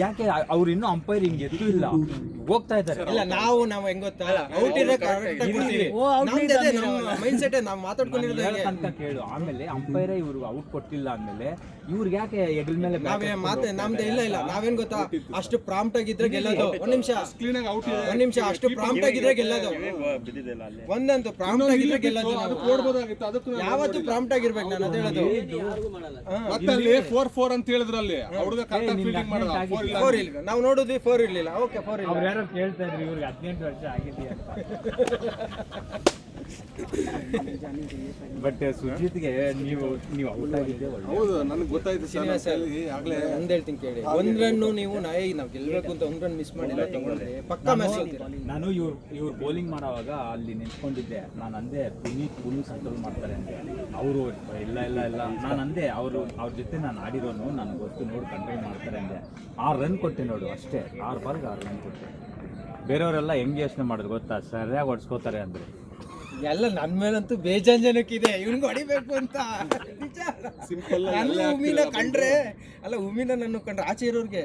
ಯಾಕೆ ಅವ್ರು ಇನ್ನೂ ಅಂಪೈರ್ ಹಿಂಗೆ ಎದ್ದು ಇಲ್ಲ, ಹೋಗ್ತಾ ಇದ್ದಾರೆ. ಇಲ್ಲ ನಾವು ಹೆಂಗ್ ಗೊತ್ತಾ, ಔಟ್ ಇರೋ ಮೈಂಡ್ ಸೆಟ್ ನಾವು ಮಾತಾಡ್ಕೊಂಡಿರೋದು ಅಂತ ಕೇಳು. ಆಮೇಲೆ ಅಂಪೈರ್ ಇವ್ರಿಗೆ ಔಟ್ ಕೊಟ್ಟಿಲ್ಲ ಅಂದ್ಮೇಲೆ ಇವ್ರಿಗೆ ಯಾಕೆ ಹೆಗಲ ಮೇಲೆ ನಮ್ದು ಇಲ್ಲ ನಾವೇನ್ ಗೊತ್ತಾ, ಅಷ್ಟು ಪ್ರಾಂಪ್ಟ್ ಆಗಿದ್ರೆ ಗೆಲ್ಲೋದು. ಒಂದ್ ನಿಮಿಷ ಅಷ್ಟು ಪ್ರಾಂಪ್ಟ್ ಆಗಿದ್ರೆ ಗೆಲ್ಲೋದು. ಒಂದಂತೂ ಪ್ರಾಂಪ್ಟ್ ಆಗಿದ್ರೆ ಗೆಲ್ಲೋದು. ಯಾವತ್ತು ಪ್ರಾಂಪ್ಟ್ ಆಗಿರ್ಬೇಕು, ನಾನು ಅದೇ ಹೇಳೋದು. ಅಂತ ಹೇಳಿದ್ರಲ್ಲಿ ನಾವು ನೋಡಿದ್ವಿ 4 ಇರ್ಲಿಲ್ಲ. ಓಕೆ 4 ಇಲ್ಲ. ಅವ್ರು ಯಾರೋ ಕೇಳ್ತಾ ಇದ್ರು ಇವ್ರಿಗೆ 18 ವರ್ಷ ಆಗಿದೆಯಾ ಅಂತ. ಬಟ್ ಸುಜಿತ್ಗೆ ನೀವು ಔಟ್ ಆಗಿದ್ದೆ ಒಳ್ಳೆ. ಹೌದು, ನನಗೆ ಗೊತ್ತಾಯ್ತು ಸರ್. ಒಂದ್ ಹೇಳ್ತೀನಿ ಕೇಳಿ, 1 ರನ್ ನೀವು ನಾವು ಗೆಲ್ಬೇಕು ಅಂತ 1 ರನ್ ಮಿಸ್ ಮಾಡಿಲ್ಲ ತಗೊಂಡ್ರೆ ಪಕ್ಕ ಮ್ಯಾಚ್ ಗೆಲ್ತೀರಾ. ನಾನು ಇವ್ರು ಬೌಲಿಂಗ್ ಮಾಡೋವಾಗ ಅಲ್ಲಿ ನಿಂತ್ಕೊಂಡಿದ್ದೆ. ನಾನು ಅಂದೆ ಪುನೀತ್ ಕಂಟ್ರೋಲ್ ಮಾಡ್ತಾರೆ ಅಂದೆ. ಅವರು ಇಲ್ಲ ನಾನು ಅಂದೆ ಅವ್ರ ಜೊತೆ ನಾನು ಆಡಿರೋನು ನನಗೆ ಗೊತ್ತು, ನೋಡಿ ಕಂಟ್ರೋಲ್ ಮಾಡ್ತಾರೆ ಅಂದೆ. 6 ರನ್ ಕೊಟ್ಟೆ ನೋಡು, ಅಷ್ಟೇ. 6 ಬಾಲ್ಗೆ 6 ರನ್ ಕೊಟ್ಟೆ. ಬೇರೆಯವರೆಲ್ಲ ಹೆಂಗೆ ಯೋಚನೆ ಮಾಡಿದ್ರು ಗೊತ್ತಾ, ಸರಿಯಾಗಿ ಹೊಡ್ಸ್ಕೋತಾರೆ ಅಂದ್ರೆ. ಎಲ್ಲ ನನ್ನ ಮೇಲಂತೂ ಬೇಜಾನ್ ಜನಕ್ಕಿದೆ ಇವ್ನಿಗೆ ಹೊಡಿಬೇಕು ಅಂತ. ಉಮಿನ ಕಂಡ್ರೆ ಉಮಿನ ನನ್ನ ಕಂಡ್ರೆ ಆಚೆ ಇರೋರ್ಗೆ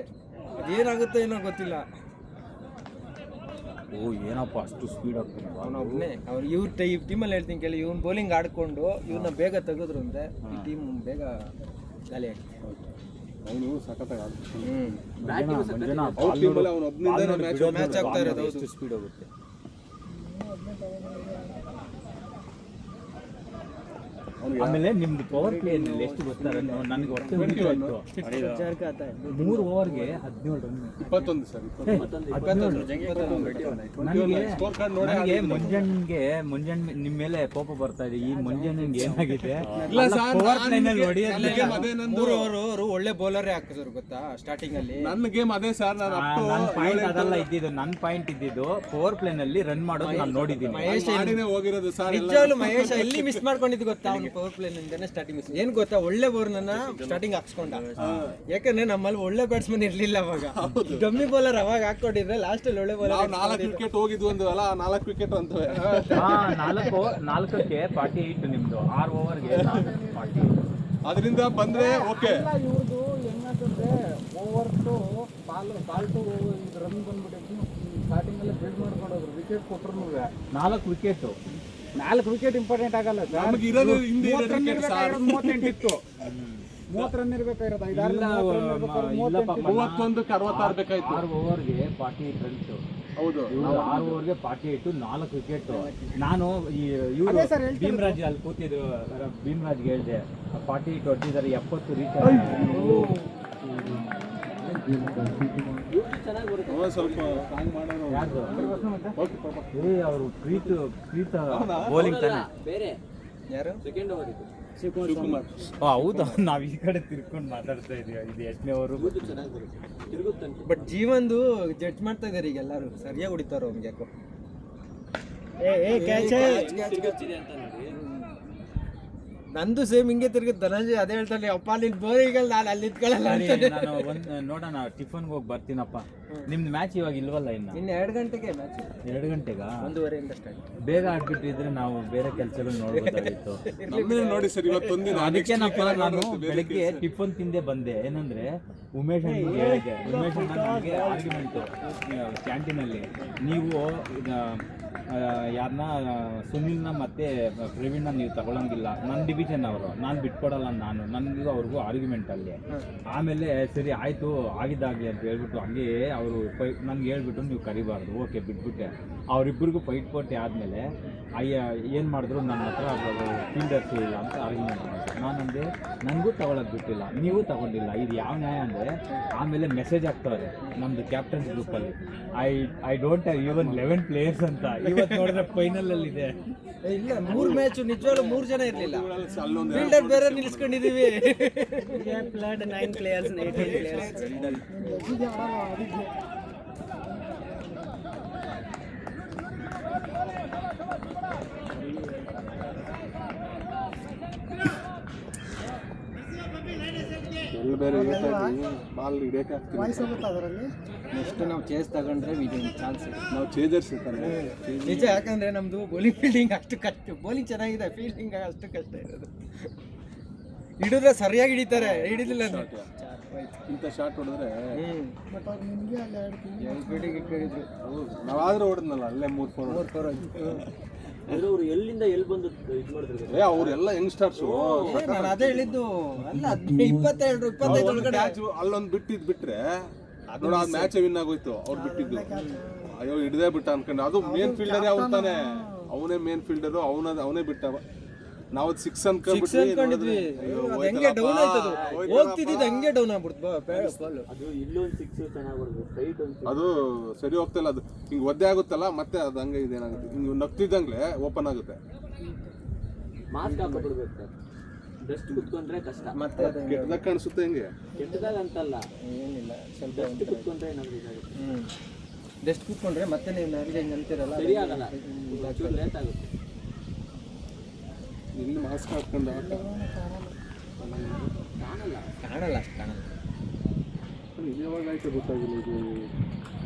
ಅದೇನಾಗುತ್ತೋ ಏನೋ ಗೊತ್ತಿಲ್ಲ. ಓ ಏನಪ್ಪ ಅಷ್ಟು ಸ್ಪೀಡ್ ಆಗ್ತಾನೆ ಅವನೊಬ್ಬನೇ. ಈ ಟೀಮಲ್ಲಿ ಹೇಳ್ತೀನಿ ಕೇಳಿ, ಇವ್ನು ಬೌಲಿಂಗ್ ಆಡ್ಕೊಂಡು ಇವ್ರನ್ನ ಬೇಗ ತೆಗೆದ್ರು ಅಂದ್ರೆ ಈ ಟೀಮ್ ಬೇಗ ಖಾಲಿ ಆಗ್ತದೆ. ಅವನು ಸಖತ್ತಾಗಿ ಮ್ಯಾಚ್ ಆಗ್ತಾ ಇರೋದು. ಎಷ್ಟು ಸ್ಪೀಡ್ ಹೋಗುತ್ತೆ. ಆಮೇಲೆ ನಿಮ್ದು ಪವರ್ ಪ್ಲೇ ಎಷ್ಟು ಗೊತ್ತಾರೆ ನನಗೆ ಹೊಟ್ಟೆ ಉಳಿತು. 3 ಓವರ್ಗೆ 17 ರನ್. 21 ಸರ್. ನನಗೆ ಮುಂಜಾನೆ ನಿಮ್ಮ ಮೇಲೆ ಕೋಪ ಬರ್ತಾ ಇದೆ. ಈ ಮುಂಜಾನೆಗೆ ಏನಾಗಿದೆ, 3 ಓವರ್ ಒಳ್ಳೆ ಬೌಲರೇ ಹಾಕಿದ್ರು ಗೊತ್ತಾ ಸ್ಟಾರ್ಟಿಂಗ್ ಅಲ್ಲಿ. ನನ್ನ ಗೇಮ್ ಅದೇ ಸರ್. ನನ್ನ ಪಾಯಿಂಟ್ ಅದೆಲ್ಲ ಇದ್ದಿದ್ದು. ನನ್ನ ಪಾಯಿಂಟ್ ಇದ್ದಿದ್ದು ಪವರ್ ಪ್ಲೇ ನಲ್ಲಿ ರನ್ ಮಾಡೋದು ನಾನು ನೋಡಿದ್ದೀನಿ. ಹೋಗಿರೋದು ಸರ್. ನಿಜವಾಗ್ಲೂ ಮಹೇಶ್ ಎಲ್ಲಿ ಮಿಸ್ ಮಾಡ್ಕೊಂಡಿದ್ದು ಗೊತ್ತಾ, ಪವರ್ ಪ್ಲೇ ನಿಂದನೇ ಸ್ಟಾರ್ಟಿಂಗ್ ಮಿಸ್. ಏನ್ ಗೊತ್ತಾ, ಒಳ್ಳೆ ಬೌಲರ್ ನನ್ನ ಸ್ಟಾರ್ಟಿಂಗ್ ಹಾಕ್ಸ್ಕೊಂಡ. ಯಾಕಂದ್ರೆ ನಮ್ಮಲ್ಲಿ ಒಳ್ಳೆ ಬ್ಯಾಟ್ಸ್ಮನ್ ಇರ್ಲಿಲ್ಲ ಅವಾಗ. ಡಮ್ಮಿ ಬೌಲರ್ ಅವಾಗ ಹಾಕೊಂಡಿದ್ರೆ ಲಾಸ್ಟ್ ಅಲ್ಲಿ ಒಳ್ಳೆ ಬೌಲರ್. 4 ವಿಕೆಟ್ ಹೋಗಿದ್ವು ಒಂದು ಅಲ್ಲ, 4 ವಿಕೆಟ್ ಅಂತವೆ. 4ಕ್ಕೆ 48 ನಿಮ್ದು, 6 ಓವರ್ಗೆ 48. ಅದರಿಂದ ಬಂದ್ರೆ ಓಕೆ. ಇವ್ರದ್ದು ಹೆಂಗಂತಂದ್ರೆ over two ball two run ಬಂದ್ಬಿಟ್ಟು ಸ್ಟಾರ್ಟಿಂಗ್ ಎಲ್ಲ ಬಿಲ್ಡ್ ಮಾಡ್ಕೊಂಡೋದ್ರು. ವಿಕೆಟ್ ಕೊಟ್ಟರು 4 ವಿಕೆಟ್ ಇಂಪಾರ್ಟೆಂಟ್ ಆಗಲ್ಲ ಸರ್. ನಮಗೆ ಇರೋದು ಹಿಂದೆ 38 ಇತ್ತು. 30 ರನ್ ಇರ್ಬೇಕಾಗಿರೋದು. 31ಕ್ಕೆ 66 ಬೇಕಾಯ್ತು. 6 ಓವರ್ಗೆ 48 ರನ್ಸ್. ಹೌದು, 6 ಓವರ್ಗೆ 48, 4 ವಿಕೆಟ್. ನಾನು ಇವರು ಭೀಮರಾಜ್ ಅಲ್ಲಿ ಕೂತಿದ್ರು, ಭೀಮರಾಜ್ಗೆ ಹೇಳಿದೆ 48 ಹೊಡ್ತಿದ್ದಾರೆ, 70 ರೀಚ್. ಸ್ವಲ್ಪ ಅವರು ಪ್ರೀತ ಬೌಲಿಂಗ್ ತಾನೆ. ಯಾರು ಶಿವಕುಮಾರ್. ಹೌದಾ, ನಾವ್ ಈ ಕಡೆ ತಿರ್ಕೊಂಡು ಮಾತಾಡ್ತಾ ಇದೀವಿ. ಇದು 8ನೇ ಓವರ್. ಬಟ್ ಜೀವಂದು ಜಡ್ಜ್ ಮಾಡ್ತಾ ಇದಾರೆ ಈಗ ಎಲ್ಲರೂ. ಸರಿಯಾಗಿ ಹೊಡಿತಾರ ಅವ್ನಿಗೆ ಯಾಕೋ. ನಂದು ಸೇಮ್ ಹಿಂಗೆ ತಿರುಗುತ್ತೆ. ಧನಂಜಯ್ ಅದೇ ಹೇಳ್ತಾನೆ, ಅಪ್ಪ ನಿನ್ ಬೋರಿಂಗಲ್ಲಿ ನಾನು ಅಲ್ಲಿ ನಿಂತ್ಕೊಳ್ಳಲ್ಲ. ನಾನು ನೋಡೋಣ, ಟಿಫನ್ಗೆ ಹೋಗಿ ಬರ್ತೀನಪ್ಪ. ನಿಮ್ದು ಮ್ಯಾಚ್ ಇವಾಗ ಇಲ್ವಲ್ಲ ಇನ್ನು 2 ಗಂಟೆಗೆ ಮ್ಯಾಚ್. 2 ಗಂಟೆಗ 1:30 ಸ್ಟಾರ್ಟ್. ಬೇಗ ಆಡ್ಬಿಟ್ಟಿದ್ರೆ ನಾವು ಬೇರೆ ಕೆಲಸಗಳು ನೋಡ್ಬೋದಾಗಿತ್ತು. ನೋಡಿ ಸರ್, ಇವತ್ತೊಂದಿನ ಅದಕ್ಕೇನಪ್ಪ ನಾನು ಬೆಳಗ್ಗೆ ಟಿಫನ್ ತಿಂದೆ ಬಂದೆ. ಏನಂದ್ರೆ ಉಮೇಶ್ ಅಣ್ಣಗೆ ಹೇಳಿದೆ, ಉಮೇಶ್ ಅಣ್ಣ ನನಗೆ ಆರ್ಗ್ಯುಮೆಂಟು ಕ್ಯಾಂಟೀನಲ್ಲಿ, ನೀವು ಯಾರನ್ನ ಸುನಿಲ್ನ ಮತ್ತೆ ಪ್ರವೀಣ್ನ ನೀವು ತಗೊಳಂಗಿಲ್ಲ, ನನ್ನ ಡಿವಿಷನ್ ಅವರು, ನಾನು ಬಿಟ್ಕೊಡಲ್ಲ. ನನಗೂ ಅವ್ರಿಗೂ ಆರ್ಗ್ಯುಮೆಂಟ್ ಅಲ್ಲಿ. ಆಮೇಲೆ ಸರಿ ಆಯಿತು ಆಗಿದ್ದಾಗಲಿ ಅಂತ ಹೇಳ್ಬಿಟ್ಟು ಹಂಗೆ ಅವರು ನನಗೆ ಹೇಳ್ಬಿಟ್ಟು ನೀವು ಕರಿಬಾರ್ದು, ಓಕೆ ಬಿಟ್ಬಿಟ್ಟೆ. ಅವರಿಬ್ಬರಿಗೂ ಫೈಟ್ ಕೊಟ್ಟೆ. ಆದಮೇಲೆ ಏನು ಮಾಡಿದ್ರು ನನ್ನ ಹತ್ರ ಫೀಲ್ಡರ್ಸು ಇಲ್ಲ ಅಂತ ಆರ್ಗ್ಯುಮೆಂಟ್ ಮಾಡಿದ್ರು. ನಾನಂದೆ ನನಗೂ ತಗೊಳಕ್ಕೆ ಬಿಟ್ಟಿಲ್ಲ, ನೀವು ತಗೊಂಡಿಲ್ಲ, ಇದು ಯಾವ ನ್ಯಾಯ ಅಂದರೆ. ಆಮೇಲೆ ಮೆಸೇಜ್ ಆಗ್ತವ್ರೆ ನಮ್ಮದು ಕ್ಯಾಪ್ಟನ್ಸ್ ಗ್ರೂಪಲ್ಲಿ, I don't have even 11 players ಅಂತ. ಇವತ್ತು ನೋಡಿದ್ರೆ ಫೈನಲಲ್ಲಿದೆ. ಇಲ್ಲ 3 ಮ್ಯಾಚ್ ನಿಜವಾಗ್ಲೂ 3 ಜನ ಇರಲಿಲ್ಲ. ಫೀಲ್ಡರ್ ಬೇರೆ ನಿಲ್ಸ್ಕೊಂಡಿದ್ದೀವಿ. 9 ಪ್ಲೇಯರ್ಸ್ 18 ಪ್ಲೇಯರ್ಸ್. ಬಾಲ್ ಹಿಡಿಯಕ್ಕೆ ನೆಕ್ಸ್ಟ್ ನಾವು ಚೇಸ್ ತಗೊಂಡ್ರೆ ಚಾನ್ಸ್. ನಾವು ಚೇಜರ್ಸ್ ನಿಜ, ಯಾಕಂದ್ರೆ ನಮ್ದು ಬೌಲಿಂಗ್ ಫೀಲ್ಡಿಂಗ್ ಅಷ್ಟು ಕಷ್ಟ. ಬೌಲಿಂಗ್ ಚೆನ್ನಾಗಿದೆ, ಫೀಲ್ಡಿಂಗ್ ಅಷ್ಟು ಕಷ್ಟ ಇರೋದು. ಹಿಡಿದ್ರೆ ಸರಿಯಾಗಿ ಹಿಡಿತಾರೆ, ಹಿಡಿದಿಲ್ಲ ಇಂಥ ಶಾಟ್ ಹೊಡೆದ್ರೆ ಬಟ್ ಅವ್ರು ನಿಮಗೆ ಅಲ್ಲಿ ಆಡ್ತೀನಿ ಹೆಂಗ್ ಫೀಲ್ಡಿಂಗ್ ಇಟ್ಕೊಂಡಿದ್ರು. ನಾವಾದ್ರೂ ಹೊಡೆದ್ನಲ್ಲ ಅಲ್ಲೇ 3-4 ಅವ್ರು ಎಲ್ಲಿಂದ ಎಲ್ಲಿ ಬಂದು ಇದು ಮಾಡಿದ್ರು ಅವರೆಲ್ಲ ಯಂಗ್ಸ್ಟರ್ಸು. ನಾನು ಅದೇ ಹೇಳಿದ್ದು ಅಲ್ಲ 22-25 ಒಳಗಡೆ ಅಲ್ಲೊಂದು ಬಿಟ್ರೆ ನೋಡ ಆ ಮ್ಯಾಚ್ ವಿನ್ ಆಗೋಯ್ತು ಅವ್ರು ಬಿಟ್ಟಿದ್ದು. ಅಯ್ಯೋ ಹಿಡ್ದೇ ಬಿಟ್ಟ ಅನ್ಕೊಂಡು ಅದು ಮೇನ್ ಫೀಲ್ಡರ್ ಅವ್ನು ತಾನೆ, ಅವನೇ ಮೇನ್ ಫೀಲ್ಡರು, ಅವನೇ ಬಿಟ್ಟವ. ನಾವು 6 ಅನ್ಕೊಂಡಿದ್ವಿ. ಅದು ಹೆಂಗೆ ಡೌನ್ ಆಯ್ತದು, ಹೋಗ್ತಿದ್ದು ಹಂಗೆ ಡೌನ್ ಆಗ್ಬಿಡ್ತು ಅದು ಇಲ್ಲೊಂದು 6 ಚೆನ್ನಾಗಿ ಹೊಡೆದ್ರು, ಸ್ಟ್ರೈಟ್ ಒಂದು ಅದು ಸರಿ ಹೋಗ್ತಿಲ್ಲ. ಅದು ಹಿಂಗ್ ಒದ್ದೆ ಆಗುತ್ತಲ್ಲ ಮತ್ತೆ ಅದು ಹಂಗೆ ಇದೇನಾಗುತ್ತೆ, ಹಿಂಗ್ ನಗ್ತಿದ್ದಂಗ್ಲೆ ಓಪನ್ ಆಗುತ್ತೆ. ಮಾಸ್ಕ್ ಹಾಕೊಬಿಡ್ಬೇಕು ಸರ್, ಡಸ್ಟ್ ಕುತ್ಕೊಂಡ್ರೆ ಕಷ್ಟ. ಮತ್ತೆ ಅದು ಕೆಟ್ಟದಾಗ ಕಾಣಿಸುತ್ತೆ ಹಿಂಗೆ. ಕೆಟ್ಟದಾಗ ಅಂತಲ್ಲ, ಏನಿಲ್ಲ ಸ್ವಲ್ಪ ಡಸ್ಟ್ ಕುತ್ಕೊಂಡ್ರೆ ಏನಾದ್ರು ಇದಾಗುತ್ತೆ, ಡೆಸ್ಟ್ ಕೂತ್ಕೊಂಡ್ರೆ ಮತ್ತೆ ನೀವು ನನಗೆ ಹಿಂಗೆ ಅಂತೀರಲ್ಲ ಸರಿ ಆಗಲ್ಲ, ಲೇಟ್ ಆಗುತ್ತೆ. ಇಲ್ಲಿ ಮಾಸ್ಕ್ ಹಾಕೊಂಡು ಆಟ ಕಾಣಲ್ಲ ಅಷ್ಟು ಕಾಣಲ್ಲ. ಇದು ಯಾವಾಗ ಆಯ್ತು ಗೊತ್ತಾಗಿಲ್ಲ. ಇದು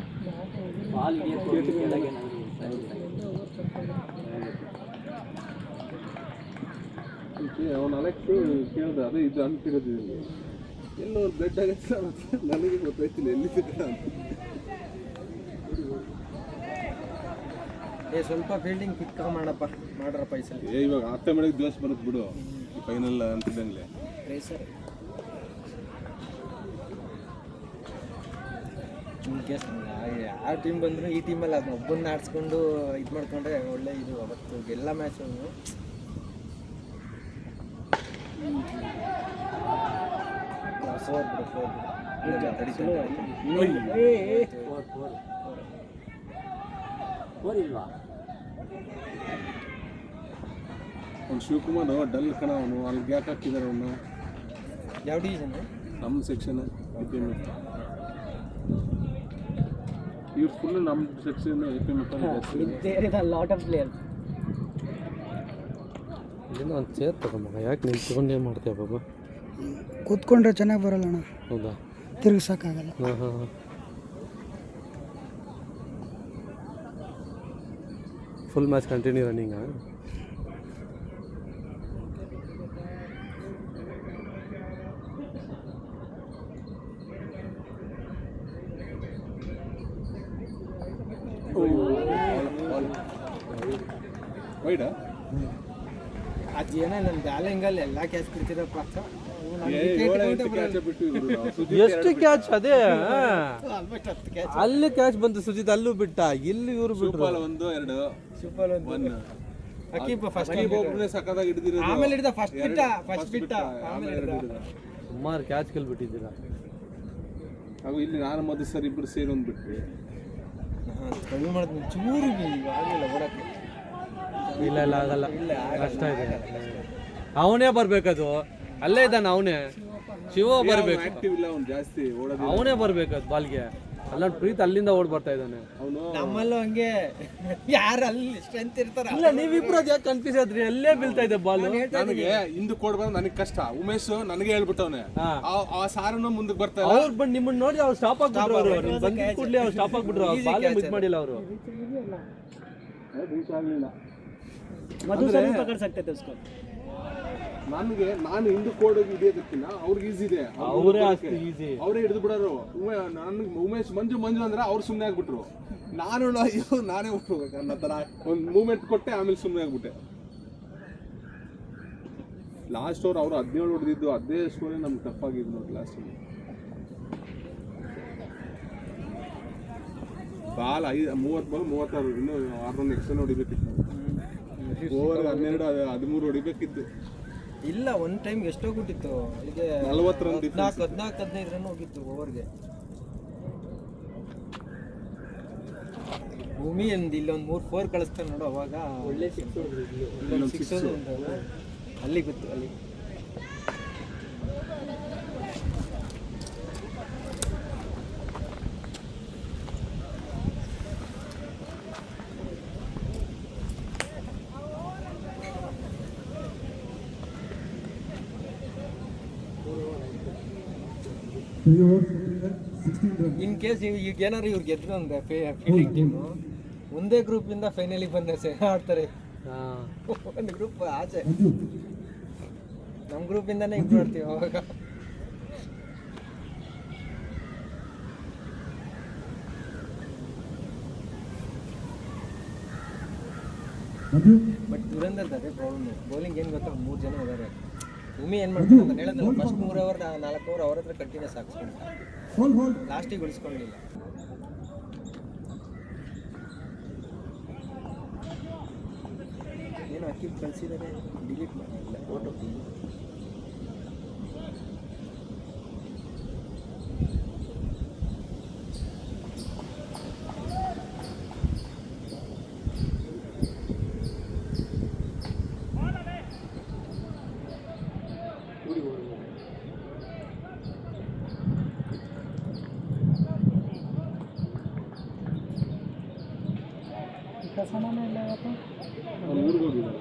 ಬಾಲ್ ಹಿಡಿಯೋಕೆ ಕೆಳಗೆ ಏನಾದ್ರು ಅವನು ಅಲೆಕ್ಸ್ ಕೇಳ್ದೆ, ಅದೇ ಇದು ಅಂತಿರೋದು ಎಲ್ಲೋ ಒಂದು ಬ್ಲಡ್ ಆಗತ್ತೆ ನನಗೆ ಗೊತ್ತಾಯ್ತಿಲ್ಲ ಎಲ್ಲಿದ್ದ ಅಂತ. ಸ್ವಲ್ಪ ಫೀಲ್ಡಿಂಗ್ ಕಿಕ್ಕ ಮಾಡ್ರಪ್ಪ ಈ ಸಲ. ಇವಾಗ ಅರ್ಥ ಮಾಡಿದ್ರೆ ದಿವಸ ಬರುತ್ತೆ ಬಿಡು, ಫೈನಲ್ ಅಂತಿದ್ದಂಗ್ಲೆ. ರೇಸರ್ ಇನ್ ಕೇಸ್ ಯಾವ ಟೀಮ್ ಬಂದರೂ ಈ ಟೀಮಲ್ಲಿ ಅದನ್ನ ಒಬ್ಬನ್ನ ಆಡಿಸ್ಕೊಂಡು ಇದು ಮಾಡ್ಕೊಂಡ್ರೆ ಒಳ್ಳೆ ಇದು. ಅವತ್ತು ಎಲ್ಲ ಮ್ಯಾಚು ಫೋರ್ ಇಲ್ವಾ? ಅವ್ನು ಶಿವಕುಮಾರ್ ಡಲ್ ಕಣ, ಅವನು ಅಲ್ಲಿ ಗ್ಯಾಕ್ ಹಾಕಿದ್ದಾರೆ ಅವನು. ಯಾವ ಡಿವಿಷನ್? ನಮ್ಮ ಸೆಕ್ಷನ್ ಇವ್ರು ಫುಲ್ ನಮ್ಮ ಸೆಕ್ಷನ್ ಲಾಟ್ ಆಫ್ ಪ್ಲೇಯರ್ಸ್. ಇಲ್ಲಿಂದ ಒಂದು ಚೇರ್ ತಗೊಂಬ, ಯಾಕೆ ನಿಂತ್ಕೊಂಡೇ ಮಾಡ್ತೀಯ ಬಾಬಾ? ಕೂತ್ಕೊಂಡ್ರೆ ಚೆನ್ನಾಗಿ ಬರಲ್ಲ ಅಣ್ಣ, ಹೌದಾ? ತಿರುಗಿಸೋಕ್ಕಾಗಲ್ಲ. ಹಾಂ ಹಾಂ ಹಾಂ. ಫುಲ್ ಮ್ಯಾಚ್ ಕಂಟಿನ್ಯೂ ರನ್ನಿಂಗಾ? ವೈಡಾ ಅದೇನೋ ನನ್ನ ಬ್ಯಾಲಿಂಗಲ್ಲಿ ಎಲ್ಲ ಕ್ಯಾಚ್ ಬಿಡ್ತಿರಪ್ಪ. ಎಷ್ಟು ಕ್ಯಾಚ್? ಅದೇ ಆಲ್ಮೋಸ್ಟ್ 10 ಕ್ಯಾಚ್. ಅಲ್ಲಿ ಕ್ಯಾಚ್ ಬಂತು ಸುಜಿತ್, ಅಲ್ಲೂ ಬಿಟ್ಟ, ಇಲ್ಲಿ ಇವರು ಬಿಟ್ರು. ಸೂಪರ್ 1-2 ಸೂಪರ್ ಒಂದು ಅಕೀಪ ಫಸ್ಟ್ ಒಬ್ಬನೇ ಸಕ್ಕದಾಗಿ ಹಿಡಿದಿರೋದು. ಆಮೇಲೆ ಹಿಡಿದ ಫಸ್ಟ್ ಬಿಟ್ಟ ಆಮೇಲೆ ಹಿಡಿದ. ಸುಮಾರು ಕ್ಯಾಚ್ಗಳು ಬಿಟ್ಟಿದ್ದೀರಾ. ಹಾಗೂ ಇಲ್ಲಿ ನಾನು ಮಧು ಸರ್ ಇಬ್ಬರು ಸೇರಿ ಒಂದು ಬಿಟ್ವಿ. ಕಡಿಮೆ ಮಾಡಿದ್ವಿ ಚೂರು ಆಗಲಿಲ್ಲ ಓಡಕ್ಕೆ. ಇಲ್ಲ ಇಲ್ಲ ಆಗಲ್ಲ, ಕಷ್ಟ ಇದೆ. ಅವನೇ ಬರ್ಬೇಕದು, ಅಲ್ಲೇ ಇದ್ದಾನೆ ಅವನೇ, ಶಿವ ಬರ್ಬೇಕು. ಆಕ್ಟಿವ್ ಇಲ್ಲ ಅವ್ನು, ಜಾಸ್ತಿ ಓಡೋದು. ಅವನೇ ಬರ್ಬೇಕದು ಬಾಲ್ಗೆ. ಅಲ್ಲ ಪ್ರೀತ್ ಅಲ್ಲಿಂದ ಓಡ್ ಬರ್ತಾ ಇದ್ದಾನೆ. ಅವನು ನಮ್ಮಲ್ಲೂ ಹಂಗೆ ಯಾರು ಅಲ್ಲಿ ಸ್ಟ್ರೆಂತ್ ಇರ್ತಾರ. ಇಲ್ಲ ನೀವಿಬ್ರು ಅದ್ ಯಾಕೆ ಕನ್ಫ್ಯೂಸ್ ಆದ್ರಿ? ಅಲ್ಲೇ ಬೀಳ್ತಾ ಇದೆ ಬಾಲ್. ನನಗೆ ಹಿಂದಕ್ಕೆ ಕೊಡ್ ಬಂದ್ರೆ ನನಗೆ ಕಷ್ಟ. ಉಮೇಶ್ ನನಗೆ ಹೇಳ್ಬಿಟ್ಟವನೆ, ಆ ಸಾರನ್ನು ಮುಂದಕ್ಕೆ ಬರ್ತಾ ಅವ್ರು ಬಂದು ನಿಮ್ಮನ್ನ ನೋಡಿ ಅವ್ರು ಸ್ಟಾಪ್ ಆಗ್ಬಿಟ್ರು. ಅವರು ಬಂದ ಕೂಡಲೇ ಅವ್ರು ಸ್ಟಾಪ್ ಆಗ್ಬಿಟ್ರು, ಬಾಲ್ ಮಿಸ್ ಮಾಡಿಲ್ಲ ಅವರು. ರೀಚ್ ಆಗಲಿಲ್ಲ. ಮಧು ಸರ್ ಪಕಡ್ ಸಕ್ತೆ ಉಸ್ಕೋ. ನನಗೆ ನಾನು ಹಿಂದಕ್ಕೆ ಓಡೋಗಿ ಹಿಡಿಯೋದಕ್ಕಿಂತ ಅವ್ರಿಗೆ ಈಸಿ ಇದೆ. ಅವರೇ ಅಷ್ಟು ಈಸಿ, ಅವರೇ ಹಿಡಿದು ಬಿಡೋರು. ನನಗೆ ಉಮೇಶ್ ಮಂಜು ಅಂದ್ರೆ ಅವ್ರು ಸುಮ್ಮನೆ ಆಗ್ಬಿಟ್ರು. ನಾನು ಅಯ್ಯೋ ನಾನೇ ಹೋಗ್ಬೇಕು ಅನ್ನೋ ಥರ ಒಂದು ಮೂಮೆಂಟ್ ಕೊಟ್ಟೆ, ಆಮೇಲೆ ಸುಮ್ಮನೆ ಆಗ್ಬಿಟ್ಟೆ. ಲಾಸ್ಟ್ ಓವರ್ ಅವರು 17 ಹೊಡೆದಿದ್ದು, ಅದೇ ಸ್ಕೋರೇ ನಮ್ಗೆ ಟಫ್ ಆಗಿದ್ದು ನೋಡಿ ಲಾಸ್ಟ್. ಬಾಲ್ 30 ಬಾಲ್ 36, ಇನ್ನೂ 6 ರನ್ ಎಕ್ಸ್ಟ್ರಾ ಹೊಡಿಬೇಕಿತ್ತು. ಓವರ್ 12 13 ಹೊಡಿಬೇಕಿತ್ತು. ಇಲ್ಲ ಒಂದ್ ಟೈಮ್ ಎಷ್ಟೋಗ್ಬಿಟ್ಟಿತ್ತು, ಈಗ 40 ರನ್ 14-15 ರನ್ ಹೋಗಿತ್ತು ಓವರ್ಗೆ. ಭೂಮಿ ಇಲ್ಲೊಂದು 3-4 ಕಳಿಸ್ತಾನೆ ನೋಡು, ಅವಾಗ ಒಳ್ಳೆ ಸಿಕ್ಸ್ ಹೊಡೆದ್ರು. ಇಲ್ಲೊಂದು 6 ಅಲ್ಲಿ ಗೊತ್ತು. ಅಲ್ಲಿ ಇನ್ ಕೇಸ್ ಈಗ ಏನಾರು ಇವ್ರು ಗೆದ್ರು ಅಂದ್ರೆ ಫೀಲ್ಡಿಂಗ್ ಟೀಮು ಒಂದೇ ಗ್ರೂಪ್ ಇಂದ ಫೈನಲಿಗೆ ಬಂದ ಆಡ್ತಾರೆ. ಒಂದು ಗ್ರೂಪ್ ಆಚೆ, ನಮ್ಮ ಗ್ರೂಪ್ ಇಂದಾನೆ ಇಂಪ್ರೂವ್ ಮಾಡ್ತೀವಿ ಅವಾಗ. ಬಟ್ ದುರಂದರ್ ಅದೇ ಪ್ರಾಬ್ಲಮ್. ಬೌಲಿಂಗ್ ಏನು ಗೊತ್ತಾ, 3 ಜನ ಇದ್ದಾರೆ. ಉಮಿ ಏನು ಮಾಡ್ತಾರೆ ಅಂತ ಹೇಳಿದ್ರೆ ಫಸ್ಟ್ 3 ಓವರ್ 4 ಓವರ್ ಅವ್ರ ಹತ್ರ ಕಂಟಿನ್ಯೂಸ್ ಹಾಕ್ಸ್ಕೊಂಡ, ಲಾಸ್ಟಿಗೆ ಉಳಿಸ್ಕೊಂಡಿಲ್ಲ. ಏನು ಅಕ್ಕಿ ಕಳಿಸಿದ್ದಾರೆ, ಡಿಲೀಟ್ ಮಾಡಿಲ್ಲ ಫೋಟೋ. ಕಸಮಾನ ಇಲ್ಲ ಇವತ್ತು. ಅವ್ನು ಊರಿಗೆ ಹೋಗಿದ್ದಾರೆ.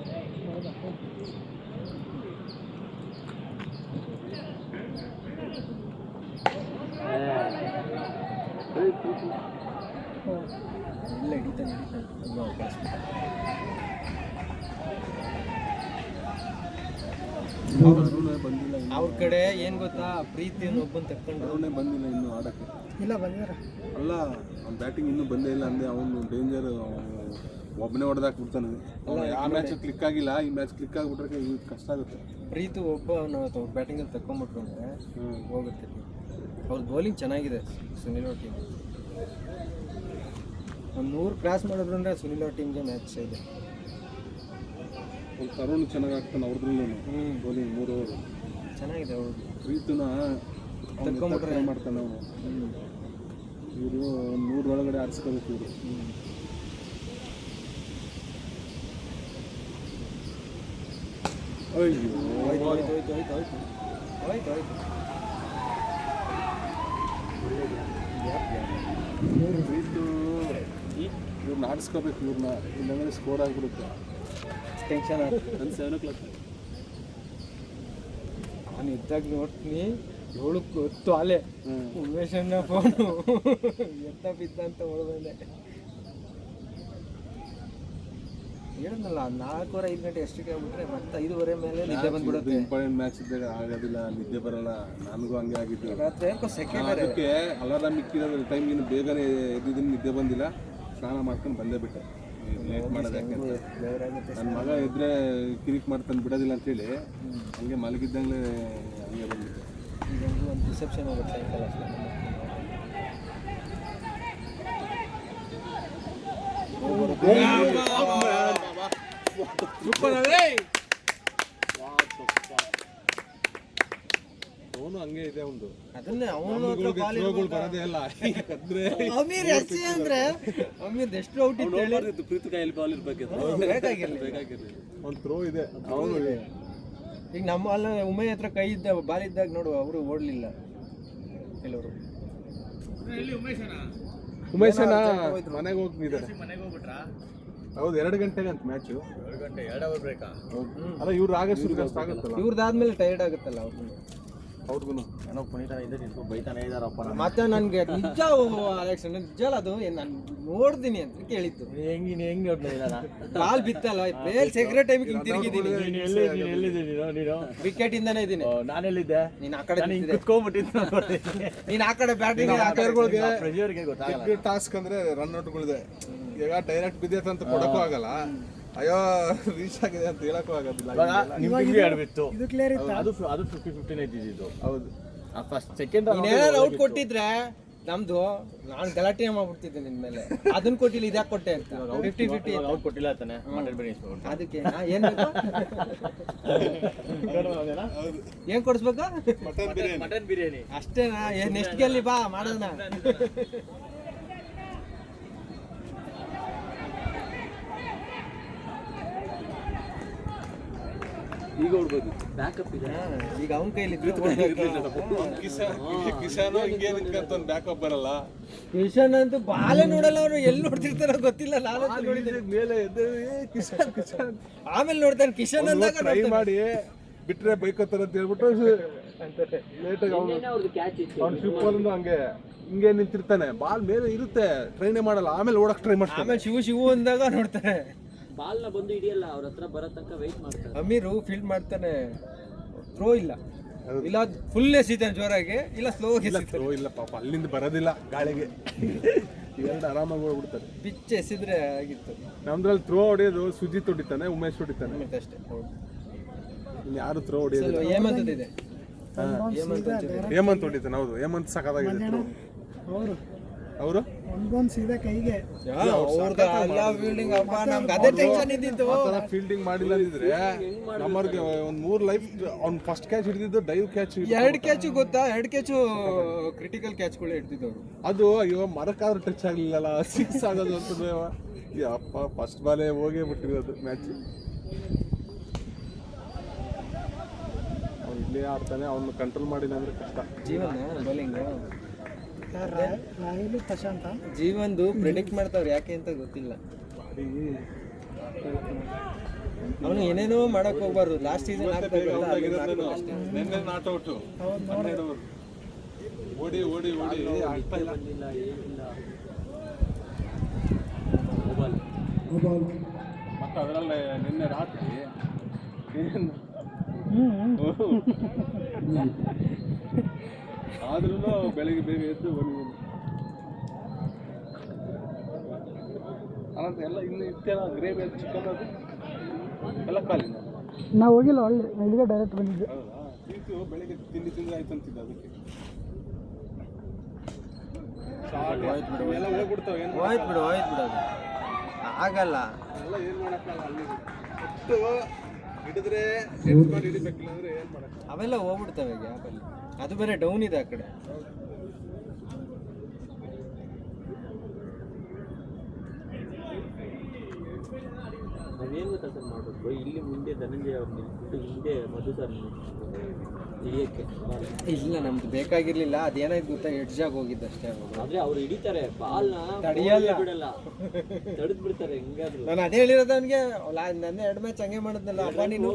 ಇಲ್ಲ ಹಿಡಿತಾನೆ ಬಂದಿಲ್ಲ ಅವ್ರ ಕಡೆ ಏನು ಗೊತ್ತಾ, ಪ್ರೀತಿಯನ್ನು ಒಬ್ಬನ್ ತಕ್ಕೊಂಡು ಅವನೇ ಬಂದಿಲ್ಲ ಇನ್ನು ಆಡಕ್ಕೆ. ಇಲ್ಲ ಬಂದಿರ ಅಲ್ಲ, ಅವ್ನ ಬ್ಯಾಟಿಂಗ್ ಇನ್ನೂ ಬಂದೇ ಇಲ್ಲ ಅಂದೆ. ಅವನು ಡೇಂಜರ್, ಒಬ್ಬನೇ ಹೊಡೆದಾಕ್ಬಿಡ್ತಾನೆ. ಆ ಮ್ಯಾಚ್ ಕ್ಲಿಕ್ ಆಗಿಲ್ಲ, ಈ ಮ್ಯಾಚ್ ಕ್ಲಿಕ್ ಆಗಿಬಿಟ್ರೆ ಕಷ್ಟ ಆಗುತ್ತೆ. ಪ್ರೀತು ಒಬ್ಬ ಬ್ಯಾಟಿಂಗಲ್ಲಿ ತಕ್ಕೊಂಬಿಟ್ರು ಅಂದರೆ ಹೋಗುತ್ತೆ. ಅವ್ರ ಬೌಲಿಂಗ್ ಚೆನ್ನಾಗಿದೆ ಸುನಿಲ್ ಅವ್ರ ಟೀಮ್. ಒಂದು 100 ಕ್ರಾಸ್ ಮಾಡಿದ್ರು ಅಂದರೆ ಸುನಿಲ್ ಅವ್ರ ಟೀಮ್ಗೆ ಮ್ಯಾಚ್ ಇದೆ. ಒಂದು ತರುಣ್ ಚೆನ್ನಾಗಿ ಆಗ್ತಾನೆ ಅವ್ರದ್ರಲ್ಲೂ ಬೌಲಿಂಗ್ 3 ಓವರ್ ಚೆನ್ನಾಗಿದೆ ಅವ್ರದ್ದು. ಪ್ರೀತುನ ತಕ್ಕೊಂಬಿಟ್ರೆ ಮಾಡ್ತಾನೆ ಅವನು. ಇವರು 100 ಒಳಗಡೆ ಆರಿಸ್ಕೋಬೇಕು ಇವರು. ಅಯ್ಯೋ, ಹೋಯ್ತು. ಪ್ರೀತು ಇವ್ರನ್ನ ಆಡಿಸ್ಕೋಬೇಕು, ಇವ್ರನ್ನ ಇಲ್ಲಾಂದ್ರೆ ಸ್ಕೋರ್ ಆಗಿಬಿಡುತ್ತೆ. ಟೆನ್ಷನ್ ನನ್ನ 7 o'clock ನಾನು ಎದ್ದಾಗ ನೋಡ್ತೀನಿ 7:10 ಅಲೆ ಉಮೇಶನ್ನ ಫೋನು ಎತ್ತ ಬಿದ್ದ ಅಂತ ಹೊಡೆದಂದೆ. ಹೇಳಿದ್ನಲ್ಲ 4 or 5 ಗಂಟೆ ಎಷ್ಟಕ್ಕೆ ಆಗ್ಬಿಟ್ರೆ ಮತ್ತೆ 5:30 ಮೇಲೆ ನಿದ್ದೆ ಬಂದ್ಬಿಡುತ್ತೆ. ಇಂಪಾರ್ಟೆಂಟ್ ಮ್ಯಾಚ್ ಇದ್ದಾಗ ಆಗೋದಿಲ್ಲ, ನಿದ್ದೆ ಬರಲ್ಲ. ನನಗೂ ಹಂಗೆ ಆಗಿದ್ದು. ರಾತ್ರಿ ಯಾಕೋ ಸೆಕೆಂಡ್ ಅದಕ್ಕೆ ಅಲಾರಾಮ್ ಇಕ್ಕಿರೋದ್ರ ಟೈಮ್ ಇನ್ನು ಬೇಗನೆ ಎದ್ದಿದ್ದೀನಿ, ನಿದ್ದೆ ಬಂದಿಲ್ಲ. ಸ್ನಾನ ಮಾಡ್ಕೊಂಡು ಬಂದೇ ಬಿಟ್ಟೆ. ಲೇಟ್ ಮಾಡೋದು ಯಾಕೆಂದ್ರೆ ನನ್ನ ಮಗ ಎದ್ರೆ ಕಿರಿಕ್ ಮಾಡ್ತಾನೆ ಬಿಡೋದಿಲ್ಲ ಅಂತೇಳಿ ಹಂಗೆ ಮಲಗಿದ್ದಂಗೆ ಹಂಗೆ ಬಂದ್ಬಿಟ್ಟೆ. ಈಗ ಒಂದು ರಿಸೆಪ್ಷನ್ ಹೋಗುತ್ತೆ ಸಾಯಂಕಾಲ ಅವನು ಹಂಗೆ ಇದೆ ಒಂದು. ಅದನ್ನೇ ಅವನು ಬರೋದೇ ಇಲ್ಲ. ಅಮೀರ್ ಎಸ್ ಅಂದ್ರೆ ಅಮೀರ್ ಎಷ್ಟು ಔಟ್ ಇತ್ತು ಪ್ರೀತು ಕೈಯಲ್ಲಿ ಬಾಲ್ ಇರ್ಬೇಕಿತ್ತು. ಬೇಕಾಗಿರ್ಲಿ. ಒಂದು ಥ್ರೋ ಇದೆ ಅವನು. ಈಗ ನಮ್ಮ ಅಲ್ಲ ಉಮೆ ಹತ್ರ ಕೈ ಇದ್ದ ಬಾಲ್ ಇದ್ದಾಗ ನೋಡು ಅವರು ಓಡಲಿಲ್ಲ ಕೆಲವರು. ಉಮೇಶನ ಮನೆಗೆ ಹೋಗಿದ್ದಾರೆ. ಹೌದು, 2 ಗಂಟೆಗೆ ಅಂತ ಮ್ಯಾಚು. 2 ಗಂಟೆ 2 ಅವರ್ ಬೇಕಾ? ಅಲ್ಲ, ಇವ್ರು ಆಗಷ್ಟು ಕಷ್ಟ ಆಗುತ್ತಲ್ಲ ಇವ್ರದಾದ್ಮೇಲೆ ಟೈರ್ಡ್ ಆಗುತ್ತಲ್ಲ ಅವ್ರಿಗೂ. ಅವ್ರಿಗೂ ಏನೋ ಪುನೀತನ ಇದೆ, ನಿಂತ್ಕೊಂಡು ಬೈತಾನೆ ಇದಾರಪ್ಪ. ಮತ್ತೆ ನನ್ಗೆ ನಿಜ ಅಲೆಕ್ಸ್ ನಿಜ ಅದು ನಾನು ನೋಡ್ತೀನಿ ಅಂತ ಕೇಳಿದ್ದು. ಹೆಂಗ್ ನೋಡ್ಲಿಲ್ಲ ಬಾಲ್ ಬಿತ್ತಲ್ಲ ಬೇಲ್ ಸೆಕ್ರೆಟ್ ಟೈಮಿಗೆ ಹಿಂಗೆ ತಿರುಗಿದ್ದೀನಿ. ನೀನು ವಿಕೆಟ್ ಇಂದಾನೆ ಇದ್ದೀನಿ. ನಾನೆಲ್ಲಿದ್ದೆ? ನೀನ್ ಆ ಕಡೆ ನೀನ್ ಆ ಕಡೆ ಬ್ಯಾಟಿಂಗ್ ಪ್ರೆಷರ್ಗೆ ಗೊತ್ತಾಗಲ್ಲ. ಟಾಸ್ಕ್ ಅಂದ್ರೆ ರನ್ ಔಟ್ಗಳಿದೆ. ಈಗ ಡೈರೆಕ್ಟ್ ಬಿದ್ದೈತೆ ಅಂತ ಕೊಡಕ್ಕೂ ಆಗಲ್ಲ. ಅಯ್ಯೋ ರೀಚ್ ಆಗಿದೆ ಅಂತ ಹೇಳಕ್ಕೂ ಆಗೋದಿಲ್ಲ. ಆಡ್ಬಿತ್ತು ಇದು ಕ್ಲಿಯರ್ ಇತ್ತು. ಅದು 50-50 ಇದ್ದಿದ್ದು. ಹೌದು, ಫಸ್ಟ್ ಸೆಕೆಂಡ್ ನೀನೇನಾದ್ರು ಔಟ್ ಕೊಟ್ಟಿದ್ರೆ ನಮ್ದು ನಾನು ಗಲಾಟೆ ಮಾಡ್ಬಿಡ್ತಿದ್ದೆ ನಿನ್ ಮೇಲೆ. ಅದನ್ನ ಕೊಟ್ಟಿಲ್ಲ, ಇದ್ಯಾಕೆ ಕೊಟ್ಟೆ ಅಂತ 50-50 ಔಟ್ ಕೊಟ್ಟಿಲ್ಲ ತಾನೆ. ಮಟನ್ ಬಿರಿಯಾನಿ ಇಸ್ಕೊಂಡು ಅದಕ್ಕೆ ಏನ್ ಬೇಕು ಏನ್ ಕೊಡಿಸ್ಬೇಕಾ? ಮಟನ್ ಬಿರಿಯಾನಿ ಅಷ್ಟೇನಾ? ನೆಕ್ಸ್ಟ್ ಗೆಲ್ಲಿ ಬಾ ಮಾಡೋಣ. ಈಗ ಹೊಡ್ಬೋದು, ಬ್ಯಾಕಪ್ ಇದೆ. ಈಗ ಅವನ ಕೈಲಿ ಕಿಶಾನು ಹಿಂಗೆ ನಿಂತ್ಕೊಂತ ಬ್ಯಾಕಪ್ ಬರಲ್ಲ. ಕಿಶನ್ ಅಂತೂ ಬಾಲೆ ನೋಡಲ್ಲ, ಅವ್ರು ಎಲ್ಲಿ ನೋಡ್ತಿರ್ತಾರೋ ಗೊತ್ತಿಲ್ಲ. ನಾನು ನೋಡಿದ್ರೆ ಮೇಲೆ ಕಿಶಾನ್ ಆಮೇಲೆ ನೋಡ್ತಾನೆ ಕಿಶನ್ ಅಂದಾಗ ಟ್ರೈ ಮಾಡಿ ಬಿಟ್ರೆ ಬೈಕೋತಾರ ಅಂತ ಹೇಳ್ಬಿಟ್ಟು ಲೇಟಾಗಿ ಅವ್ರದ್ದು ಕ್ಯಾಚ್ ಇತ್ತು. ಅವ್ನು ಶಿವಪಲ್ನು ಹಂಗೆ ಹಿಂಗೆ ನಿಂತಿರ್ತಾನೆ. ಬಾಲ್ ಮೇಲೆ ಇರುತ್ತೆ, ಟ್ರೈನೇ ಮಾಡಲ್ಲ. ಆಮೇಲೆ ಓಡಕ್ ಟ್ರೈ ಮಾಡ್ತಾನೆ. ಆಮೇಲೆ ಶಿವು ಅಂದಾಗ ನೋಡ್ತಾರೆ. ಬಾಲ್ನ ಬಂದು ಹಿಡಿಯಲ್ಲ, ಅವ್ರ ಹತ್ರ ಬರೋ ತನಕ ವೆಯ್ಟ್ ಮಾಡ್ತಾರೆ. ಅಮೀರು ಫೀಲ್ಡ್ ಮಾಡ್ತಾನೆ, ಥ್ರೋ ಇಲ್ಲ. ಇಲ್ಲ ಫುಲ್ ಎಸಿತಾನೆ ಜೋರಾಗಿ, ಇಲ್ಲ ಸ್ಲೋ ಇಲ್ಲ ಪಾಪ ಅಲ್ಲಿಂದ ಬರೋದಿಲ್ಲ ಗಾಳಿಗೆ. ಇವೆರಡು ಆರಾಮಾಗಿ ಹೋಗ್ಬಿಡ್ತಾರೆ. ಪಿಚ್ ಎಸಿದ್ರೆ ಆಗಿತ್ತು ನಮ್ದ್ರಲ್ಲಿ ಥ್ರೋ ಹೊಡೆಯೋದು ಸುಜಿತ್ ಹೊಡಿತಾನೆ, ಉಮೇಶ್ ಹೊಡಿತಾನೆ, ಮತ್ತೆ ಅಷ್ಟೇ. ಹೌದು. ಇನ್ನು ಯಾರು ಥ್ರೋ ಹೊಡೆಯೋದಿಲ್ಲ. ಹೇಮಂತದಿದೆ ಹೇಮಂತ್ ಹೊಡಿತಾನೆ. ಹೌದು, ಹೇಮಂತ್ ಸಖತ್ತಾಗಿದೆ ಥ್ರೋ. ಅವರು ಸೀದಾ ಕೈಗೆ ಅದೇ ಟೆನ್ಷನ್ ಇದ್ದಿತ್ತು. ಆ ಥರ ಫೀಲ್ಡಿಂಗ್ ಮಾಡಿಲ್ಲ ಅಂದಿದ್ರೆ ನಮ್ಮವ್ರಿಗೆ ಒಂದು 3 ಲೈಫ್. ಅವ್ನು ಫಸ್ಟ್ ಕ್ಯಾಚ್ ಹಿಡಿದಿದ್ದು ಡೈವ್ ಕ್ಯಾಚ್. 2 ಕ್ಯಾಚು ಗೊತ್ತಾ, 2 ಕ್ಯಾಚು ಕ್ರಿಟಿಕಲ್ ಕ್ಯಾಚ್ಗಳು ಹಿಡ್ತಿದ್ದವ್ರು. ಅದು ಅಯ್ಯೋ ಮರಕ್ಕಾದ್ರೂ ಟಚ್ ಆಗಲಿಲ್ಲಲ್ಲ, 6 ಆಗೋದು ಅಂತಂದ್ರೆ ಅಪ್ಪ ಫಸ್ಟ್ ಬಾಲೇ ಹೋಗೇ ಬಿಟ್ಟಿರೋದು ಮ್ಯಾಚ್. ಅವ್ನು ಇಲ್ಲೇ ಆಡ್ತಾನೆ, ಅವ್ನು ಕಂಟ್ರೋಲ್ ಮಾಡಿಲ್ಲ ಅಂದ್ರೆ ಕಷ್ಟ. ಜೀವನ ಬೌಲಿಂಗ್ ರಾಹುಲ್ ಪ್ರಶಾಂತ ಜೀವನ್ದು ಪ್ರಿಡಿಕ್ಟ್ ಮಾಡ್ತಾವ್ರು ಯಾಕೆ ಅಂತ ಗೊತ್ತಿಲ್ಲ. ಅವನು ಏನೇನೋ ಮಾಡಕ್ ಹೋಗ್ಬಾರ್ದು. ಲಾಸ್ಟ್ ಸೀಸನ್ ನಿನ್ನೆ ನಾಟ್ ಔಟ್ 12 ಓವರ್ ಓಡಿ ಓಡಿ ಓಡಿ ಆಗ್ತಾ ಇಲ್ಲ. ಮತ್ತೆ ಅದರಲ್ಲೇ ನಿನ್ನೆ ರಾತ್ರಿ ಆದ್ರೂ ಬೆಳಿಗ್ಗೆ ಬೇಗ ಎದ್ದು ಅನಂತ ಎಲ್ಲ ಇನ್ನು ಇತ್ತೆಲ್ಲ ಗ್ರೇವಿ ಅದು ಚಿಕನ್ ಅದು ಎಲ್ಲ ಕಾಲಿನ ನಾವು ಹೋಗಿಲ್ಲ, ಒಳ್ಳೆ ಇಲ್ಲಿಗೆ ಡೈರೆಕ್ಟ್ ಬಂದಿದ್ದೆ. ಹೌದಾ? ಸೀಟು ಬೆಳಿಗ್ಗೆ ತಿಂದ್ರೆ ಆಯ್ತು ಅಂತಿದ್ದ ಅದಕ್ಕೆ ಎಲ್ಲ ಹೋಗ್ಬಿಡ್ತಾವೆ. ಏನು ಹೋಯ್ತು ಬಿಡು ಅದು ಆಗಲ್ಲ. ಎಲ್ಲ ಏನು ಮಾಡೋಕ್ಕಲ್ಲ. ಅಲ್ಲಿ ಒಟ್ಟು ಹಿಡಿದ್ರೆ ಎಡ್ಸ್ಕೊಂಡು ಹಿಡಿಬೇಕಿಲ್ಲ ಅಂದ್ರೆ ಏನು ಮಾಡೋಕ್ಕಲ್ಲ. ಅವೆಲ್ಲ ಹೋಗ್ಬಿಡ್ತವೆ ಗ್ಯಾಪಲ್ಲಿ. ಅದು ಬೇರೆ ಡೌನ್ ಇದೆ ಆ ಕಡೆ. ನಾವೇನು ಗೊತ್ತಾ ಸರ್ ಮಾಡಬೇಕು, ಇಲ್ಲಿ ಮುಂದೆ ಧನಂಜಯ ಅವ್ರು ನಿಲ್ಬಿಟ್ಟು ಹಿಂದೆ ಮಧು ಸರ್ ಹಿಡಿಯೋಕ್ಕೆ ಇಲ್ಲ, ನಮ್ದು ಬೇಕಾಗಿರ್ಲಿಲ್ಲ. ಅದೇನಾಯ್ತು ಗೊತ್ತಾ, ಎಡ್ಜಾಗಿ ಹೋಗಿದ್ದಷ್ಟೇ. ಆದ್ರೆ ಅವ್ರು ಹಿಡಿತಾರೆ, ಬಾಲ್ನ ತಡೆಯಲ್ಲ, ಬಿಡಲ್ಲ, ತಡೆದು ಬಿಡ್ತಾರೆ ಹೆಂಗಾದ್ರು. ನಾನು ಅದೇ ಹೇಳಿರೋದು ಅವನಿಗೆ. ನನ್ನ 2 ಮ್ಯಾಚ್ ಹಂಗೆ ಮಾಡಿದ್ನಲ್ಲ, ಅಪ್ಪ ನೀನು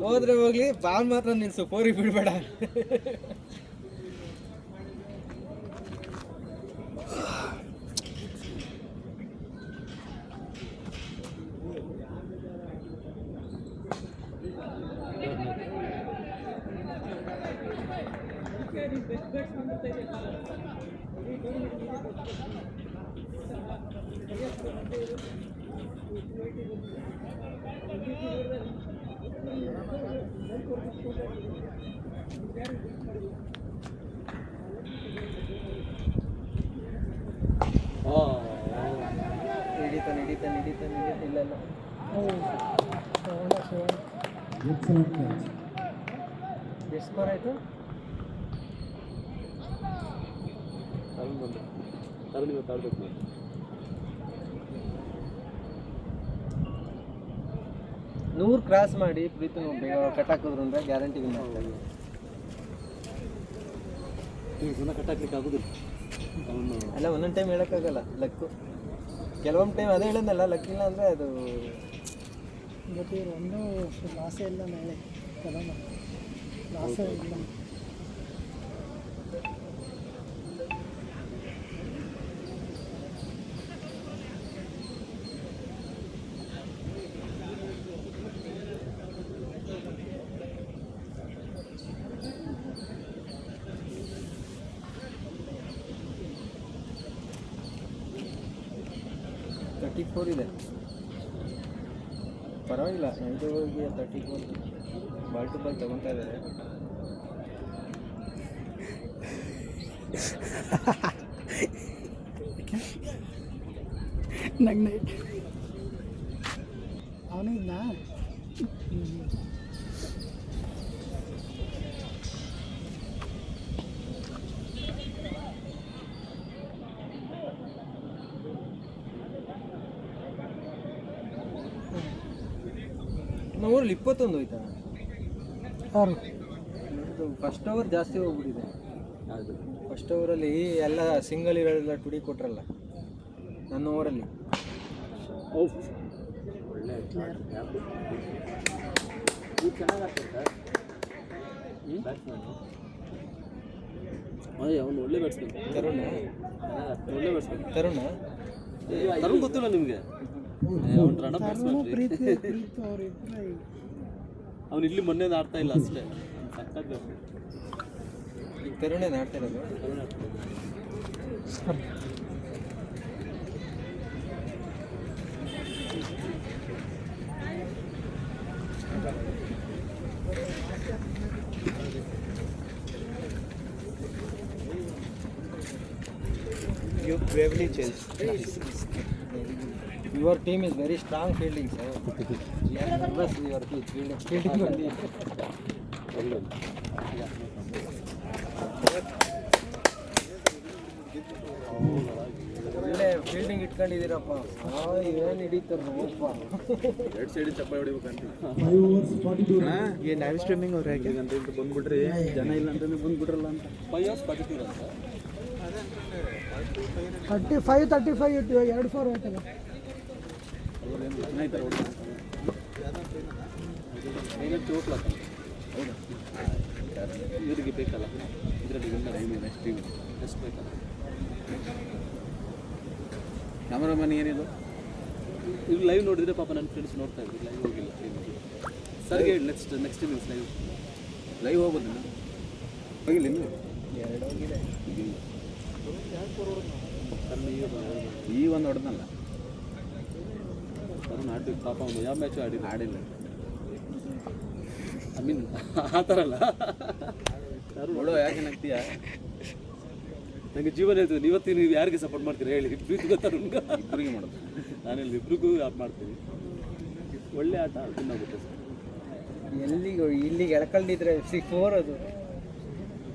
ಹೋದ್ರೆ ಹೋಗ್ಲಿ, ಬಾಲ್ ಮಾತ್ರ ನಿಲ್ಸು, 4 ಬಿಡಬೇಡ. ಹಿಡಿತಾನೆ ಇಲ್ಲ. ಎಷ್ಟು ಸ್ಕೋರ್ ಆಯ್ತು? ತರುಣ್ ಇವತ್ತು ಆಡ್ಬೇಕು. 100 ಕ್ರಾಸ್ ಮಾಡಿ ಪ್ರೀತಿ ಬೇಗ ಕಟ್ ಹಾಕಿದ್ರು ಅಂದ್ರೆ ಗ್ಯಾರಂಟಿ ವಿನ್ ಆಗ್ತಾರೆ. ಕಟ್ ಹಾಕ್ಲಿಕ್ಕೆ ಆಗೋದಿಲ್ಲ. ಅಲ್ಲ, ಒಂದೊಂದು ಟೈಮ್ ಹೇಳೋಕ್ಕಾಗಲ್ಲ, ಲಕ್ಕು. ಕೆಲವೊಂದು ಟೈಮ್ ಅದೇ ಹೇಳಿದ್ನಲ್ಲ, ಲಕ್ ಇಲ್ಲ ಅಂದರೆ ಅದು ಗೊತ್ತಿರೋ ಒಂದು ಲಾಸೇ ಇಲ್ಲ. ನಾಳೆ ಲಾಸೇ ಇಲ್ಲ. ಇದೆ, ಪರವಾಗಿಲ್ಲ. 5 ಓವರ್ಗೆ 34 ಬಾಲ್ ಟು ಬಾಲ್ ತಗೊತಾ ಇದ್ದಾರೆ. ನಂಗೆ ಅವನು ಇದ್ನ ಊರಲ್ಲಿ 21 ಹೋಯ್ತಾ? ಯಾರು? ಫಸ್ಟ್ ಓವರ್ ಜಾಸ್ತಿ ಹೋಗ್ಬಿಟ್ಟಿದೆ. ಫಸ್ಟ್ ಓವರಲ್ಲಿ ಎಲ್ಲ ಸಿಂಗಲ್ ಇರೋದೆಲ್ಲ ಟುಡಿ ಕೊಟ್ರಲ್ಲ ನನ್ನ ಓವರಲ್ಲಿ. ಅವನು ಒಳ್ಳೆ ಬ್ಯಾಟ್ಸ್ಮನ್. ತರುಣ ಒಳ್ಳೆ ಬ್ಯಾಟ್ಸ್ಮನ್. ತರುಣ್ ಗೊತ್ತಿಲ್ಲ ನಿಮಗೆ? ಅವನು ಇಲ್ಲಿ ಮೊನ್ನೆ ಆಡ್ತಾ ಇಲ್ಲ ಅಷ್ಟೇ. ಈಗ ತರುಣೇನು ಆಡ್ತಾ ಇರೋದು? You bravely chased. Your team is very strong fielding, sir. We are nervous. Your fielding only. ಒಳ್ಳೆ ಫೀಲ್ಡಿಂಗ್ ಇಟ್ಕೊಂಡಿದ್ದೀರಪ್ಪ. ಏನು ಹಿಡಿತಾರೆ ನೋಡಪ್ಪ. ಎರಡು ಸೈಡ್ ಚಪ್ಪಾಳೆ ಹೊಡಿಬೇಕಂತ ಏನು ಲೈವ್ ಸ್ಟ್ರೀಮಿಂಗ್ ಅವ್ರು ಹೇಗೆ ಅಂತ ಬಂದ್ಬಿಟ್ರಿ ಜನ ಇಲ್ಲ ಅಂತಂದ್ರೆ ಬಂದ್ಬಿಟ್ರಲ್ಲ ಅಂತ 5 hours 42 ಅಂತ 35 2 4 ಆಯ್ತಲ್ಲ. ಜನ ಈ ಥರ ಏನೋ ಚೋಟ್ಲಾಕ ಇವರಿಗೆ ಬೇಕಲ್ಲ ಇದರಲ್ಲಿ ಎಷ್ಟು ಬೇಕಲ್ಲ ಕ್ಯಾಮರಾಮನ್ ಏನಿದು ಇವ್ರು ಲೈವ್ ನೋಡಿದ್ರೆ ಪಾಪ ನನ್ನ ಫ್ರೆಂಡ್ಸ್ ನೋಡ್ತಾ ಇದ್ರು ಲೈವ್ ಹೋಗಿಲ್ಲ ಸರ್ ಹೇಳಿ ನೆಕ್ಸ್ಟ್ ಮೀನ್ಸ್ ಲೈವ್ ಹೋಗ್ಬೋದು ಹೋಗಿಲ್ಲ ಇನ್ನು ಈ ಒಂದು ಹೊಡೆದಲ್ಲ ತರುಣ್ ಆಡ್ಬೇಕು ಪಾಪ ಅವನು ಯಾವ ಮ್ಯಾಚು ಆಡಿಲ್ಲ ಐ ಮೀನ್ ಆ ಥರ ಅಲ್ಲ ನೋಡೋ ಯಾಕೆ ನಗ್ತೀಯ ನನಗೆ ಜೀವನ ಹೇಳ್ತೀನಿ ಇವತ್ತು ನೀವು ಯಾರಿಗೆ ಸಪೋರ್ಟ್ ಮಾಡ್ತೀರಾ ಹೇಳಿ ಪ್ರೀತಿ ಗೊತ್ತಾ ನಮ್ಗೆ ಇಬ್ಬರಿಗೆ ಮಾಡೋದು ನಾನಿಲ್ಲಿ ಇಬ್ರಿಗೂ ಮಾಡ್ತೀನಿ ಒಳ್ಳೆ ಆಟ ತಿನ್ನೋಗುತ್ತೆ ಸರ್ ಇಲ್ಲಿಗೆ ಎಳ್ಕೊಂಡಿದ್ರೆ 4 ಅದು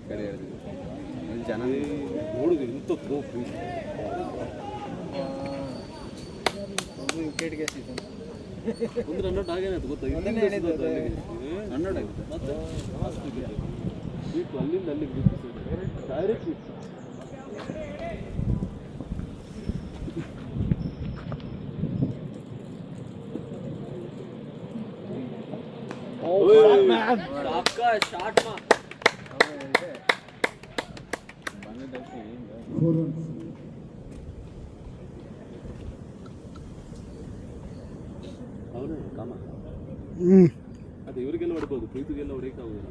ಕರೆ ಹೇಳಿದ್ವಿ ಇಲ್ಲಿ ಜನ ನೋಡುದು ಇಂಥ ಪ್ರೀತಿ ವಿಕೆಟ್ಗೆ ಸೀಸನ್ ಒಂದು ರನ್ ಔಟ್ ಆಗೇನೆ ಅದು ಗೊತ್ತಾ ರನ್ ಔಟ್ ಆಗಿದೆ ಮತ್ತೆ ಅಲ್ಲಿಂದ ಅಲ್ಲಿಗೆ ಡೈರೆಕ್ಟ್ ಶಾರ್ಟ್ ಅವನೇ ಕಾಮ ಅದು ಇವರಿಗೆಲ್ಲ ಹೊಡ್ಬೋದು ಪ್ರೀತಿಗೆಲ್ಲ ಹೊಡೆಯಕ್ಕಾಗೋದಿಲ್ಲ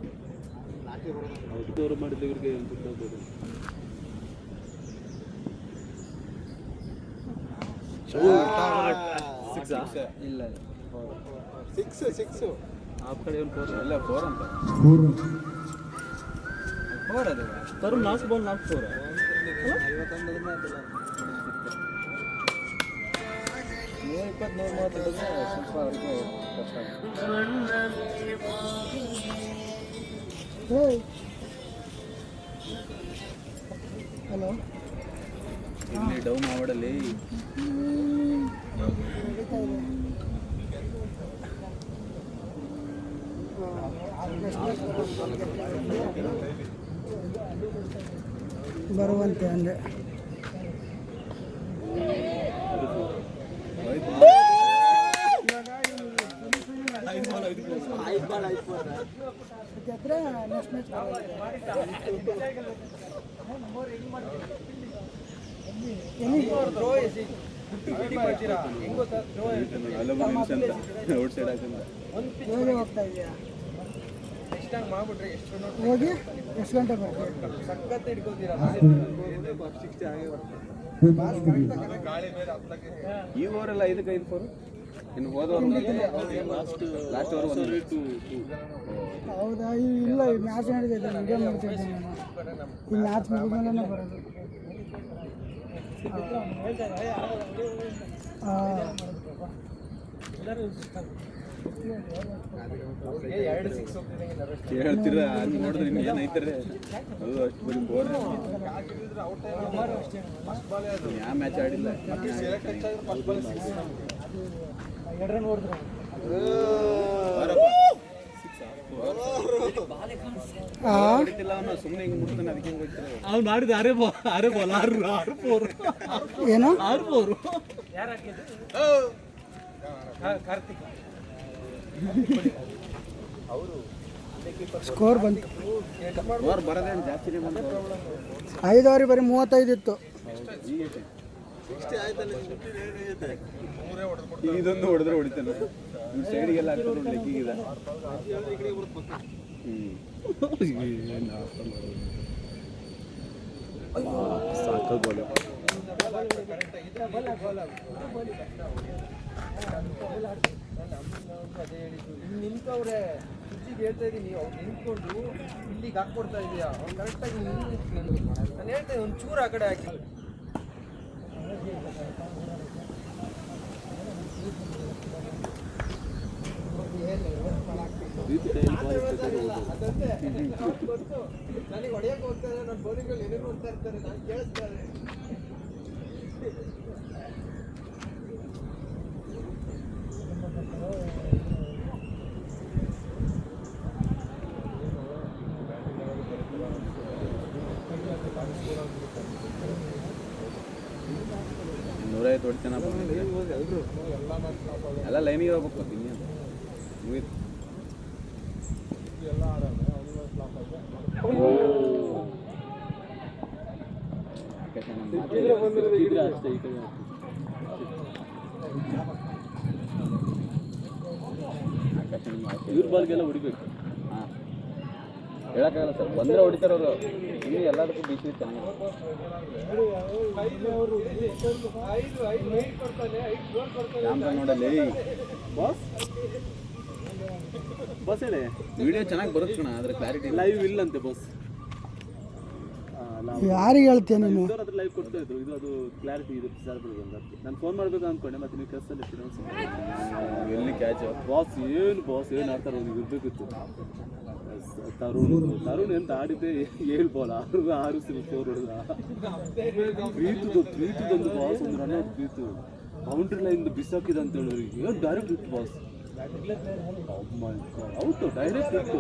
ಹೌದು ಮಾಡಿದ್ರೆ ಇವ್ರಿಗೆ ಆಗ್ಬೋದು ಇಲ್ಲ 6 ಆ ಕಡೆ ಒಂದು 4 ಎಲ್ಲ 4 ಅಂತ 4 ಅದು ತರುಣ್ ಲಾಸ್ಟ್ ಬಾಲ್ 4 120 130 ಸ್ವಲ್ಪ ಅವ್ರಿಗೆ ಕಷ್ಟ ಹಲೋ ಇಲ್ಲಿ ಡೌನ್ ಆವಡಲ್ಲಿ ಬರುವಂತೆ ಅಂದರೆ ಹತ್ರ ನೆಕ್ಸ್ಟ್ ಮ್ಯಾಚ್ ಅಲ್ಲೊಬ್ಬ ನಿಮಿಷ ಅಂತ ಔಟ್ ಸೈಡ್ ಹಾಕಂತ ಹೋಗಿ ಹೋಗ್ತಾ ಇದೆಯಾ? ಮಾಡ್ಬಿಟ್ರೆ ಎಷ್ಟು ಹೋಗಿ ಎಷ್ಟು ಗಂಟೆ ಬರ್ತೀವಿ? ಸಖತ್ ಹಿಡ್ಕೋತೀರಾ ಈ ಓವರೆಲ್ಲ 5-5 4 ಇನ್ನು ಹೋದವರು ಲಾಸ್ಟ್ ಓವರ್ 1 ಹೌದಾ? ಇಲ್ಲ ಈ ಮ್ಯಾಚ್ ನಡೆದಿದೆ, ವಿಡಿಯೋ ಮಾಡ್ತಿದ್ದೆ ನಾನು. ಈ ಮ್ಯಾಚ್ ಮುಗಿದ್ಮೇಲೆ ಬರೋದು. ಹೇಳ್ತೀರಾ ಅಲ್ಲಿ ನೋಡಿದ್ರೆ ಇನ್ನು ಏನೈತಾರೆ ಅದು ಅಷ್ಟು ಬರೀ ಬೋರ್ ಯಾವ ಮ್ಯಾಚ್ ಆಡಿಲ್ಲ ಹೊಡಿತಿಲ್ಲ ಅವನು ಸುಮ್ಮನೆ ಹಿಂಗೆ ಮುಟ್ತಾನೆ ಅದಕ್ಕೆ ಹಿಂಗೆ ಹೋಗ್ತಾರೆ ಅವ್ನು ಆಡಿದ ಅರೆ ಬಾಲ್ 6 ಏನು 6 ಸ್ಕೋರ್ ಬಂತು. ಓವರ್ ಬರೋದೇನು ಜಾಸ್ತಿನೇ ಬಂತು 5 ಓವರಿಗೆ ಬರೀ 35 ಇತ್ತು. ಇದೊಂದು ಹೊಡೆದ್ರೆ ಹೊಡಿತಾನೆ ಸೈಡಿಗೆಲ್ಲ ಹಾಕ್ತಾರೆ ನೋಡಿ ಲೆಕ್ಕಿಗಿದೆ ಸಾಕಾಗೋಲ್ಲ ನಿಂತವ್ರೆ ಸುದ್ದಿಗೆ ಹೇಳ್ತಾ ಇದೀನಿ, ಅವ್ರು ನಿಂತ್ಕೊಂಡು ಇಲ್ಲಿಗೆ ಹಾಕ್ಕೊಡ್ತಾ ಇದೀಯಾ, ಅವ್ನು ಕರೆಕ್ಟಾಗಿ ನಾನು ಹೇಳ್ತೇನೆ ಒಂದು ಚೂರು ಆ ಕಡೆ ಹಾಕಿ ಪ್ರೀತಿ ಕೈಯಲ್ಲಿ ಬಾಲ್ ಇಟ್ಬೇಕಾದ್ರೆ ಹೋಗೋದು. ನನಗೆ ಹೊಡೆಯಕ್ಕೆ ಹೋಗ್ತಾರೆ, ನನ್ನ ಬೋಲಿಗಳು ಏನೇನು ಹೋಗ್ತಾ ಇರ್ತಾರೆ, ನಾನು ಕೇಳಿಸ್ತಾರೆ. ನೂರೈವತ್ತು ಹೊಡಿತೇನೆ ಎಲ್ಲ ಲೈನಿಗೆ ಹೋಗ್ಬೇಕು ಇನ್ನೇನು ಮುಗೀತು. ಇದ್ರೆ ಅಷ್ಟೇ ಈ ಕಡೆ ಇವ್ರ ಬಾಲ್ಗೆಲ್ಲ ಹೊಡಿಬೇಕು. ಹಾಂ ಹೇಳೋಕ್ಕಾಗಲ್ಲ ಸರ್, ಬಂದರೆ ಹೊಡಿತಾರೆ ಅವರು. ಇನ್ನೂ ಎಲ್ಲದಕ್ಕೂ ಬೀಚ್ ಚೆನ್ನಾಗಿ ಕ್ಯಾಮ್ರಾ ನೋಡಲ್ಲಿ ಬಾಸ್ ಬಸ್ ಹೇಳಿ ವಿಡಿಯೋ ಚೆನ್ನಾಗಿ ಬರುತ್ತೆ ಕಣ, ಆದರೆ ಕ್ಲಾರಿಟಿ ಇಲ್ಲ. ಲೈವ್ ಇಲ್ಲಂತೆ ಬಸ್. ಯಾರಿಗೆ ಹೇಳ್ತೇನೆ ನೀನು? ಹತ್ರ ಲೈವ್ ಕೊಡ್ತಾ ಇದ್ರು, ಇದು ಅದು ಕ್ಲಾರಿಟಿ ಇದು ಸಾರ್ಬಿಡ್ದು ಅಂತ. ನಾನು ಫೋನ್ ಮಾಡಬೇಕು ಅಂದ್ಕೊಂಡೆ, ಮತ್ತೆ ನೀವು ಕೆಸಲ್ಲಿ ಎಲ್ಲಿ ಕ್ಯಾಚ್ ಬಾಸ್ ಏನು ಆಡ್ತಾರೆ ಅವ್ನಿಗೆ ಇರಬೇಕಿತ್ತು. ತರುಣ್ ಎಂತ ಆಡಿದ್ದೆ 7 ಬಾಲ್ 6 4 ಹೊಡೆದ. ಪ್ರೀತಿದೊಂದು ಬಾಸ್ ಒಂದು ರನ್ ಔಟ್ ಪ್ರೀತು ಬೌಂಡ್ರಿ ಲೈನ್ ಬಿಸಾಕಿದ ಅಂತ ಹೇಳಿದ್ರು. ಏನು ಡೈರೆಕ್ಟ್ ಇತ್ತು ಬಾಸ್, ಔಟು ಡೈರೆಕ್ಟ್ ಇತ್ತು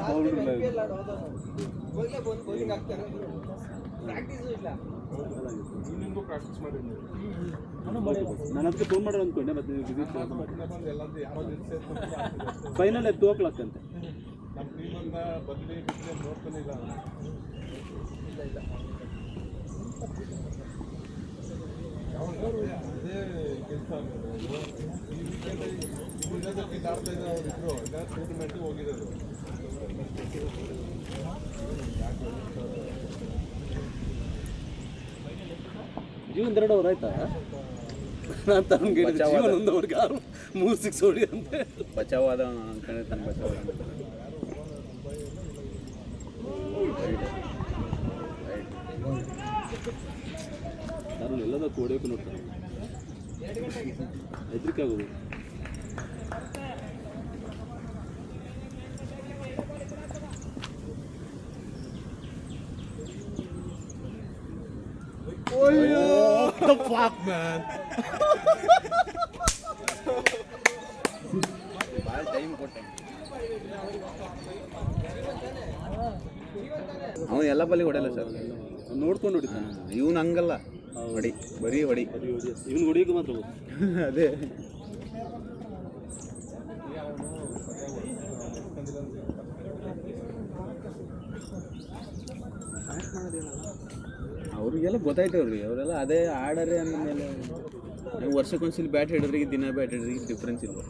ಬೌಂಡ್ರಿ ಲೈನ್. ನಾನು ಅದಕ್ಕೆ ಫೋನ್ ಮಾಡೋಣ ಅಂದ್ಕೊಂಡೆ, ಮತ್ತೆ ನೀವು ವಿಸಿಟ್ ಫೈನಲ್ 2 o'clock ಅಂತೆ. ನಮ್ಮ ಟೀಮನ್ನ ಬದಲಿ ಬಿಟ್ಟರೆ ನೋಡ್ತಾನೆ ಇಲ್ಲ. ಅದೇ ಕೆಲಸ ಈ ವೀಕೆಂಡ್ ಆಡ್ತಾ ಇದ್ದಾರೆ ಅವರಿದ್ರು. ಈಗ ಟೂರ್ನಮೆಂಟ್ಗೆ ಹೋಗಿರೋದು. ಜೀವನ 2 ಓವರ್ ಆಯ್ತಾ? ನಾನು ತಗೊಂಡು ಜೀವನ 1 ಓವರ್ಗೆ 3 6 ಹೊಡಿ ಅಂತೆ. ಬಚಾವಾದ ಅನ್ಕೊಂಡಿರ್ತಾನೆ. ಬಚಾವಾದ ನಾನು ಎಲ್ಲದಕ್ಕೂ ಹೊಡೆಯೋಕೆ ನೋಡ್ತಾನೆ, ಹೆದರಿಕೆ ಆಗೋದು. ಭಾಳ ಟೈಮ್ ಕೊಟ್ಟೆ. ಅವನು ಎಲ್ಲ ಬಲ್ಲಿ ಹೊಡೆಯಲ್ಲ ಸರ್, ನೋಡ್ಕೊಂಡು ಹೊಡಿತಾನೆ. ಇವನು ಹಂಗಲ್ಲ, ಹೊಡಿ ಬರೀ ಹೊಡಿ. ಇವನು ಹೊಡಿಯೋಕೆ ಮಾತ್ರ ಹೋಗುದು. ಅದೇ ಅವ್ರಿಗೆಲ್ಲ ಗೊತ್ತಾಯ್ತವ್ರಿ, ಅವರೆಲ್ಲ ಅದೇ ಆಡರೆ ಅಂದಮೇಲೆ ವರ್ಷಕ್ಕೊಂದ್ಸಲಿ ಬ್ಯಾಟ್ ಹಿಡಿದ್ರಿಗೆ ದಿನ ಬ್ಯಾಟ್ ಹಿಡಿದ್ರಿಗೆ ಡಿಫ್ರೆನ್ಸ್ ಇಲ್ಲ.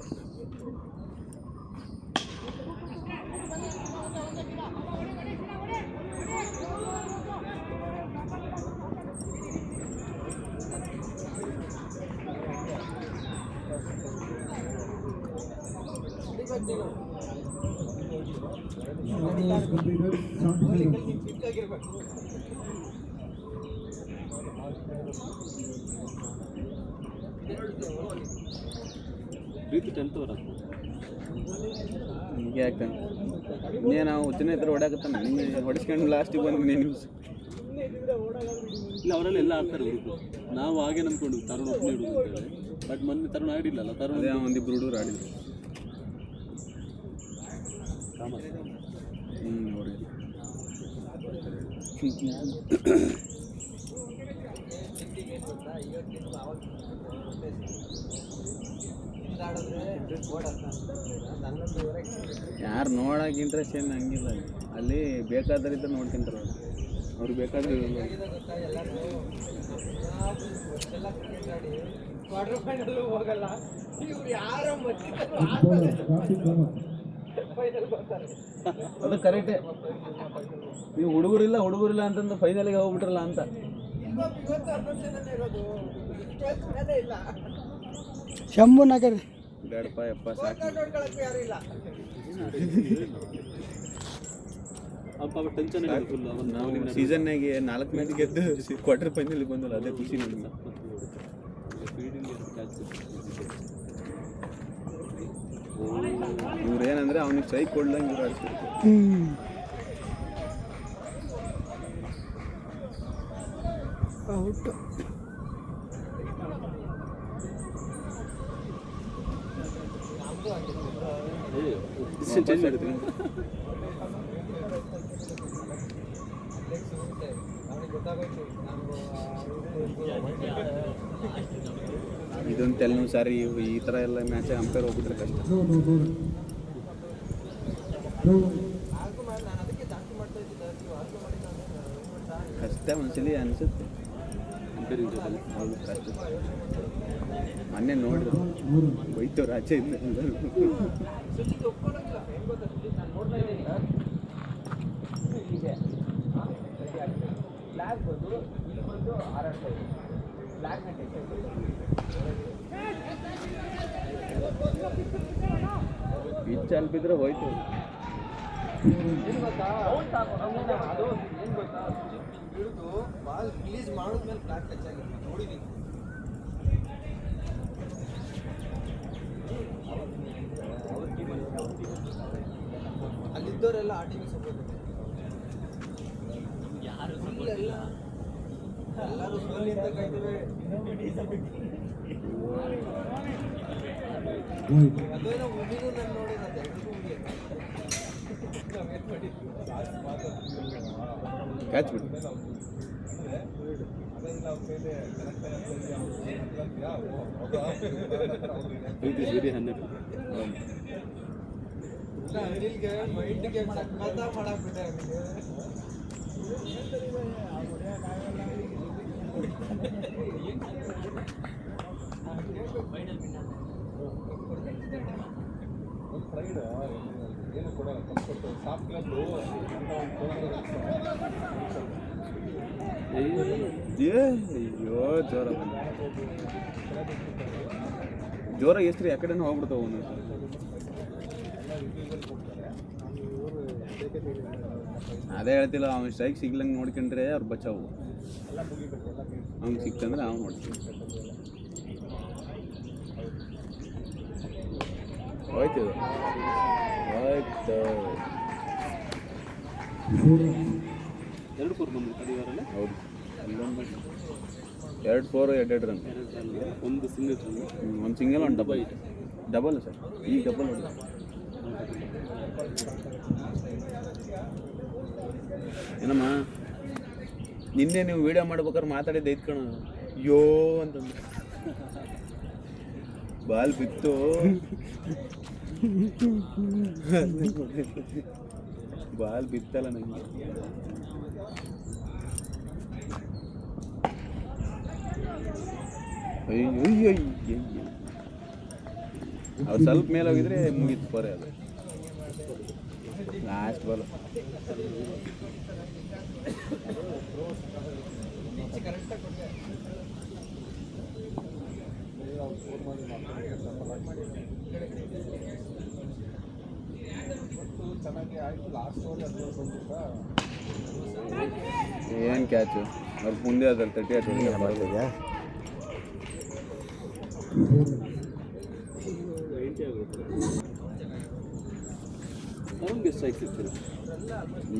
ಪ್ರೀತಿ 10th ಓವರ್ ಹೀಗೆ ಆಗ್ತಾನೆ. ಇನ್ನೇ ನಾವು ಹುಚ್ಚಿನ ಹತ್ರ ಹೊಡ್ಯಾಕತ್ತಾನೆ, ನಿನ್ನೆ ಹೊಡಿಸ್ಕೊಂಡು ಲಾಸ್ಟಿಗೆ ಬಂದು ನೀನು ಇಲ್ಲ, ಅವರೆಲ್ಲ ಎಲ್ಲ ಆಡ್ತಾರೆ ಹುಡುಗರು. ನಾವು ಹಾಗೆ ನಂಬ್ಕೊಂಡು ತರುಣ್ ಒಬ್ಬನೇ ಹುಡುಗ ಅಂತೇಳಿ. ಬಟ್ ಮೊನ್ನೆ ತರುಣ್ ಆಡಿಲ್ಲಲ್ಲ. ತರುಣ್ ಅದೇ ಒಂದಿಬ್ರು ಹುಡುಗರು ಆಡಿದ್ರು. ಕಾಮತ್ ನೋಡಿ ಯಾರು ನೋಡೋಕೆ ಇಂಟ್ರೆಸ್ಟ್ ಏನು ಹಂಗಿಲ್ಲ. ಅಲ್ಲಿ ಬೇಕಾದ್ರಿದ್ದ ನೋಡ್ಕೊಂತಾರೆ ಅವ್ರು ಬೇಕಾದ್ರೆ ಕ್ವಾರ್ಟರ್ ಫೈನಲ್ ಹೋಗಲ್ಲ ಇವ್ರು ಯಾರೋ ಅದು ಕರೆಕ್ಟೇ. ನೀವು ಹುಡುಗರಿಲ್ಲ ಅಂತಂದು ಫೈನಲಿಗೆ ಹೋಗ್ಬಿಟ್ರಲ್ಲ ಅಂತ. ಶಂಭು ನಗರಿ ಬೇಡಪ್ಪ ಯಪ್ಪ ಸಾಕು. ಯಾರು ಇಲ್ಲ ಪಾಪ ಟೆನ್ಷನ್ ಫುಲ್ ನಾವು ಸೀಸನ್ನಾಗೆ 4 ಮ್ಯಾಚ್ ಗೆದ್ದು ಕ್ವಾರ್ಟರ್ ಫೈನಲ್ ಬಂದಲ್ಲ ಅದೇ ಖುಷಿ ನಮಗೆ. ಇವ್ರು ಏನಂದ್ರೆ ಅವ್ನಿಗೆ ಸ್ಟ್ರೈಕ್ ಕೊಡ್ಲಂಗೆ ಇವ್ರು ಆಡಿಸ್ಬೇಕು. ಇದೊಂದು ತೆಲುಗು ಸಾರಿ ಈ ಥರ ಎಲ್ಲ ಮ್ಯಾಚ್ ಅಂಪೇರ್ ಹೋಗ್ಬಿಟ್ರೆ ಕಷ್ಟ. ಕಷ್ಟ ಒಂದ್ಸಲಿ ಅನ್ಸುತ್ತೆ ಅಂಪೇರಿಂಗ್ ಜೊತೆ. ಹೌದು ಕಷ್ಟ. ಮೊನ್ನೆ ನೋಡಿದ್ರು ಬೈತವ್ರು ಆಚೆಯಿಂದ ಪಿಚ್ ಅಲ್ಲಿ ಬಿದ್ರೆ ಹೋಯ್ತು. ರಿಲೀಸ್ ಮಾಡಿದ್ಮೇಲೆ ಫ್ಲಾಟ್ ಟಚ್ ಆಗಿತ್ತು ನೋಡಿದ್ದೀನಿ. ಅಲ್ಲಿದ್ದವರೆಲ್ಲ ಆ ಟೀಮಿಗೆ ಸಪೋರ್ಟ್ ಎಲ್ಲರೂ ಸೋಲಿ ಅಂತ ಕಾಯ್ತೇವೆ. ಅದೇನೋ ಹುಡುಗಿನೂ ನಾನು ನೋಡಿರೋದು ಎಲ್ರಿಗೂ ಹುಡುಗಿ ನಾವೇನು ಮಾಡಿದ್ವಿ ಕ್ಯಾಚ್ ಬಿಟ್ಟು ವೆರಿ 100. ಅನಿಲ್ಗೆ ಮೈಂಡ್ಗೆ ಸಕ್ಕತ್ತ ಮಾಡಾಕ್ಬಿಟ್ಟೆ ಅವನಿಗೆ. ಏನು ಕೊಡೋಲ್ಲ, ಕೊಟ್ಟು ಸಾಫ್ಟ್ ಕ್ಲಬ್ಲು ಅಯ್ಯೋ ಜೋರ ಎಷ್ಟು ರೀ ಆ ಕಡೆನೂ ಹೋಗ್ಬಿಡ್ತಾವ ಅವನು. ಅದೇ ಹೇಳ್ತಿಲ್ಲ, ಅವ್ನು ಸ್ಟ್ರೈಕ್ ಸಿಗ್ಲಂಗೆ ನೋಡ್ಕೊಂಡ್ರೆ ಅವ್ರು ಬಚಾವು. ಅವ್ನಿಗೆ ಸಿಕ್ತಂದ್ರೆ ಅವ್ನು ನೋಡ್ತೀನಿ. ಹೋಯ್ತು ಹೋಯ್ತು 2-4 ಬಂದು ಕಡಿವಾರಲ್ಲ. ಹೌದು, ಅಲ್ಲೊಂದು 2-4 2 ರನ್, ಒಂದು ಸಿಂಗಲ್ ಒಂದು ಸಿಂಗಲ್ ಒಂದು ಡಬಲ್. ಡಬಲ್ ಸರ್, ಈಗ ಡಬಲ್ ಹೊಡೆದ. ಏನಮ್ಮ ನಿನ್ನೆ ನೀವು ವಿಡಿಯೋ ಮಾಡ್ಬೇಕಾದ್ರೆ ಮಾತಾಡಿದ್ದು ಐತ್ ಕಣ, ಯೋ ಅಂತಂದು ಬಾಲ್ ಬಿತ್ತು. ಬಾಲ್ ಬಿತ್ತಲ್ಲ ನನಗೆ. ಅಯ್ಯೋ ಅವ್ರು ಸ್ವಲ್ಪ ಮೇಲೆ ಹೋಗಿದ್ರೆ ಮುಗೀತು ಪರೇ. ಅದು ಲಾಸ್ಟ್ ಬಾಲ್. ಚೆನ್ನಾಗಿ ಆಯಿತು. ಲಾಸ್ಟ್ ಓವರ್ ಅದು ಬಂದಿದ್ದ ಏನು ಕ್ಯಾಚು ಅವ್ರು ಮುಂದೆ ಅದ್ರಲ್ಲಿ 38 ಮಾಡಿದ್ಯಾ. ಅವ್ನಿಗೆ ಸ್ಟ್ರೈಕ್ ಸಿಗ್ತಿಲ್ಲ.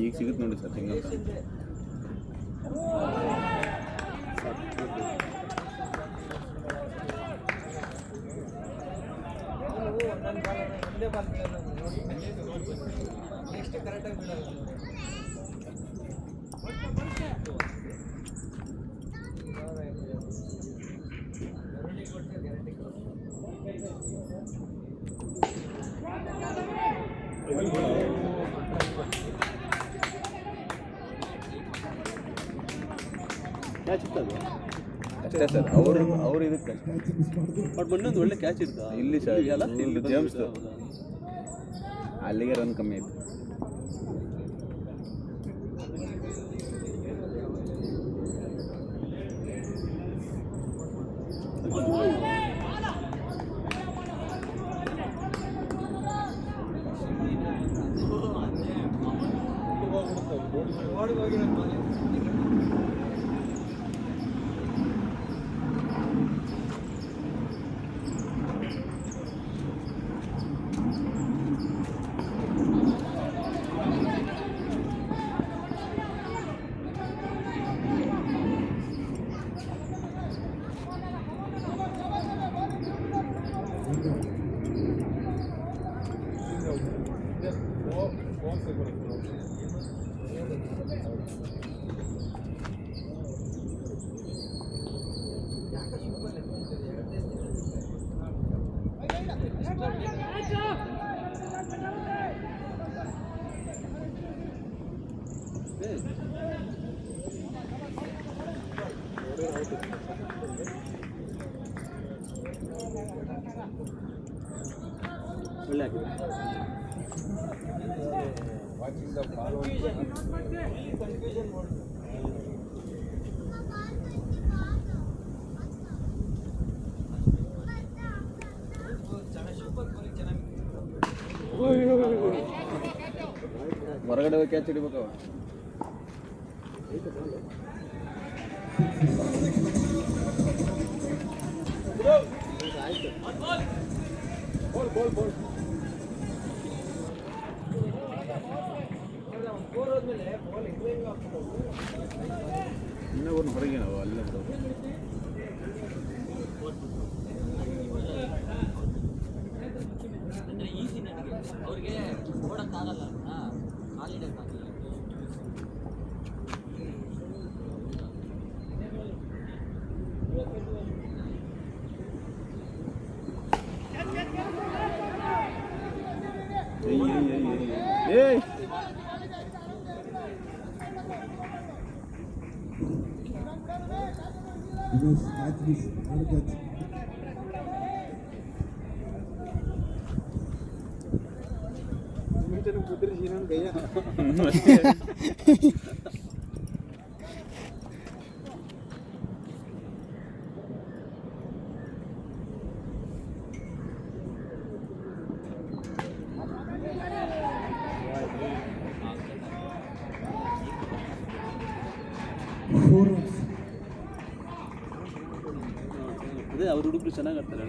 ಈಗ ಸಿಗುತ್ತೆ ನೋಡಿ ಸರ್ ಸಿಂಗಲ್. ಒಂದೇ ಬಾಲ್ ನೆಕ್ಸ್ಟ್ ಕರೆಕ್ಟಾಗಿ ಬೀಳಲ್ಲ. ಕ್ಯಾಚ್ ಇರ್ತದೆ ಅಷ್ಟೇ ಸರ್, ಅವ್ರು ಇದಕ್ಕೆ ಬಟ್ ಮೊನ್ನೊಂದು ಒಳ್ಳೆ ಕ್ಯಾಚ್ ಇರ್ತಾ ಇಲ್ಲಿ ಸರ್, ಅಲ್ಲ ಇಲ್ಲಿ ಜೇಮ್ಸ್ ಅಲ್ಲಿಗೆ ರನ್ ಕಮ್ಮಿ ಆಯಿತು. ಒಳ್ಳೆ ಆಗಿದೆ. ಹೊರಗಡೆ ಹೋಗಿ ಕ್ಯಾಚ್ ಹಿಡಿಬೇಕವ. ಇನ್ನೂ ಒಂದು ಹೊರಗೆ ನಾವು ಅಲ್ಲೇ ಬಿಡೋದು. ಅಂದರೆ ಈಸಿ ನನಗೆ ಅವ್ರಿಗೆ ಓಡೋಕ್ಕಾಗಲ್ಲ ಕಾಲಿಡೋಕ್ಕಾಗಲ್ಲ. ಏಯ್ ಅದೇ ಅವ್ರ ಹುಡುಗರು ಚೆನ್ನಾಗಿ ಆಡ್ತಾರೆ.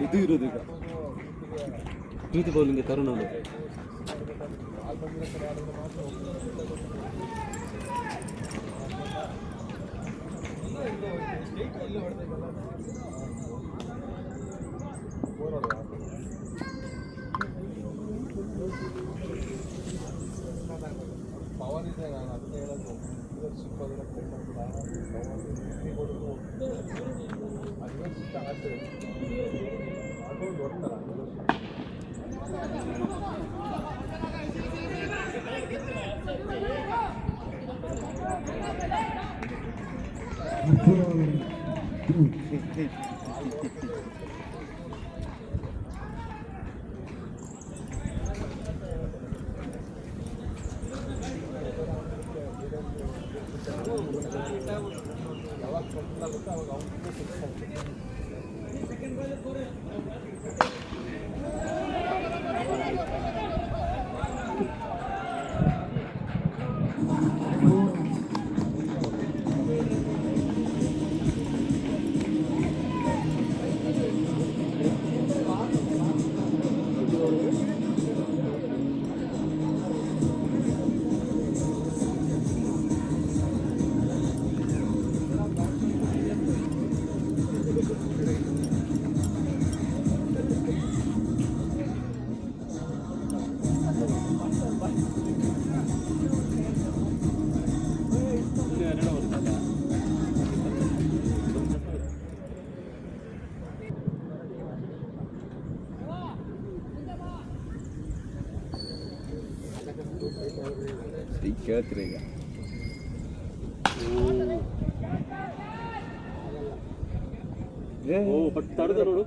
ಇದು ಇರೋದು ಈಗ ಪ್ರೀತಿ ಬೌಲಿಂಗ್ ತರುಣ್ ಅವರು. ಪವರ್ ಇದೆ, ನಾನು ಅದನ್ನೇ ಹೇಳೋದು. ಲೀಡರ್ಶಿಪ್ ಅದನ್ನ ಪ್ಲೇ ಮಾಡಿಲ್ಲ. ಲೀಡರ್ಶಿಪ್ ಆಸೆ ಅದೊಂದು ಹೊಡ್ತಾರ ಯಾವಾಗ ಕಂಟ್ರೋಲ್ ಆಗುತ್ತೆ ಅವಾಗ ಅವ್ನಿಗೆ ಫಿಕ್ಸ್ ಆಗ್ತದೆ. ಕೇಳ್ತೀರಿ ಈಗ ಓ ಬಟ್ ತಡೆದ ನೋಡು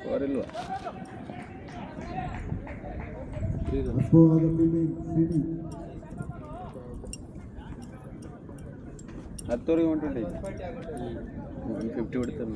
ಅವರಿಲ್ವಾ ಹತ್ತುವರೆಗೆ 150 ಬಿಡ್ತಾರೆ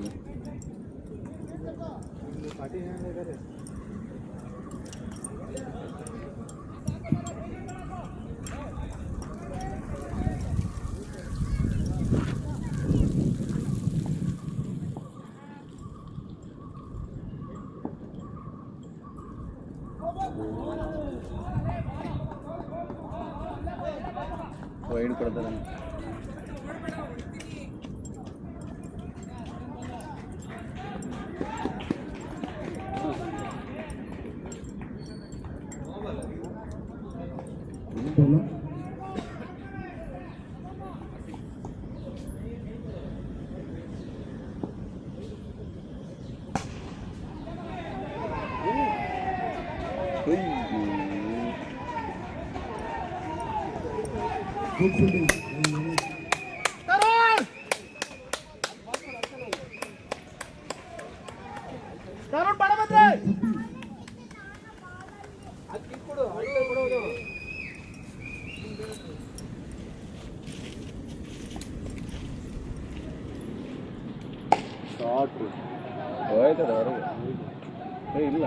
ವೈಡ್ ಕೊಡ್ತಾರೆ ಹೋಯ್ತದ ಹೊರಗೆ ಇಲ್ಲ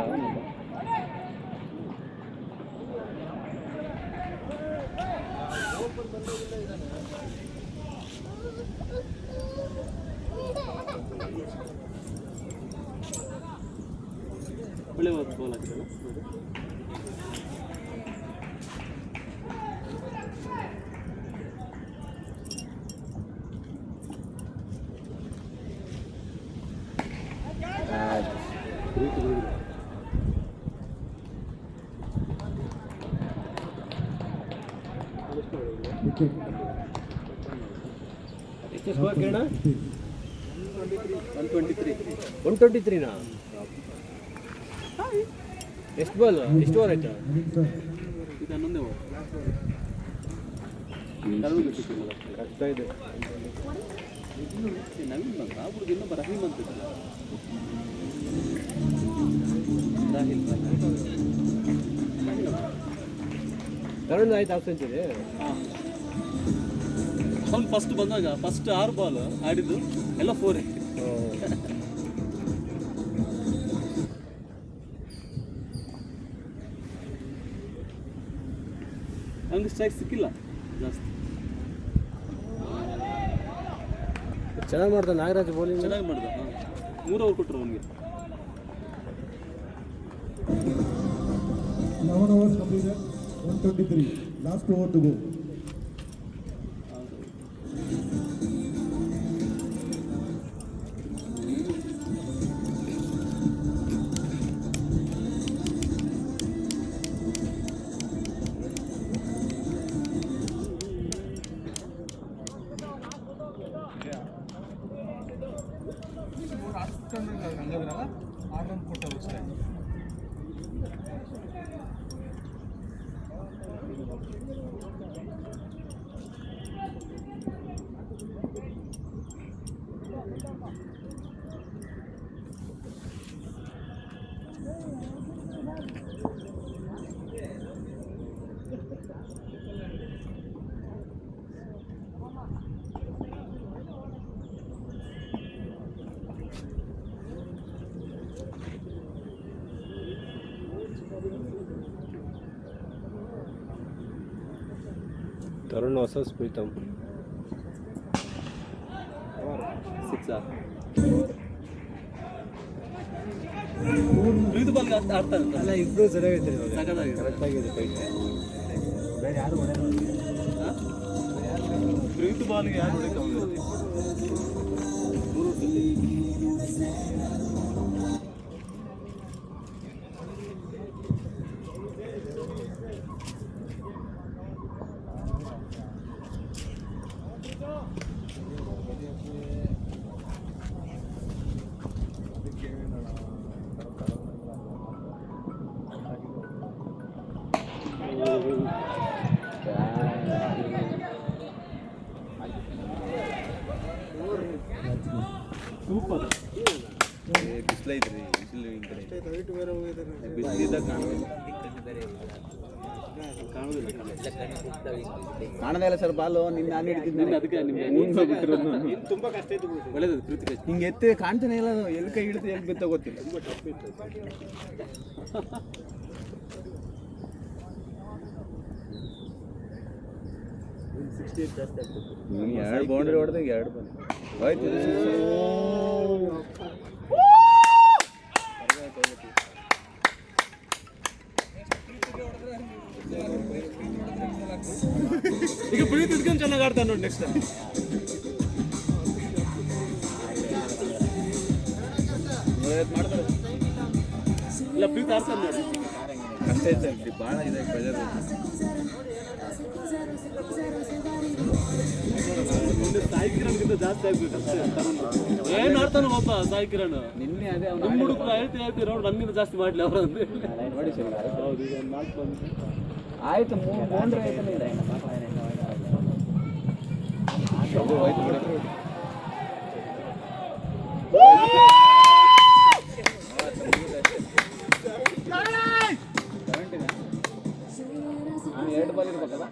ಒಳ್ಳೆ ಬೋಲ್ ಹಾಕಿದಲ್ಲ ಎಷ್ಟು ಸ್ಕೋರ್ ಕಿರಣ 123 123ನಾ ಎಷ್ಟು ಬಾಲ್ ಎಷ್ಟು ಓವರ್ ಆಯ್ತಾ ಇದು ಹನ್ನೊಂದೇ ಕಷ್ಟ ಇದೆ ನವೀನ್ ಬಂದ ಆ ಹುಡುಗ ಇನ್ನೊಬ್ಬ ರಹೀಮ್ ಅಂತಿದ್ದ ತರುಣ್ ಆಯ್ತು ಹಾಫ್ ಸೆಂಚುರಿ ಅವ್ನು ಫಸ್ಟ್ ಬಂದಾಗ ಫಸ್ಟ್ 6 ಬಾಲ್ ಆಡಿದ್ದು ಎಲ್ಲ 4 ಅವ್ನಿಗೆ ಸ್ಟ್ರೈಕ್ ಸಿಕ್ಕಿಲ್ಲ ಜಾಸ್ತಿ ಚೆನ್ನಾಗಿ ಮಾಡ್ತಾನೆ ನಾಗರಾಜ್ ಬೌಲಿಂಗ್ ಚೆನ್ನಾಗಿ ಮಾಡಿದ 3 ಓವರ್ ಕೊಟ್ಟರು ಅವನಿಗೆ 11 overs completed, 123. Last over to go. Tarun versus Preetam 6 ಇದು ಬಾಲ್ ಆಡ್ತಾರೆ ಅಲ್ಲ ಇಬ್ರು ಸರಿಯಾಗೈತೆ ಸಖತ್ತಾಗಿದೆ ಕರೆಕ್ಟಾಗಿದೆ ಫೈಟ್ ಬೇರೆ ಯಾರು ಪ್ರೀತು ಬಾಲ್ಗೆ ಯಾರು ಸೂಪರ್. ಬಿಸಿಲೈತ್ರಿ, ಬಿಸಿಲು ಈ ಕಡೆ ಬಿಸಿಲಿದ್ದಾಗ ಕಾಣದೇ ಇಲ್ಲ ಸರ್ ಬಾಲು. ನಿನ್ನ ನಾನು ಹಿಡಿದಿದ್ದೆ ಅದಕ್ಕೆ ತುಂಬಾ ಕಷ್ಟ ಇತ್ತು. ಒಳ್ಳೇದು ಕೃತಿಕ ಹಿಂಗೆ ಎತ್ತಿ ಕಾಣ್ತಾನೆ ಇಲ್ಲ ಅದು. ಎಲ್ಲಿ ಕೈ ಹಿಡಿದು ಎಲ್ಲಿ ಬಿತ್ತ ಗೊತ್ತಿಲ್ಲ. ಎರಡು ಬೌಂಡ್ರಿ ಹೊಡೆದಾಗ 2 ಬಾಲ್ ಹೋಯ್ತು. ಈಗ ಬಿಳಿ ತಿದ್ಕೊಂಡು ಚೆನ್ನಾಗಿ ಆಡ್ತಾನೆ ನೋಡಿ ನೆಕ್ಸ್ಟ್. ಮಾಡ್ತಾರೆ ಇಲ್ಲ ಪ್ರೀತಿ ಆಡ್ತಾನೆ ನೋಡಿ. ಕಷ್ಟ ಐತೆ ಭಾಳ ಇದೆ ಪ್ರೆಷರ್. ಸಾಯಿ ಕಿರಣ್ಗಿಂತ ಜಾಸ್ತಿ ಆಗ್ಬೇಕು ಅಷ್ಟೇ. ಏನು ಆಡ್ತಾನೆ ಒಬ್ಬ ಸಾಯಿ ಕಿರಣ್. ನಿನ್ನೆ ಅದೇ ನಿಮ್ಮ ಹುಡುಗರು ಹೇಳ್ತಿ ನೋಡಿ ನನ್ನಿಂದ ಜಾಸ್ತಿ ಮಾಡಲಿ ಅವರು ಅಂದ್ರೆ. ನೋಡಿ ಸರ್. ಹೌದು, ಈಗ 4 ಬಂದು ಆಯ್ತು 3 ಬೌಂಡ್ರಿ ಆಯ್ತು. ಹೋಯ್ತು ಬಿಡಿ. ನಾನು 2 ಬಾಲ್ ಇರ್ಬೇಕಲ್ಲ.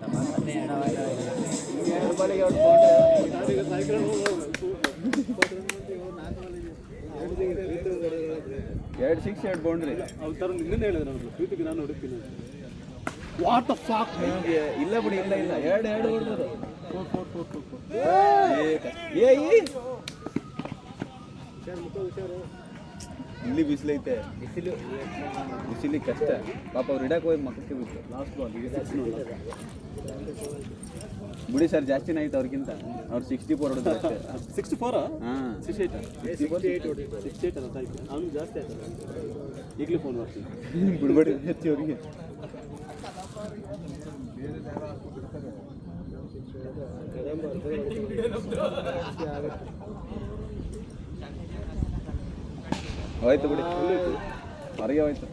2 ಬಾಲಿಗೆ 2 ಬೌಂಡ್ರಿ. ಸಾಯಿ ಕಿರಣ್ 2 6 2 ಬೌಂಡ್ರಿ. ಅವ್ರ ಥರ ನಿನ್ನೆ ಹೇಳಿದ್ರೆ ನಾನು ಪ್ರೀತಿಗೆ ನಾನು ಹುಡುಕ್ತೀನಿ. What the ಫಾಕ್. ಇಲ್ಲ ಬಿಡಿ, ಇಲ್ಲ 2 ಹೊಡೆದ್ರು. ಇಲ್ಲಿ ಬಿಸಿಲೈತೆ. ಬಿಸಿಲಿಗೆ ಕಷ್ಟ ಪಾಪ. ಅವ್ರು ಹಿಡಕ್ಕೆ ಹೋಗಿ ಮಕ್ಕಕ್ಕೆ ಬಿಟ್ಟು ಲಾಸ್ಟ್ ಬಾಲ್ ಈಗ 6 ನೋಡ. ಬಿಡಿ ಸರ್, ಜಾಸ್ತಿನೇ ಆಯ್ತು ಅವ್ರಿಗಿಂತ. ಅವ್ರು 64 ಹೊಡೆದ್ರು ಅಷ್ಟೇ. 64 ಹಾಂ 68 68 ಅಲ್ಲ ಸಾಯಿ ಕಿರಣ್. ಅವ್ನು ಜಾಸ್ತಿ ಆಯ್ತಲ್ಲ. ಈಗಲೇ ಫೋನ್ ಮಾಡ್ತೀನಿ. ಬಿಡ್ಬೇಡಿ ಹೆಚ್ಚು ಅವ್ರಿಗೆ. ಹೋಯ್ತು ಬಿಡಿ, ಹೊರಗೆ ಹೋಯ್ತು.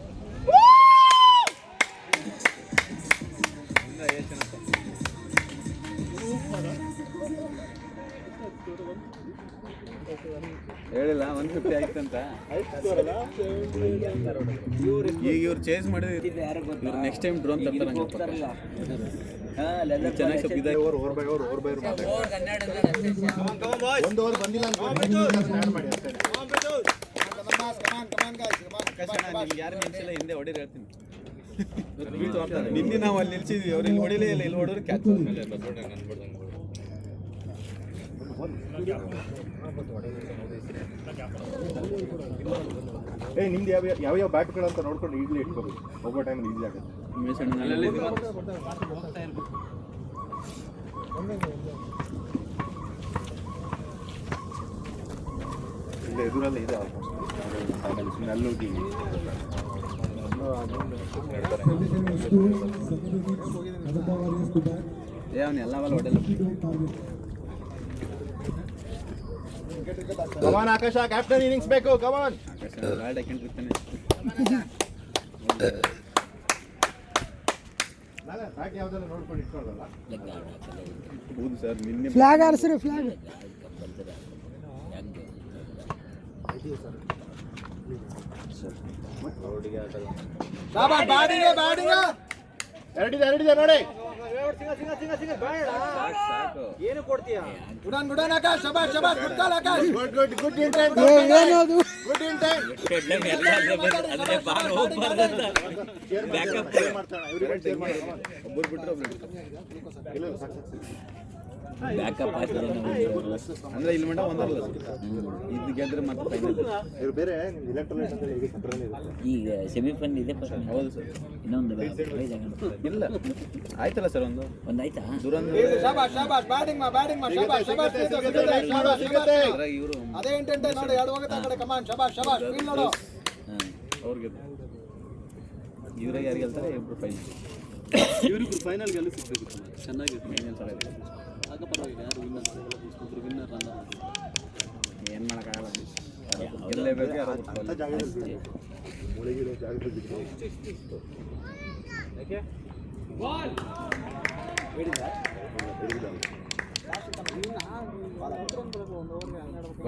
ಹೇಳಿಲ್ಲ 150 ಆಯ್ತಂತ. ಈಗ ಇವ್ರು ಚೇಂಜ್ ಮಾಡಿದ್ರೆ ಇವ್ರು ನೆಕ್ಸ್ಟ್ ಟೈಮ್ ಡ್ರೋನ್ ತರ್ತಾರೆ. ಚೆನ್ನಾಗಿ ಸ್ವಲ್ಪ ಇದಾಗಿ ಯಾರು ನಿಲ್ಸಿಲ್ಲ, ಹಿಂದೆ ಹೊಡಿರಿ ಹೇಳ್ತೀನಿ. ನಿನ್ನೆ ನಾವು ಅಲ್ಲಿ ನಿಲ್ಸಿದ್ವಿ, ಅವ್ರು ಇಲ್ಲಿ ಹೊಡಿಲೇ ಇಲ್ಲ. ಇಲ್ಲಿ ಹೊಡೋರು ಕ್ಯಾಚ್. ನಿಮ್ದು ಯಾವ ಬ್ಯಾಟ್ಗಳು ಅಂತ ನೋಡ್ಕೊಂಡು ಈಗಲೇ ಇಟ್ಕೋಬೇಕು. ಒಬ್ಬ ಟೈಮಲ್ಲಿ ಈಸಿ ಆಗುತ್ತೆ. ಇಲ್ಲ ಎದುರಲ್ಲೇ ಇದೆ ಆಲ್ಮೋಸ್ಟ್. ಸುಮ್ಮನೆ ಅಲ್ಲೋಗಿ ಅವನು ಎಲ್ಲ ಬಾಲ್ ಹೊಡೆಯಲ್ಲ. ಕಮಾನ್ ಆಕಾಶ, ಕ್ಯಾಪ್ಟನ್ ಇನ್ನಿಂಗ್ಸ್ ಬೇಕು. ಕಮಾನ್ ಆಕಾಶ ಬ್ಯಾಟ್ ಹಾಕೊಂಡಿರ್ತಾನೆ. ಬ್ಯಾಟ್ ಯಾವ್ದೆಲ್ಲ ನೋಡ್ಕೊಂಡು ಇಟ್ಕೊಳ್ಳಲ್ಲ. ಹೌದು ಸರ್, ನಿನ್ನೆ ಫ್ಲಾಗ್ ಆರಿಸ್ರಿ, ಫ್ಲಾಗ್. ಎರಡಿದೆ ನೋಡಿ. ಏನು ಕೊಡ್ತೀಯಾ? ಗುಡಾನ್ ಆಕಾಶ್, ಶಬಾಷ್ ಶಬಾಷ್, good call Akash. Good intent. ಏನದು? Good intent. ಒಬ್ಬರು ಬಿಟ್ಟರೆ ಅಂದ್ರೆ ಇಲ್ಲಿ ಮಟ್ಟ ಒಂದಲ್ಲ ಇದು ಗೆದ್ರೆ ಮತ್ತೆ ಫೈನಲ್. ಬೇರೆ ಎಲೆಕ್ಟ್ರಾನಿಕ್ಸ್ ಅಂತ ಈಗ ಸೆಂಟ್ರಲ್ ಇದೆ. ಈಗ ಸೆಮಿಫೈನಲ್ ಇದೆ. ಹೌದು ಸರ್. ಇನ್ನೊಂದು ಇಲ್ಲ ಆಯ್ತಲ್ಲ ಸರ್, ಒಂದು ಆಯ್ತಾ? ಶಬಾಷ್ ಶಬಾಷ್, ಬ್ಯಾಟಿಂಗ್ ಮಾ ಶಬಾಷ್ ಶಬಾಷ್. ಇವರು ಅದೇ ಇಂಟೆಂಟ್ ನೋಡಿ, ಎರಡು ಹೋಗುತ್ತೆ ಆ ಕಡೆ. ಕಮಾನ್ ಶಬಾಷ್ ಶಬಾಷ್, ಫೀಲ್ ನೋಡು. ಅವ್ರಿಗೆ ಇವ್ರಿಗೆ ಯಾರು ಗೆಲ್ತಾರೆ, ಇಬ್ರು ಫೈನಲ್. ಇವರಿಬ್ರು ಫೈನಲ್ ಗೆಲ್ಲ ಸಿಗ್ಬೇಕಿತ್ತು. ಚೆನ್ನಾಗಿತ್ತು. ಆಗ ಪರವಾಗಿಲ್ಲ. ಯಾರು ವಿನ್ನರ್ ವಿನ್ನರ್ ಅಲ್ಲ. ಏನು ಮಾಡೋಕ್ಕಾಗಲ್ಲ, ಗೆಲ್ಲೇಬೇಕು. ಅಂತ ಜಾಗದಲ್ಲಿ ಮುಳುಗಿರೋ ಜಾಗದಲ್ಲಿ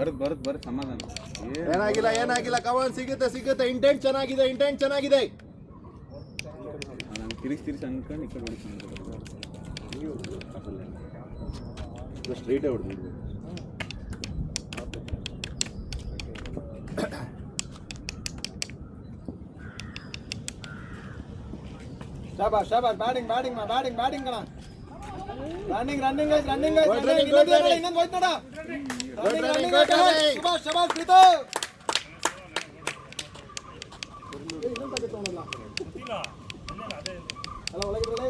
ಬರತ್ ಸಮಾಧಾನ. ಏನಾಗಿಲ್ಲ ಕಮಾನ್, ಸಿಗುತ್ತೆ ಇಂಟೆಂಟ್ ಚೆನ್ನಾಗಿದೆ. ನಾನು ತಿರ್ಸಿ ಅನ್ಕೊಂಡು ಈ ಕಡೆ ಹೊಡಿಸ್ಕೊಂಡು ಸ್ಟ್ರೈಟ್ ಹೊಡೆದು ಶಾಬಾಷ್ ಬ್ಯಾಟಿಂಗ್ ಕಣ. ರನ್ನಿಂಗ್ ಇನ್ನೊಂದು ಹೋಯ್ತು ನೋಡ. ಶಬಾಷ್ ಪ್ರೀತು. ಅಲ್ಲ ಒಳಗಿದ್ರಲ್ಲ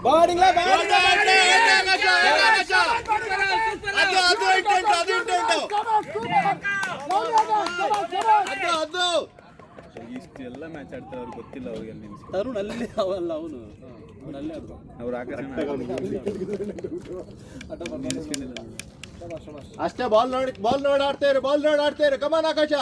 ಬಾಡಿಂಗ್ ಇಷ್ಟೆಲ್ಲ ಮ್ಯಾಚ್ ಆಡ್ತಾರೆ, ಅವ್ರಿಗೆ ಗೊತ್ತಿಲ್ಲ ಅವ್ರಿಗೆ ಅಲ್ಲಿ ತರುಣ್ ಅಲ್ಲಿ ಅವಲ್ಲ ಅವನು ಅವ್ರು ಆಕಾಶ ಅಷ್ಟೇ. ಬಾಲ್ ನೋಡಿ ಆಡ್ತಾರೆ ಕಮಾನ್ ಆಕಾಶ.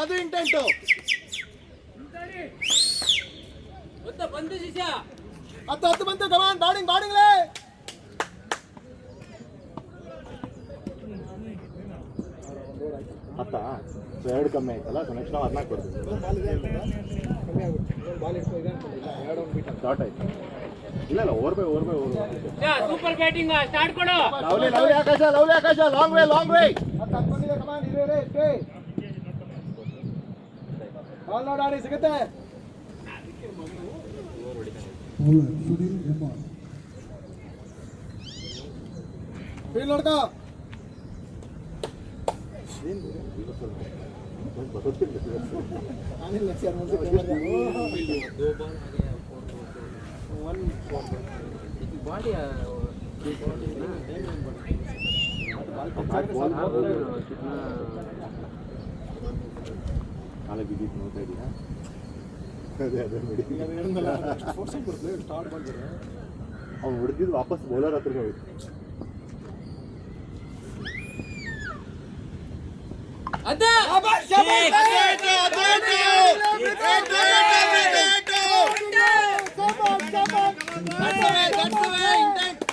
ಅದು ಇಂಟೆಂಟು. ಹತ್ತು ಬಂತು ಕಮಾನ್. ಬಾಡಿಂಗ್ ಎರಡು ಕಮ್ಮಿ ಆಯ್ತಲ್ಲ, ಸೊ ನೆಕ್ಸ್ಟ್ ನಾವು 14 ಕೊಡ್ತೀವಿ. ಸ್ಟಾರ್ಟ್ ಆಯ್ತು. ಇಲ್ಲ over by super batting start ಕೊಡು. ಲವ್ಲಿ ಆಕಾಶ ಲಾಂಗ್ ವೇ. ಕಮಾನ್ ಇರೇ ಬಾಲ್ ನೋಡಾಡಿ ಸಿಗುತ್ತೆ. Sunil Kumar. ಫೀಲ್ ನೋಡ್ಕೋ. ನಾಳೆ ಬಿದ್ದಿದ್ದು ನೋಡ್ತಾ ಇದೀಯಾ? ಅದೇ ಅವ್ನು ಹೊಡೆದಿದ್ದು ವಾಪಸ್ ಬೌಲರ್ ಹತ್ರ ಹೋಯ್ತು.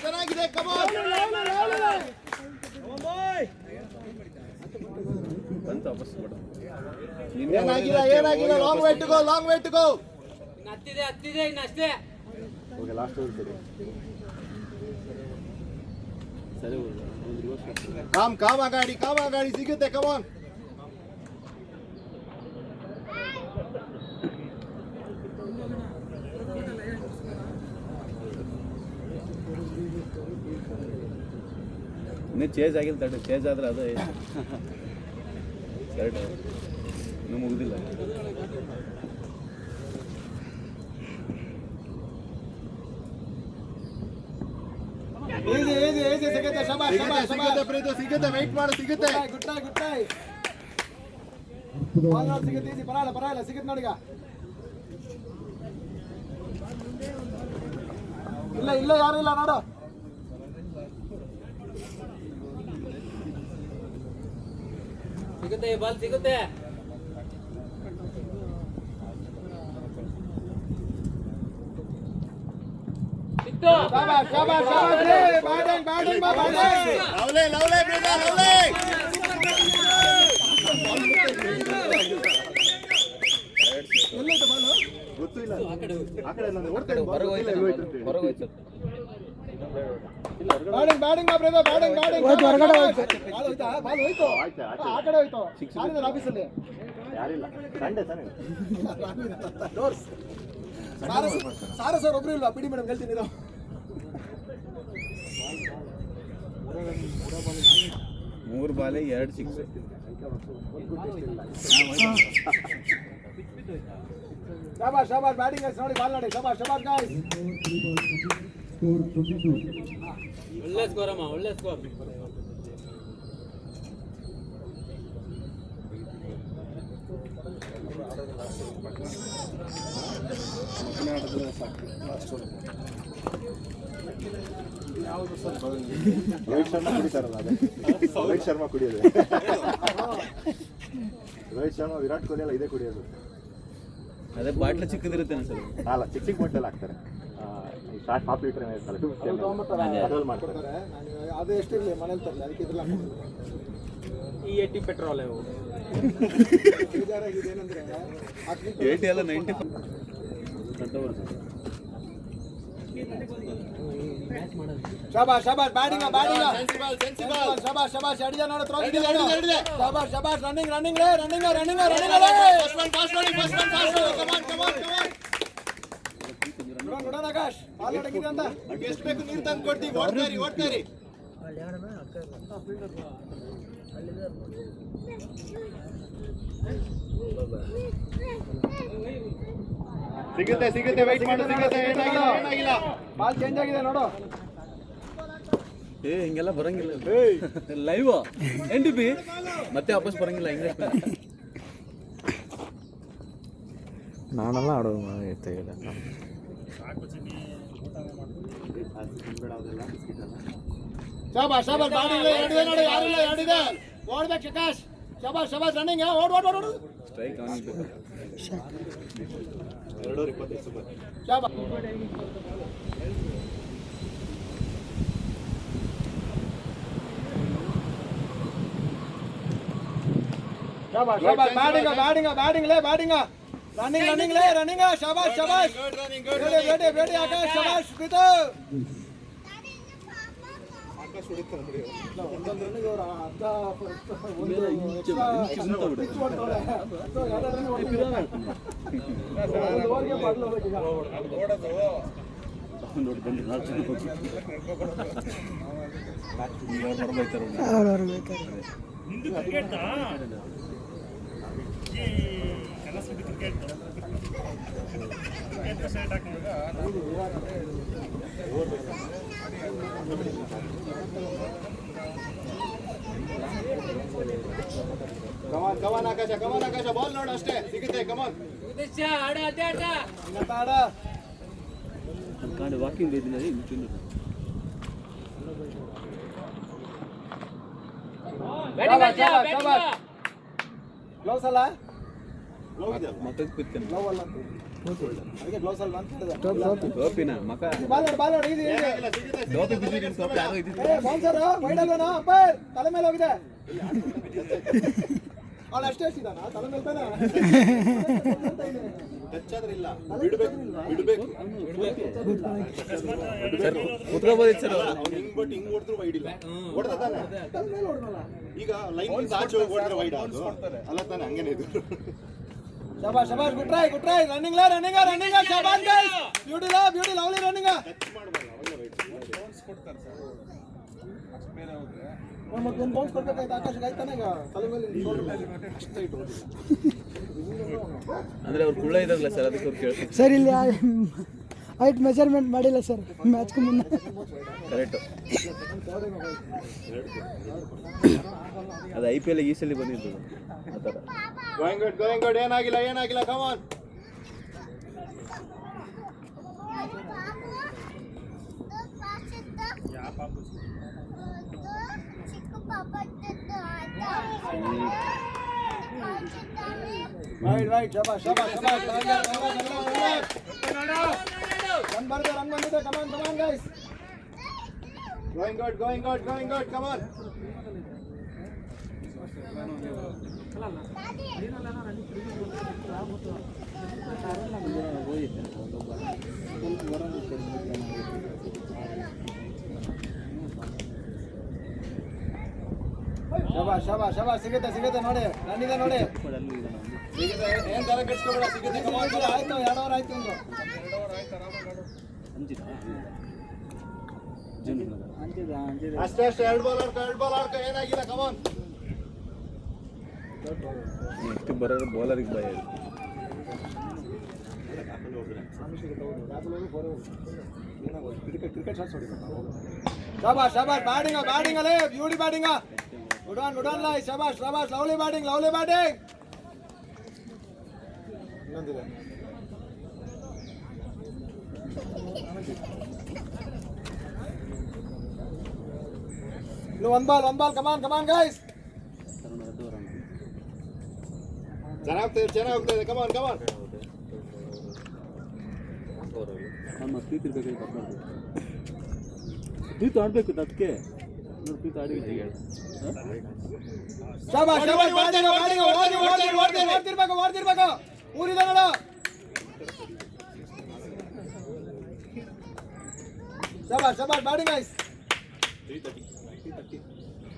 ಚೆನ್ನಾಗಿದೆ ಕಮಾನ್. ಏನಾಗಿಲ್ಲ ಲಾಂಗ್ ವೇ ಟು ಗೋ. ಹತ್ತಿದೆ ಇನ್ನಷ್ಟೇ. ಓಕೆ ಲಾಸ್ಟ್ ಓವರ್ ಸರಿ. ಕಾಮ್ ಆಗಾಡಿ ಸಿಗುತ್ತೆ ಕಮಾನ್. ಇನ್ನೂ ಚೇಂಜ್ ಆಗಿಲ್ಲ ತಡೆ, ಚೇಂಜ್ ಆದ್ರೆ ಅದು ಕರೆಕ್ಟ್ ಇನ್ನೂ ಮುಗಿದಿಲ್ಲ. ಸಿಗುತ್ತೆ. ಶಬಾಷ್ ಪ್ರೀತು ಸಿಗುತ್ತೆ. ವೆಯ್ಟ್ ಮಾಡು, ಸಿಗುತ್ತೆ. Good try. ಬಾಲ್ ನೋಡಿ ಸಿಗುತ್ತೆ. ಈಸಿ ಪರವಾಗಿಲ್ಲ ಸಿಗುತ್ತೆ ನೋಡಿಗ. ಇಲ್ಲ ಯಾರು ಇಲ್ಲ ನೋಡು. ಸಿಗುತ್ತೆ ಬಾಲ್ ಸಿಗುತ್ತೆ. ಶಬಾಷ್ ಬ್ಯಾಟಿಂಗ್ ಲವ್ಲಿ ಗೊತ್ತಿಲ್ಲ. ಆ ಕಡೆ ನಾನು ನೋಡ್ತೇನೆ. ಬ್ಯಾಟಿಂಗ್ ಹೊರಗಡೆ ಹೋಯ್ತು. ಆ ಕಡೆ ಹೋಯ್ತು. ಆಫೀಸಲ್ಲಿ ಯಾರಿಲ್ಲ. ಸಂಡೇ ತಾನೆ. ಸರ್ ಒಬ್ರು ಇಲ್ಲ. ಪಿಡಿ ಮೇಡಮ್ ಹೇಳ್ತೀನಿ ಇದು. ಮೂರು ಬಾಲಿಗೆ 2 ಸಿಕ್ಸ್. ಶಾಬಾಷ್ ಶಾಬಾಷ್ ಬ್ಯಾಟಿಂಗ್ ಗೈಸ್ ನೋಡಿ ಬಾಲ್ ನೋಡಿ ಶಾಬಾಷ್ ಶಾಬಾಷ್ ಗೈಸ್ Score 22. ಒಳ್ಳೆ ಸ್ಕೋರ್ ಅಮ್ಮ, ಒಳ್ಳೆ ಸ್ಕೋರ್. ಮಕ್ಕಳೇ ಆಡಿದ್ರೆ ಸಾಕು ಲಾಸ್ಟ್ ರೋಹಿತ್ ಶರ್ಮಾ ಕುಡಿತಾರಲ್ಲ ಅದೇ ರೋಹಿತ್ ಶರ್ಮಾ ಕುಡಿಯೋದು ರೋಹಿತ್ ಶರ್ಮಾ ವಿರಾಟ್ ಕೊಹ್ಲಿ ಎಲ್ಲ ಇದೇ ಕುಡಿಯೋದು. ಅದೇ ಬಾಟ್ಲ ಚಿಕ್ಕದಿರುತ್ತೆ ಸರ್. ಅಲ್ಲ ಚಿಕ್ಕ ಚಿಕ್ಕ ಬಾಟಲ್ ಹಾಕ್ತಾರೆ, ಶಾರ್ಟ್ ಹಾಫ್ ಲೀಟರ್ ಇರ್ತಲ್ಲ ಅದ್ರಲ್ಲಿ ಮಾಡ್ತಾರೆ. ಅದು ಎಷ್ಟಿರಲಿ ಮನೇಲಿ ತರಲಿ ಅದಕ್ಕೆ ಇದ್ರಲ್ಲಿ ಈ 80 ಪೆಟ್ರೋಲ್ ಇವು. ಏನಂದ್ರೆ 80 ಅಲ್ಲ 90 ಶಾಬಾಷ್ ಶಾಬಾಷ್ ಬ್ಯಾಟಿಂಗ್ ಬ್ಯಾಟಿಂಗ್ ಸೆನ್ಸಿಬಲ್ ಶಾಬಾಷ್ ಶಾಬಾಷ್ ಎಡಿದ ನೋಡು ಥ್ರೋ ಇದೆ ಶಾಬಾಷ್ ಶಾಬಾಷ್ ರನ್ನಿಂಗ್ ರನ್ನಿಂಗ್ ರನ್ನಿಂಗ್ ರನ್ನಿಂಗ್ ನೋಡೋಣ ಆಕಾಶ್ ಬಾಲ್ ಹೊಡಗಿದೆ ಅಂತ ಎಷ್ಟು ಬೇಕು ನೀರು ತಂದು ಕೊಡ್ತೀವಿ ಓಡ್ತಾರಿ ಸಿಗುತ್ತೆ ವೆಯ್ಟ್ ಮಾಡು, ಸಿಗುತ್ತೆ. ಏನಾಗಿಲ್ಲ ಬಾಲ್ ಚೇಂಜ್ ಆಗಿದೆ ನೋಡು ಹಿಂಗೆಲ್ಲ ಬರಂಗಿಲ್ಲ ಲೈವ್ NDP ಮತ್ತೆ ವಾಪಸ್ ಬರಂಗಿಲ್ಲ ಇಂಗ್ಲಿಷ್ ನಾನೆಲ್ಲ ಆಡೋದು ಶಾಬಾಷ್ ಶಾಬಾಷ್ ಬ್ಯಾಟಿಂಗ್ ಎಡಿದೆ ನೋಡಿ ಯಾರಿಲ್ಲ ಎಡಿದೆ ಓಡ್ಬೇಕು ಆಕಾಶ್ ಶಾಬಾಷ್ ಶಾಬಾಷ್ ರನ್ನಿಂಗ್ ಓಡ್ ಓಡ್ ಓಡ್ ಸ್ಟ್ರೈಕ್ ಅವನಿಗೆ ಶಾಬಾಷ್ ಶಾಬಾಷ್ ಶಾಬಾಷ್ ಬ್ಯಾಟಿಂಗ್ ರನ್ನಿಂಗ್ ರನ್ನಿಂಗ್ ಶಾಬಾಷ್ ಶಾಬಾಷ್ ಬೇಡಿ ಆಕಾಶ್ ಶಾಬಾಷ್ ಬಿತ್ತು ಕಮಾನ್ ಆಕಾಶ ಬಾಲ್ ನೋಡು ಅಷ್ಟೇ ಸಿಗುತ್ತೆ ಕಮಾನ್ ವಾಕಿಂಗ್ ಗ್ಲೌಸ್ ಅಲ್ಲ ಮತ್ತೆ ಕೂತ್ಕೊಂಡು ಗ್ಲೌ ಅಲ್ಲ ಅದಕ್ಕೆ ಗ್ಲೌಸ್ ಅಲ್ಲ ಅಂತ ಹೇಳಿದೆ ಟೋಪಿನ ಮಕ ಬಾಲ್ ನೋಡಿ ಇದು ಟೋಪಿ ಬಿದ್ದಿದ್ದೀನಿ ಟೋಪಿ ಯಾರೋ ಇದ್ದಿದ್ದು ಬೌನ್ಸರ್ ವೈಡ್ ಅಲ್ವೇನಾ ಅಂಪೈರ್ ತಲೆ ಮೇಲೆ ಹೋಗಿದೆ ಅವನು ಅಷ್ಟೇ ಎಷ್ಟಿದಾನ ತಲೆ ಮೇಲೆ ತಾನೆ ಬಿಡ್ಬೇಕು ಸರ್ ಕುತ್ಕೋಬೋದಿತ್ತು ಸರ್ ಅವ್ನು ಹಿಂಗ್ ಹೊಡೆದ್ರು ವೈಡ್ ಇಲ್ಲ ಹೊಡೆದ ತಾನೆ ಈಗ ಲೈನ್ ಆಚೆ ಹೋಗಿ ಹೊಡೆದ್ರೆ ವೈಡ್ ಆದ್ರು ಅಲ್ಲ ತಾನೆ ಹಂಗೇನೆ ಇದು ಶಾಬಾಷ್ ಗುಡ್ ಟ್ರೈ ರನ್ನಿಂಗ್ ಶಾಬಾಷ್ ಗೈಸ್ ಬ್ಯೂಟಿ ಲವ್ಲಿ ರನ್ನಿಂಗ್ ಮತ್ತೆ ಒಂದು ಬೌನ್ಸ್ ಕೊಡ್ಬೇಕಾಯ್ತು ಆಕಾಶಕ್ಕೆ ಆಯ್ತಾನೆ ಈಗ ತಲೆ ಮೇಲೆ ಅಷ್ಟೇ ಇಟ್ಟು ಅಂದ್ರೆ ಅವ್ರು ಕುಳ್ಳ ಇದಾರಲ್ಲ ಸರ್ ಅದಕ್ಕೆ ಅವ್ರು ಕೇಳ್ತಾರೆ ಸರ್ ಇಲ್ಲಿ ಹೈಟ್ ಮೆಜರ್ಮೆಂಟ್ ಮಾಡಿಲ್ಲ ಸರ್ ಮ್ಯಾಚ್ಗೆ ಮುನ್ನ ಕರೆಕ್ಟ್ ಅದು IPL ಈ ಸಲ ಬಂದಿದ್ದು ಆ ಥರ ಗೋಯಿಂಗ್ ಗುಡ್ ಏನಾಗಿಲ್ಲ ಕಮಾನ್ Right, shabash. Run ಬಂದಿದೆ, come on guys. Going good, come on. ಶಬಾಷ್ ಸಿಗುತ್ತೆ ನೋಡಿ ನನ್ನಿದೆ ನೋಡಿ ಸಿಗುತ್ತೆ ಏನ್ ತರ ಕೆಡ್ಸ್ಕೊಬೇಡ ಸಿಗುತ್ತೆ ಆಯ್ತು 2 ಅವರ್ ಆಯ್ತು ಒಂದು 2 ಅವರ್ ಆಯ್ತು ಅಂಜಿದ ಅಷ್ಟೇ 2 ಬಾಲ್ ಆಡ್ಕ ಏನಾಗಿಲ್ಲ ಕಮಾನ್ ನೆಕ್ಸ್ಟ್ ಬರೋದು ಬೌಲರಿಗೆ ಭಯ ಶಾಬಾಷ್ ಶಾಬಾಷ್ ಬ್ಯಾಟಿಂಗ್ ಅಲ್ಲೇ ಬ್ಯೂಟಿ ಬ್ಯಾಟಿಂಗ್ ಗುಡ್ ಆನ್ ಲೈ ಶಾಬಾಷ್ ಲವ್ಲಿ ಬ್ಯಾಟಿಂಗ್ ಇನ್ನೊಂದಿದೆ ಇನ್ನು one ball ಕಮಾನ್ ಗೈಸ್ ಚೆನ್ನಾಗಿ ಹೋಗ್ತದೆ ಕಮಾನ್ ನಮ್ಮ ಪ್ರೀತಿ ಇರ್ಬೇಕು ಪ್ರೀತಿ ಆಡ್ಬೇಕು ಅದಕ್ಕೆ ಪ್ರೀತಿ ಆಡಿಗೆ ಶಾಬಾಷ್ ಓಡ್ತಿರ್ಬೇಕು ಊರಿದ ನೋಡು ಶಾಬಾಷ್ ಬ್ಯಾಟಿಂಗ್ ಗೈಸ್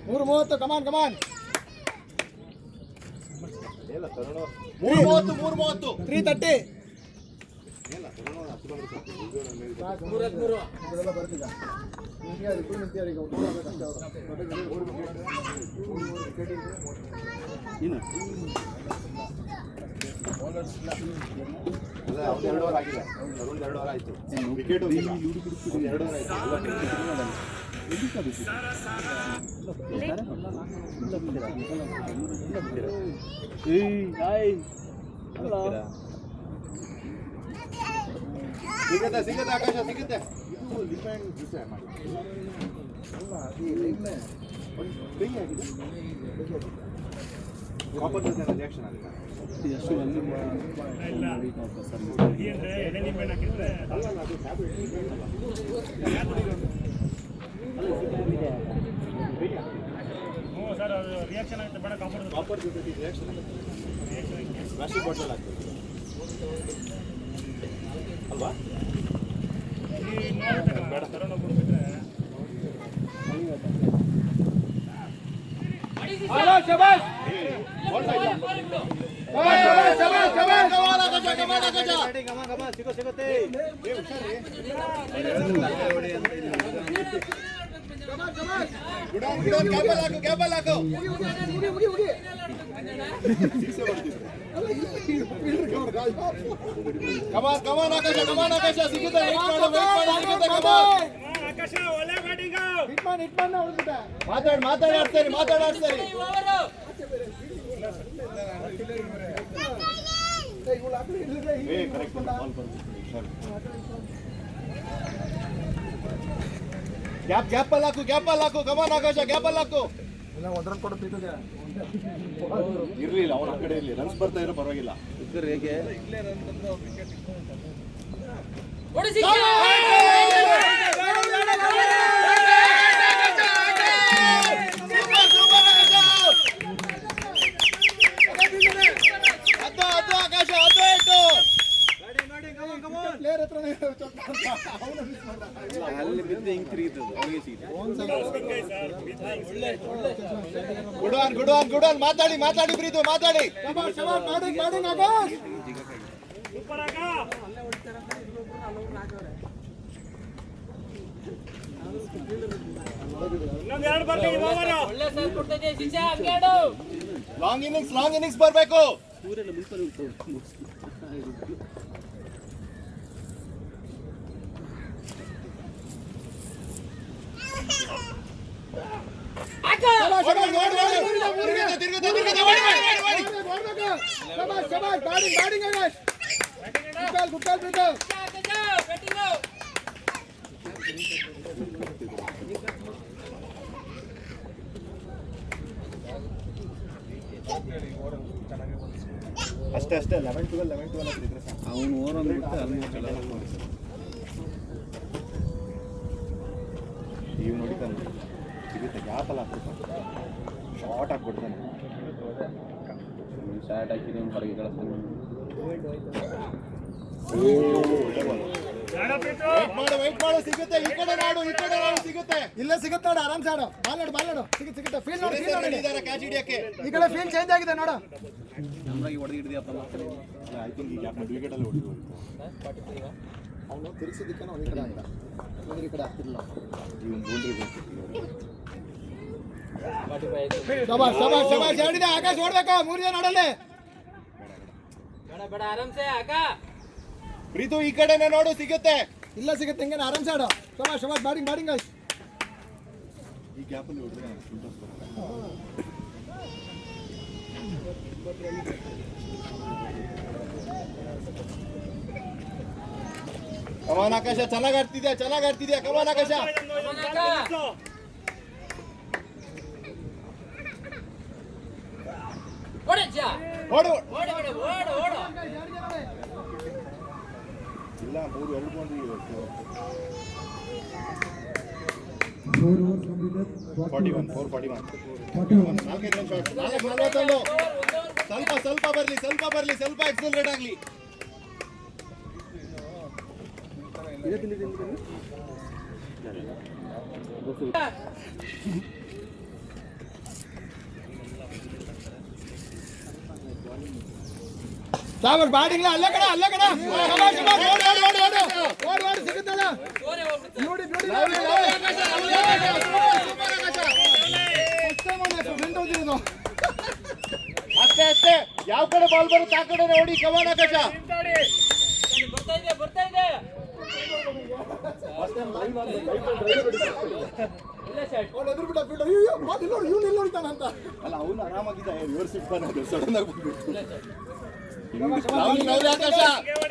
3:30 ಕಮಾನ್ 3:30 ಸಿಗುತ್ತೆ ಆಕಾಶ ಸಿಗುತ್ತೆ ಸರ್ ಅದು ರಿಯಾಕ್ಷನ್ ಆಗುತ್ತೆ ಬೇಡ ಕಾಪರ್ ಜೊತೆ ರಿಯಾಕ್ಷನ್ ಪ್ಲಾಸ್ಟಿಕ್ ಬಾಟಲ್ ಆಗ್ತದೆ ಅಲ್ವಾ ಬೇಡ ತರೋಣ ಬಿಟ್ಬಿಟ್ರೆ ಹಲೋ ಶಬಾಷ್ ಸಿಗುತ್ತೆ ಗ್ಯಾಬಲ್ ಹಾಕು ಕಮಾನ್ ಆಕಾಶ ಸಿಗುತ್ತೆ ಆಕಾಶ ಒಳ್ಳೆ ಬ್ಯಾಟಿಂಗ್ ಮಾತಾಡ್ತಾರೆ ಗ್ಯಾಪಲ್ ಹಾಕು ಕಮಾನ್ ಆಕಾಶ ಗ್ಯಾಪಲ್ ಹಾಕು ಇರ್ಲಿಲ್ಲ ಅವನ ಕಡೆ ಇರ್ಲಿ ರನ್ಸ್ ಬರ್ತಾ ಇರೋ ಪರವಾಗಿಲ್ಲ ಹೇಗೆ ಅಲ್ಲಿ ಬಿದ್ದು ಹಿಂಗ್ ತಿರುಗಿತದೆ ಅವನಿಗೆ ಗುಡ್ ಆನ್ ಮಾತಾಡಿ ಪ್ರೀತು ಮಾತಾಡಿ ಸೂಪರ್ ಆಗ ಇನ್ನೊಂದು ಎರಡು ಬರ್ಲಿ ಓವರ್ ಒಳ್ಳೆ ಸರ್ ಕೊಡ್ತದೆ ಶಿಶಾ ಅಂಗೇಡು ಲಾಂಗ್ ಇನ್ನಿಂಗ್ಸ್ ಬರಬೇಕು ಊರೆಲ್ಲ ಮುಳ್ಕೊಂಡು ಅಷ್ಟೇ 11-12 ಅವನು ಓವರ್ ಅಂದ್ಬಿಟ್ಟು ಆಲ್ಮೋಸ್ಟ್ ಎಲ್ಲ ಇವ್ ನೋಡಿತಾನೆ ಸಿಗುತ್ತೆ ಗ್ಯಾಪಲ್ಲ ಹಾಕ್ಬಿಡ್ತಾನೆ ಶಾರ್ಟ್ ಹಾಕ್ಬಿಡ್ತಾನೆ ಶಾರ್ಟ್ ಹಾಕಿದ್ರೆ ಹೊರಗೆ ಕಳಿಸ್ತಾನೆ ವೆಯ್ಟ್ ಮಾಡು ಸಿಗುತ್ತೆ ಈ ಕಡೆ ನಾಡು ಸಿಗುತ್ತೆ ಇಲ್ಲೇ ಸಿಗುತ್ತೆ ನೋಡು ಆರಾಮ್ ಸಾಡು ಬಾಲ್ ನೋಡು ಸಿಗುತ್ತೆ ಫೀಲ್ಡ್ ನೋಡಿ ಕ್ಯಾಚ್ ಹಿಡಿಯಕ್ಕೆ ಈ ಕಡೆ ಫೀಲ್ಡ್ ಚೇಂಜ್ ಆಗಿದೆ ನೋಡು ನಮ್ರಾಗಿ ಹೊಡೆದು ಹಿಡಿದಿಯಪ್ಪ ಐ ಥಿಂಕ್ ಈ ಗ್ಯಾಪ್ ವಿಕೆಟಲ್ಲಿ ಹೊಡಿದು ಅವನು ತಿರುಗಿಸಿದ್ದಕ್ಕೆ ಅವ್ನು ಈ ಕಡೆ ಆಗಿಲ್ಲ ಈ ಕಡೆ ಆಗ್ತಿಲ್ಲ ಇವನ್ ಬೌಂಡ್ರಿ ಶಬಾಷ್ ಹೇಳಿದೆ ಆಕಾಶ್ ಓಡ್ಬೇಕಾ 3 ಜನ ನೋಡಲ್ಲಿ ಪ್ರೀತು ಈ ಕಡೆನೆ ನೋಡು, ಸಿಗುತ್ತೆ. ಇಲ್ಲ ಸಿಗುತ್ತೆ ಹಿಂಗೆ ಆರಾಮ್ಸೆ ಆಡೋ. ಶಬಾಷ್ ಶಬಾಷ್, ಬ್ಯಾಟಿಂಗ್ ಬ್ಯಾಟಿಂಗ್ ಆಯ್ತು. ಈ ಗ್ಯಾಪಲ್ಲಿ ಹೊಡೆದ್ರೆ ಕಮಾನ್ ಆಕಾಶ, ಚೆನ್ನಾಗಿ ಆಡ್ತಿದ್ಯಾ ಕಮಾನ್ ಆಕಾಶ. ಓಡು ಇಲ್ಲ 3-2 ಬೌಂಡ್ರಿ ಇವತ್ತು. 4 overs completed. 41. 4-41. 4-41. ಸ್ವಲ್ಪ ಬರ್ಲಿ, ಸ್ವಲ್ಪ ಎಕ್ಸಲರೇಟ್ ಆಗ್ಲಿ. ಶಾಬಾಷ್, ಬ್ಯಾಟಿಂಗ್ ಅಲ್ಲೇ ಕಡೆ ಶಬಾಷ್ ಶಬಾಷ್, ಓಡು ಸಿಗುತ್ತಲ್ಲ. ನೋಡಿ ಅಷ್ಟೇ ಯಾವ ಕಡೆ ಬಾಲ್ ಬರುತ್ತೆ ಆ ಕಡೆ ನೋಡಿ. ಕಮಾನ್ ಆಕಾಶ. ಅಲ್ಲ ಅವನು ಆರಾಮಾಗಿದ್ದ, ರಿವರ್ಸ್ ಇಟ್ ಬಂದು ಸಡನ್ ಆಗಿ ಆಕಾಶ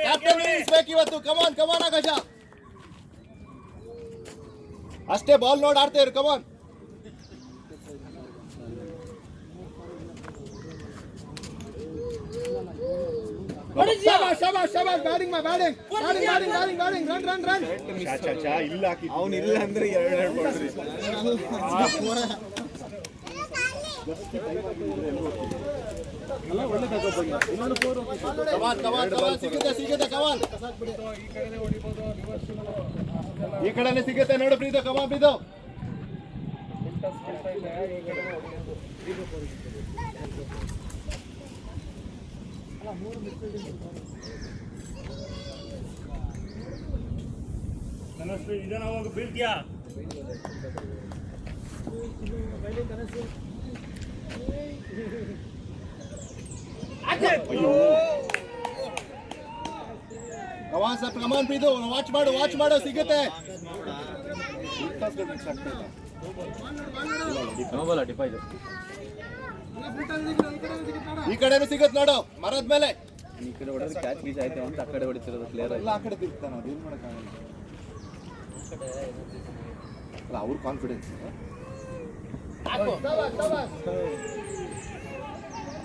ಕ್ಯಾಪ್ಟನ್ ಬೇಕು ಇವತ್ತು. ಕಮಾನ್ ಆಕಾಶ. ಅಷ್ಟೇ ಬಾಲ್ ನೋಡಿ ಆಡ್ತಾ ಇರು. ಕಮಾನ್. ಶಬಾಷ್ ಬ್ಯಾಟಿಂಗ್ ರನ್. ಇಲ್ಲ ಅವನು ಇಲ್ಲ ಅಂದ್ರೆ 2 ಬೌಂಡ್ರಿ. ಸಿಗುತ್ತೆ ಕಮಾನ್. ಈ ಕಡೆನೆ ಸಿಗುತ್ತೆ ನೋಡು ಪ್ರೀತು. ಕಮಾನ್ ಪ್ರೀತು. ಕಮಾನ್ ಪ್ರೀತು, ವಾಚ್ ಮಾಡು ಸಿಗುತ್ತೆ. ಈ ಕಡೆನೂ ಸಿಗುತ್ತೆ ನೋಡು, ಮರದ ಮೇಲೆ. ಈ ಕಡೆ ಹೊಡೆದ್ರೆ ಕ್ಯಾಚ್ ಗೀಚ್ ಆಯ್ತು ಅಂತ ಆ ಕಡೆ ಹೊಡಿತಿರೋದು ಪ್ಲೇಯರ್. ಎಲ್ಲ ಆ ಕಡೆ ತಿರ್ತಾನ, ಅದೇನು ಮಾಡೋಕ್ಕಾಗಲ್ಲ. ಅಲ್ಲ ಅವ್ರ confidence.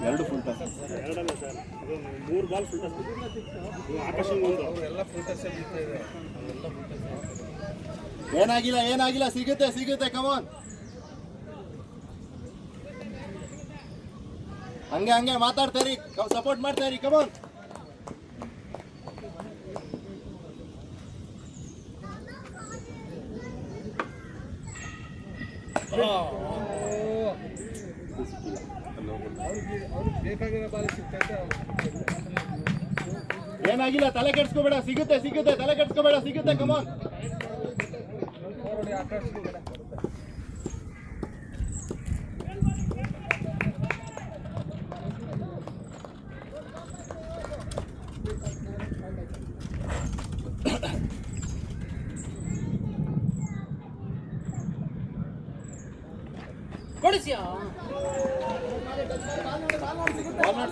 2 full toss. 3 ball full toss. Akash ಎಲ್ಲ ಫುಲ್ ಟಾಸ್. ಏನಾಗಿಲ್ಲ ಸಿಗುತ್ತೆ ಕಮಾನ್. ಹಂಗೆ ಮಾತಾಡ್ತಾರಿ, ಸಪೋರ್ಟ್ ಮಾಡ್ತಾರಿ. ಕಮಾನ್. ಏನಾಗಿಲ್ಲ, ತಲೆ ಕೆಡ್ಸ್ಕೋಬೇಡ, ಸಿಗುತ್ತೆ ತಲೆ ಕೆಡ್ಸ್ಕೋಬೇಡ, ಸಿಗುತ್ತೆ. ಕಮಾನ್.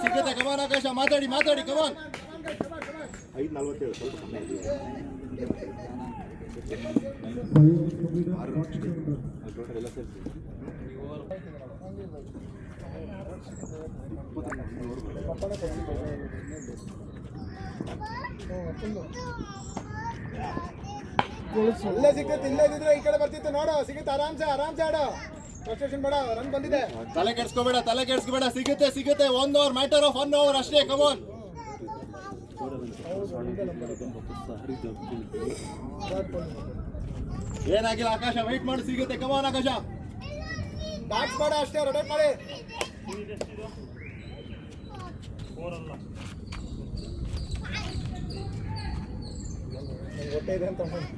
ಸಿಗುತ್ತೆ. ಕಮಾನ್ ಆಕಾಶ, ಮಾತಾಡಿ ಕಮಾನ್. 5:47 ಸ್ವಲ್ಪ ಕಮ್ಮಿ ಆಗಿದೆ. 5 overs completed. ಟೋಟಲ್ ಎಲ್ಲ ಸೇರಿಸಿ ಇಲ್ಲೇ ಸಿಗುತ್ತೆ. ಇಲ್ಲದಿದ್ರೆ ಈ ಕಡೆ ಬರ್ತಿತ್ತು ನೋಡು. ಸಿಗುತ್ತೆ ಆರಾಮ್ಸೆ ಆಡೋ. ಫ್ರಸ್ಟ್ರೇಷನ್ ಬೇಡ, ರನ್ ಬಂದಿದೆ. ತಲೆ ಕೆಡ್ಸ್ಕೋಬೇಡ, ಸಿಗುತ್ತೆ. 1 ಓವರ್, ಮ್ಯಾಟರ್ ಆಫ್ 1 ಓವರ್ ಅಷ್ಟೇ. ಕಮಾನ್. ಏನಾಗಿಲ್ಲ ಆಕಾಶ, ವೆಯ್ಟ್ ಮಾಡಿ, ಸಿಗುತ್ತೆ. ಕಮಾನ್ ಆಕಾಶ. ಬ್ಯಾಟ್ಸ್ ಬೇಡ ಅಷ್ಟೇ, ರೊಟೇಟ್ ಮಾಡಿ. ಹೊಟ್ಟೆ ಇದೆ ಅಂತ ಶಬಾಷ್.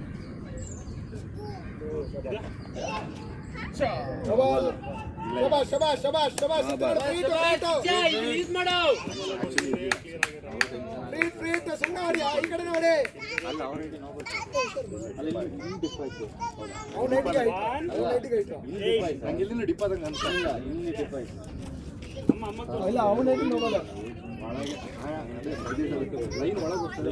ಸುಮ್ಮನೆ ನೋಡಿ ಈ ಕಡೆ ನೋಡಿ ಅಲ್ಲ ಅವ್ರ ಐಡಿ ನಾವು ಅಲ್ಲಿ ಇಲ್ಲಿ ಡಿಪ್ ಆಯ್ತು ಅವ್ನ ಐಟಿಗೆ ಆಯ್ತು ನಂಗೆ ಇಲ್ಲಿಂದ ಡಿಪ್ಪಾದಂಗೆ ಅನ್ಸಲ್ಲ ಇಲ್ಲಿ ಡಿಪ್ ಆಯ್ತು ಇಲ್ಲ ಅವನ ಐಟಿಗೆ ಹೋಗಲ್ಲ ಒಳಗೆ ಲೈನ್ ಒಳಗೆ ಹೋಗ್ತದೆ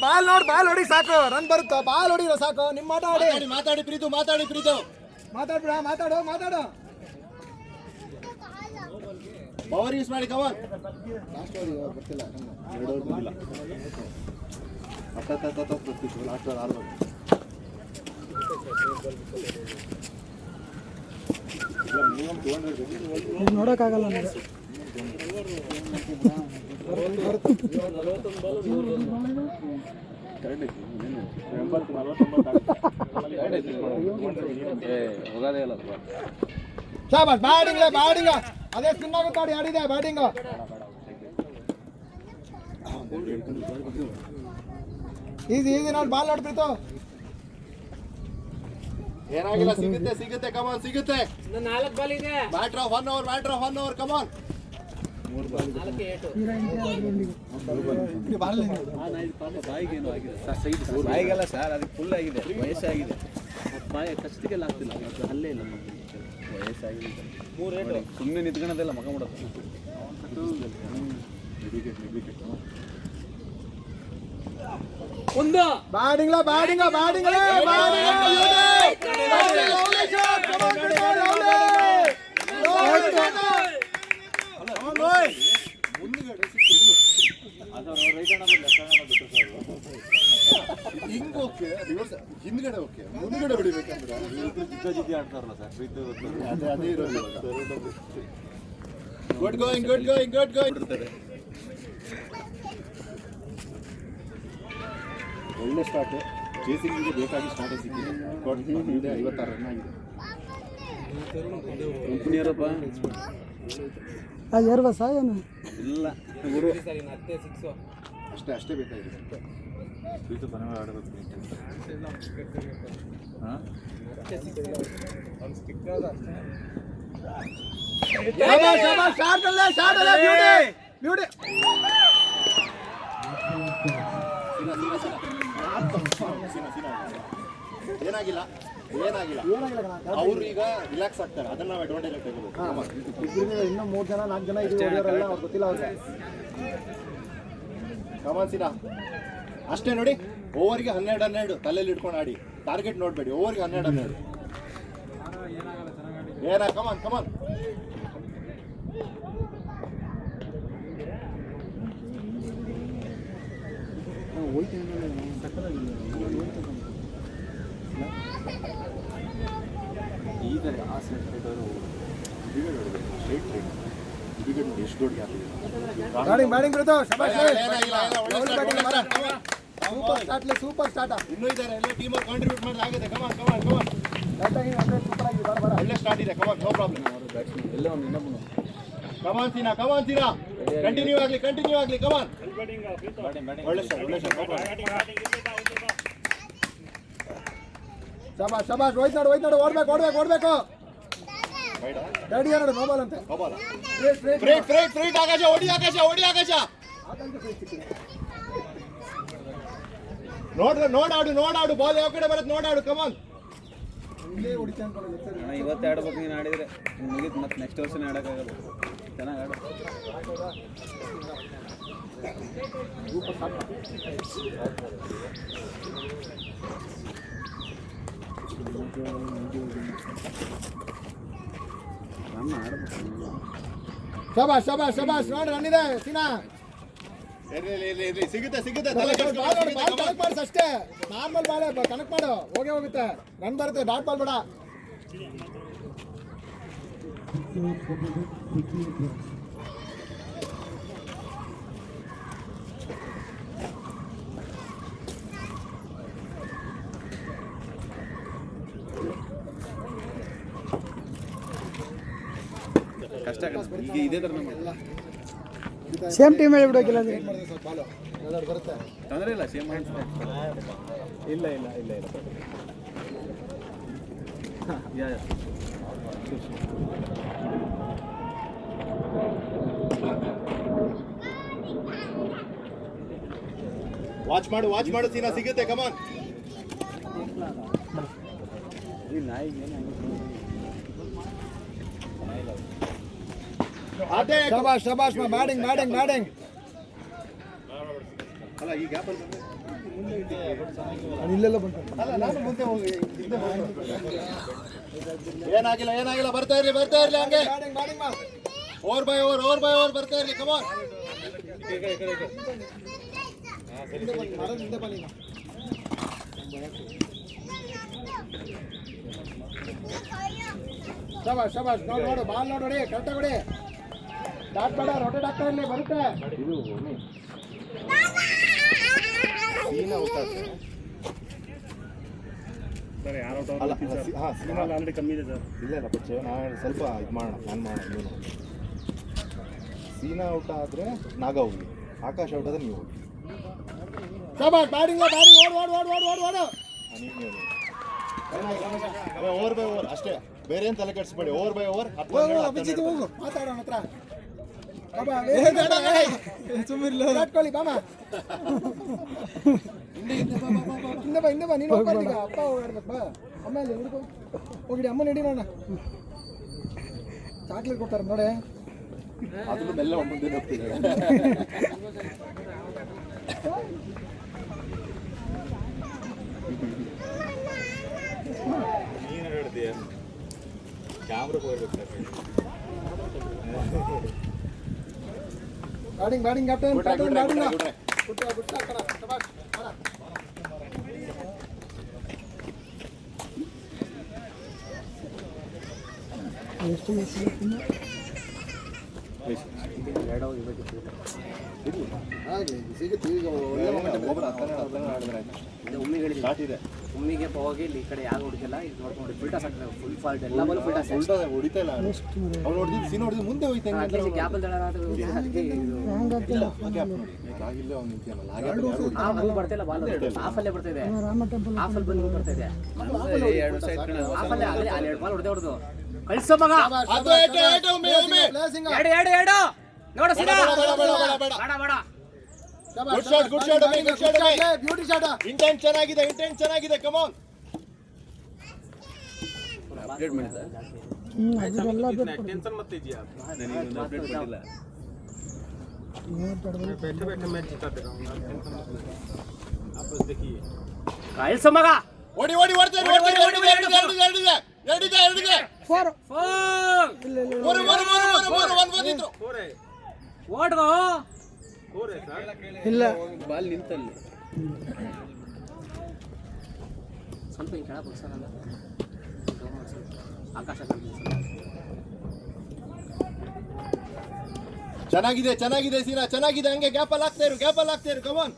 ಬಾಲ್ ನೋಡಿ ಬಾಲ್ ಹೊಡಿ ಸಾಕು ರನ್ ಬರುತ್ತೋ ಬಾಲ್ ಹೊಡಿರೋ ಸಾಕು ನಿಮ್ಮ ಆಟ ಆಡಿ ಮಾತಾಡಿ ಪ್ರೀತು ಮಾತಾಡ್ಬಿಡ ಮಾತಾಡು ಪವರ್ ಯೂಸ್ ಮಾಡಿ ಕವರ್ ಲಾಸ್ಟ್ ಓವರ್ ಗೊತ್ತಿಲ್ಲ 2 ಓವರ್ ಬಂದಿಲ್ಲ ಬರ್ತಿತ್ತು ಲಾಸ್ಟ್ ಓವರ್ 6 ನೋಡೋಕ್ಕಾಗಲ್ಲ ನನಗೆ. ಹೋಗೋದೇ ಇಲ್ಲ ಶಾಬಾಸ್ ಬ್ಯಾಟಿಂಗ್ ಅದೇ ಸ್ಪಿನ್ ಆಗುತ್ತೆ ನೋಡಿ ಆಡಿದೆ ಬ್ಯಾಟಿಂಗ್ ಈಸಿ ನೋಡಿ ಬಾಲ್ ನೋಡ್ಬಿಡ್ತು ಏನಾಗಿಲ್ಲ ಸಿಗುತ್ತೆ ಕಮಾನ್ ಸಿಗುತ್ತೆ 4 ಬಾಲ್ ಇದೆ ಬ್ಯಾಟ್ರ್ ಆಫ್ 1 ಓವರ್ ಕಮಾನ್ ಬಾಯಿಗೇನು ಆಗಿದೆ ಬಾಯಿಗೆಲ್ಲ ಸರ್ ಅದಕ್ಕೆ ಫುಲ್ ಆಗಿದೆ ವಯಸ್ಸಾಗಿದೆ ಬಾಯಿ ಕಷ್ಟಕ್ಕೆಲ್ಲ ಆಗ್ತಿಲ್ಲ ಮತ್ತು ಅಲ್ಲೇ ಇಲ್ಲ ವಯಸ್ಸಾಗಿದೆ ಸುಮ್ಮನೆ ನಿಂತ್ಕೊಳ್ಳೋದೆಲ್ಲ ಮಗ ಮಾಡೋದು ಒಂದು ಬ್ಯಾಟಿಂಗ್ ಹಿಂಗ್ ಓಕೆ ರಿವರ್ಸ್ ಹಿಂದ್ಗಡೆ ಓಕೆ ಮುಂದ್ಗಡೆ ಹೊಡಿಬೇಕಂದ್ರೆ ಜಿದ್ದಿ ಆಡ್ತಾರಲ್ಲ ಸರ್ ಪ್ರೀತಿ ಅದೇ ಇರೋದು ಗುಡ್ ಗೋಯಿಂಗ್ ಒಳ್ಳೆ ಸ್ಟಾರ್ಟ್ ಚೇಸಿಂಗಿಗೆ ಬೇಕಾಗಿ ಸ್ಟಾರ್ಟ್ ಸಿಕ್ಕಿದೆ 56 ರನ್ ಆಗಿದೆ ಕಂಪ್ನಿಯರಪ್ಪ ಅದು ಏರ್ಬಸ್ಸಾ ಏನು? ಇಲ್ಲ ಅಷ್ಟೇ ಬೇಕಾಗಿದೆ ಪ್ರೀತಿ ಕೊನೆಗೆ ಆಡಬೇಕು ಹಾಂ ಏನಾಗಿಲ್ಲ ಅವ್ರು ಈಗ ರಿಲ್ಯಾಕ್ಸ್ ಆಗ್ತಾರೆ ಅದನ್ನ ನಾವು ಅಡ್ವಾಂಟೇಜ್ ತೆಗೆದು ಇನ್ನೂ 3 ಜನ 4 ಜನ ಇದ್ದಾರೆ ಅವ್ರು ಗೊತ್ತಿಲ್ಲ ಅವ್ರಿಗೆ ಕಮಾನ್ ಸಿನಾ ಅಷ್ಟೇ ನೋಡಿ ಓವರ್ಗೆ 12 ತಲೆಯಲ್ಲಿ ಇಟ್ಕೊಂಡು ಆಡಿ ಟಾರ್ಗೆಟ್ ನೋಡ್ಬೇಡಿ ಓವರ್ಗೆ 12 ಏನ ಕಮಾನ್ ಈ ಥರ ಆ ಸೆಂಟರ್ ಎಷ್ಟು ದೊಡ್ಡ ಬ್ಯಾಟಿಂಗ್ ಬಿಡ್ತು ಸೂಪರ್ ಸ್ಟಾರ್ಟ್ ಇನ್ನೂ ಇದ್ದಾರೆ ಎಲ್ಲ ಟೀಮ್ ಕಾಂಟ್ರಿಬ್ಯೂಟ್ ಮಾಡಲಾಗಿದೆ ಕಮಾನ್ ಒಳ್ಳೆ ಸ್ಟಾರ್ಟ್ ಇದೆ ಕಮಾನ್ ನೋ ಪ್ರಾಬ್ಲಮ್ ಎಲ್ಲ ಒಂದು ಇನ್ನೊಬ್ಬನು ಕಮಾನ್ ಸೀನಾ ಕಂಟಿನ್ಯೂ ಆಗಲಿ ಕಮಾನ್ ಒಳ್ಳೆ ಶಾಟ್ ಶಬಾಷ್ ಹೋಯ್ತು ನೋಡು ಓಡ್ಬೇಕು ರೆಡಿ ನೋಡು ಮೊಬೈಲ್ ಅಂತೆ ಫ್ರೀಟ್ ಆಕಾಶ ಓಡಿ ಆಕಾಶ ನೋಡಾಡು ಬಾಲ್ ಯಾವ ಕಡೆ ಬರುತ್ತೆ ನೋಡಾಡು ಕಮಾನ್ ಇವತ್ತೇ ಆಡ್ಬೇಕು ನೀನು ಆಡಿದ್ರೆ ಮುಗಿತು ಮತ್ತೆ ನೆಕ್ಸ್ಟ್ ವರ್ಷನೇ ಆಡೋಕ್ಕಾಗಲ್ಲ ಚೆನ್ನಾಗಿ ಆಡು ಶಬಾಷ್ ನೋಡಿ ರನ್ನಿದೆ ಸೀನಾ ಸಿಗುತ್ತೆ ಕನೆಕ್ಟ್ ಮಾಡಿಸ್ ಅಷ್ಟೇ ನಾರ್ಮಲ್ ಬಾಳೆ ಕನೆಕ್ಟ್ ಮಾಡು ಹೋಗುತ್ತೆ ರನ್ ಬರುತ್ತೆ ಡಾಟ್ ಬಾಲ್ ಬೇಡ ಕಷ್ಟ ಈಗ ಇದೇ ಥರ ನಮ್ಮ ಸೇಮ್ ಟೀಮ್ ಹೇಳ್ಬಿಡೋಕಿಲ್ಲ ಅಂದ್ರೆ ತೊಂದರೆ ಇಲ್ಲ ಸೇಮ್ ಇಲ್ಲ ಇಲ್ಲ ಇಲ್ಲ ಇಲ್ಲ ವಾಚ್ ಮಾಡು ಸೀನಾ ಸಿಗುತ್ತೆ ಕಮಾನ್. ಶಬಾಷ್ ಶಬಾಷ್ ಬ್ಯಾಟಿಂಗ್ ಬ್ಯಾಟಿಂಗ್ ಬ್ಯಾಟಿಂಗ್. ಅಲ್ಲ ಈ ಗ್ಯಾಪ್ ಅಲ್ಲಿ ಇಲ್ಲೆಲ್ಲ ಬಂತು. ಮುಂದೆ ಹೋಗಿ ಏನಾಗಿಲ್ಲ ಬರ್ತಾ ಇರ್ಲಿ ಹಂಗೆ. ಬ್ಯಾಟಿಂಗ್ ಬ್ಯಾಟಿಂಗ್ ಮಾ. ಓವರ್ ಬೈ ಓವರ್ ಬರ್ತಾ ಇರ್ಲಿ ಕಮಾನ್. ಶಬಾಷ್ ಶಬಾಷ್ ನೋಡು ಬಾಲ್ ನೋಡಿ ಕರೆಕ್ಟಾಗಿ ಹೊಡಿ. ಡಾಟ್ ಬೇಡ ರೊಟೇಟ್ ಆಗ್ತಾ ಇರಲಿ ಬರುತ್ತೆ. ಆಲ್ರೆಡಿ ಕಮ್ಮಿ ಇದೆ ಸರ್. ಇಲ್ಲ ಬಟ್ ನಾನು ಸ್ವಲ್ಪ ಇದು ಮಾಡೋಣ ಪ್ಲಾನ್ ಮಾಡೋಣ. ಇವನು ಸೀನಾ ಔಟ್ ಆದರೆ ನಾಗ ಹೋಗಿ, ಆಕಾಶ್ ಔಟ್ ಆದರೆ ನೀವು ಹೋಗಿ. ಶಬಾಷ್ ಬ್ಯಾಟಿಂಗ್ ಬ್ಯಾಟಿಂಗ್ ಓಡು. ಓವರ್ ಬೈ ಓವರ್ ಅಷ್ಟೇ, ಬೇರೆ ಏನು ತಲೆ ಕೆಡಿಸ್ಬೇಡಿ. ಓವರ್ ಬೈ ಓವರ್ ಹೋಗು ಮಾತಾಡೋಣ ಹತ್ರ. ಸುಮ್ಮನೆ ಬಾಮ ಹಿಂದೆ ಬಾ ನೀನು ಹೋಗ್ಬಾರ್ದೀಗ. ಅಪ್ಪ ಹೋಗ್ಬೇಕು ಬಾ. ಆಮೇಲೆ ಹುಡುಗ ಹೋಗಿಡಿ ಅಮ್ಮ ನಡಿ ನೋಡ. ಚಾಕ್ಲೇಟ್ ಕೊಡ್ತಾರೆ ನೋಡೆ. ಅದನ್ನು ಬೆಲ್ಲ ಮುಂದೆ ಹೋಗ್ತಿದೆ. ನೀನು ಹೇಳ್ತೀಯ ಕ್ಯಾಮ್ರಾ ಹೋಗ್ಬೇಕು. Batting captain batting. ಎಷ್ಟು ಮೆಸ್ಸಿ ಒಮ್ಮಿಗೆ ಹೋಗಿ ಇಲ್ಲಿ ಈ ಕಡೆ ಯಾರು ಹೊಡಿತಿಲ್ಲ, ಇದು ನೋಡ್ಕೊಂಡು ಫಿಲ್ಟರ್ಸ್ ಆಗ್ತದೆ. ಫುಲ್ ಫಾಲ್ಟ್ ಎಲ್ಲ ಬಾಲ್ ಫಿಲ್ಟರ್ಸ್ ಹೊಡಿತಾ ಇಲ್ಲ ಅವ್ನು ಹೊಡೆದಿದ್ದು ಸೀನ್ ಹೊಡೆದು ಮುಂದೆ ಹೋಯ್ತು. ಗ್ಯಾಪಲ್ಲಿ ಬರ್ತಿಲ್ಲ ಬಾಲ್, ಹಾಫಲ್ಲೇ ಬರ್ತಿದೆ. ಹಾಫಲ್ಲಿ ಬಂದು ಬರ್ತಿದೆ. ಹಾಫಲ್ಲೇ ಅಲ್ಲಿ 2 ಬಾಲ್ ಹೊಡೆದು ಕಳಿಸೋ ಮಗ. ಎರಡು ನೋಡು ಸೀನಾ. ಬೇಡ good shot beauty shot. Intent ಚೆನ್ನಾಗಿದೆ ಕಮಾನ್. ಅಪ್ಡೇಟ್ ಮಾಡಿದ ಅದೆಲ್ಲ ಟೆನ್ಷನ್ ಮತ್ತೆ ಇದೆಯಾ ನನಗೆ ಅಪ್ಡೇಟ್ ಮಾಡಿಲ್ಲ. बैठे मैच जिताते रहूंगा, टेंशन मत लो. आप बस देखिए ಕಳಿಸೋ ಮಗ. ಓಡಿ ಎರಡಿದೆ. ಫೋರ್ ಓಡ್ಗೋ ಇಲ್ಲ ಬಾಲ್ ನಿಂತಲ್ಲಿ ಸ್ವಲ್ಪ ಈ ಕೆಳ ಬಗ್ಸಲ್ಲ. ಆಕಾಶ ಚೆನ್ನಾಗಿದೆ ಸೀನಾ, ಚೆನ್ನಾಗಿದೆ. ಹಂಗೆ ಗ್ಯಾಪಲ್ಲಿ ಆಗ್ತಾ ಇರು ಕಮಾನ್.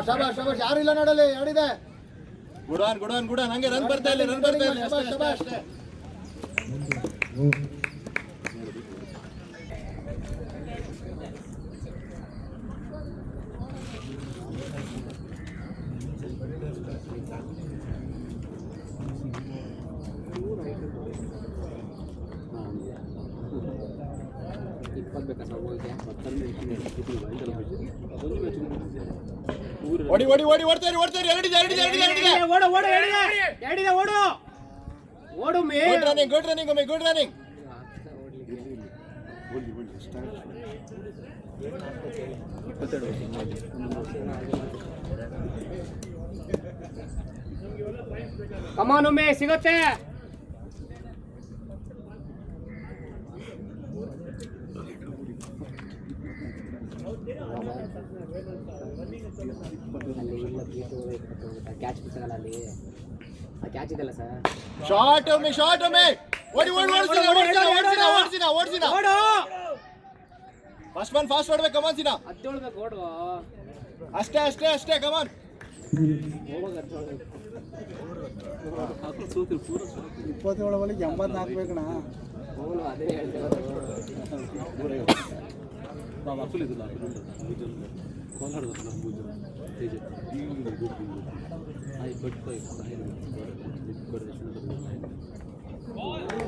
ಶಾಬಾಷ್ ಯಾರು ಇಲ್ಲ ನೋಡಲಿ. ಎರಡಿದೆ. ಗುಡಾನ್ ಹಂಗೆ ರನ್ ಬರ್ತಾ ಇಲ್ಲ. ಶಾಬಾಷ್. ಓಡಿ ಓಡ್ತಾರೆ. ಎರಡಿದೆ. ಓಡು ಮೇ. Good running. ಕಮಾನು ಮೇ ಸಿಗುತ್ತೆ. ಕ್ಯಾಚ್ ಬಿಡ್ಸಲ್ಲ ಅಲ್ಲಿ. ಆ ಕ್ಯಾಚ್ ಇದೆಲ್ಲ ಸರ್. ಶಾಟ್ ಒಮ್ಮೆ ಓಡ್ಸಿನ. ಫಾಸ್ಟ್ ಮಾಡ್ಬೇಕು ಕಮಾನ್ ಸೀನಾ. ಹತ್ತೇಳ್ಬೇಕು ಓಡು. ಅಷ್ಟೇ ಅಷ್ಟೇ ಅಷ್ಟೇ ಕಮಾನ್. ಇಪ್ಪತ್ತೇಳವರೆಗೆ 80 ಹಾಕ್ಬೇಕಣ್ಣ. ಅದೇ ಹೇಳ್ತಿರೋದು.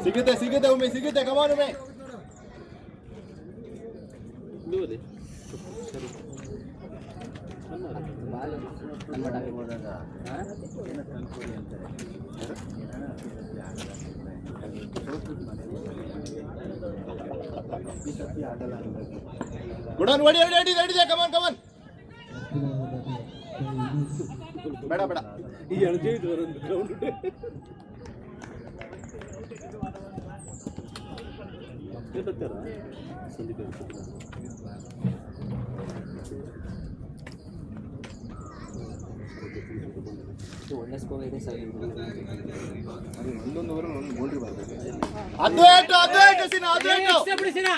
ಸಿಗುತ್ತೆ ಸಿಗುತ್ತೆ ಒಮ್ಮೆ ಸಿಗುತ್ತೆ ಕಮಾನ್ ಒಮ್ಮೆ. ಕನ್ವರ್ಟ್ ಆಗಿ ಹೋದಾಗ ಗುಡನ್ ಹೊಡಿ ಹೊಡಿ ಹೊಡಿ ಹೊಡಿದೆ ಕಮಾನ್ ಕಮಾನ್. ಬೇಡ ಬೇಡ ಈ ಎಳ್ಜೆ ಇದು ಗ್ರೌಂಡ್ ಒಳ್ಳೆ ಸ್ಕೋರ್ ಇದೆ ಸರ್. ಒಂದೊಂದು ಓವರ್ ಒಂದು ಬೌಂಡ್ರಿ ಬರಬೇಕು. ಅದು ಏಟು ಸಿನ ಅದು ಏಟು. ಸೂಪರ್ ಸಿನ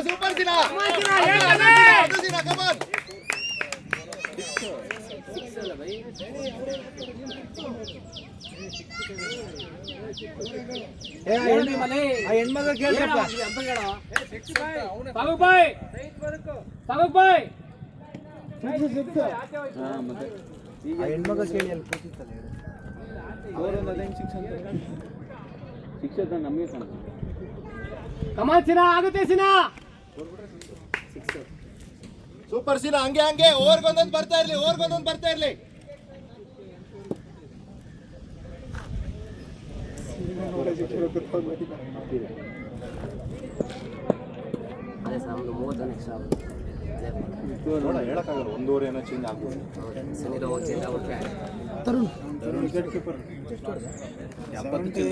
ಸೂಪರ್ ಸಿನ ಅದು ಸಿನ ಕಮಾನ್. ಹೆಣ್ಮಗ ಕೇಳ್ರಪ್ಪ. ಹೆಣ್ಮಗ ಕೇಳಿ ಅಲ್ಲಿ ಕೂತಿತ್ತಲ್ಲ ಶಿಕ್ಷಕ ನಮಗೆ ಕಾಣ್ತದೆ. ಕಮಾನ್ ಸಿನಾ ಆಗುತ್ತೆ ಸಿನಾ. ಸೂಪರ್ ಸಿನ ಹಂಗೆ ಹಂಗೆ ಓವರ್ಗೊಂದೊಂದು ಬರ್ತಾ ಇರ್ಲಿ ಓವರ್ಗೊಂದೊಂದು ಬರ್ತಾ ಇರ್ಲಿ. ಅದೇ ಸರ್ ಒಂದು 30 ಎಕ್ಸ್ಟ್ರಾ ಆಗುತ್ತೆ. ನೋಡ ಹೇಳಕ್ಕಾಗಲ್ಲ, ಒಂದೂವರೆ ಏನೋ ಚೇಂಜ್ ಆಗ್ಬೋದು. ಸುನೀಲ್ ಹೋಗಿ ಚೇಂಜ್ ಆಗುತ್ತೆ. Wicket keeper 78.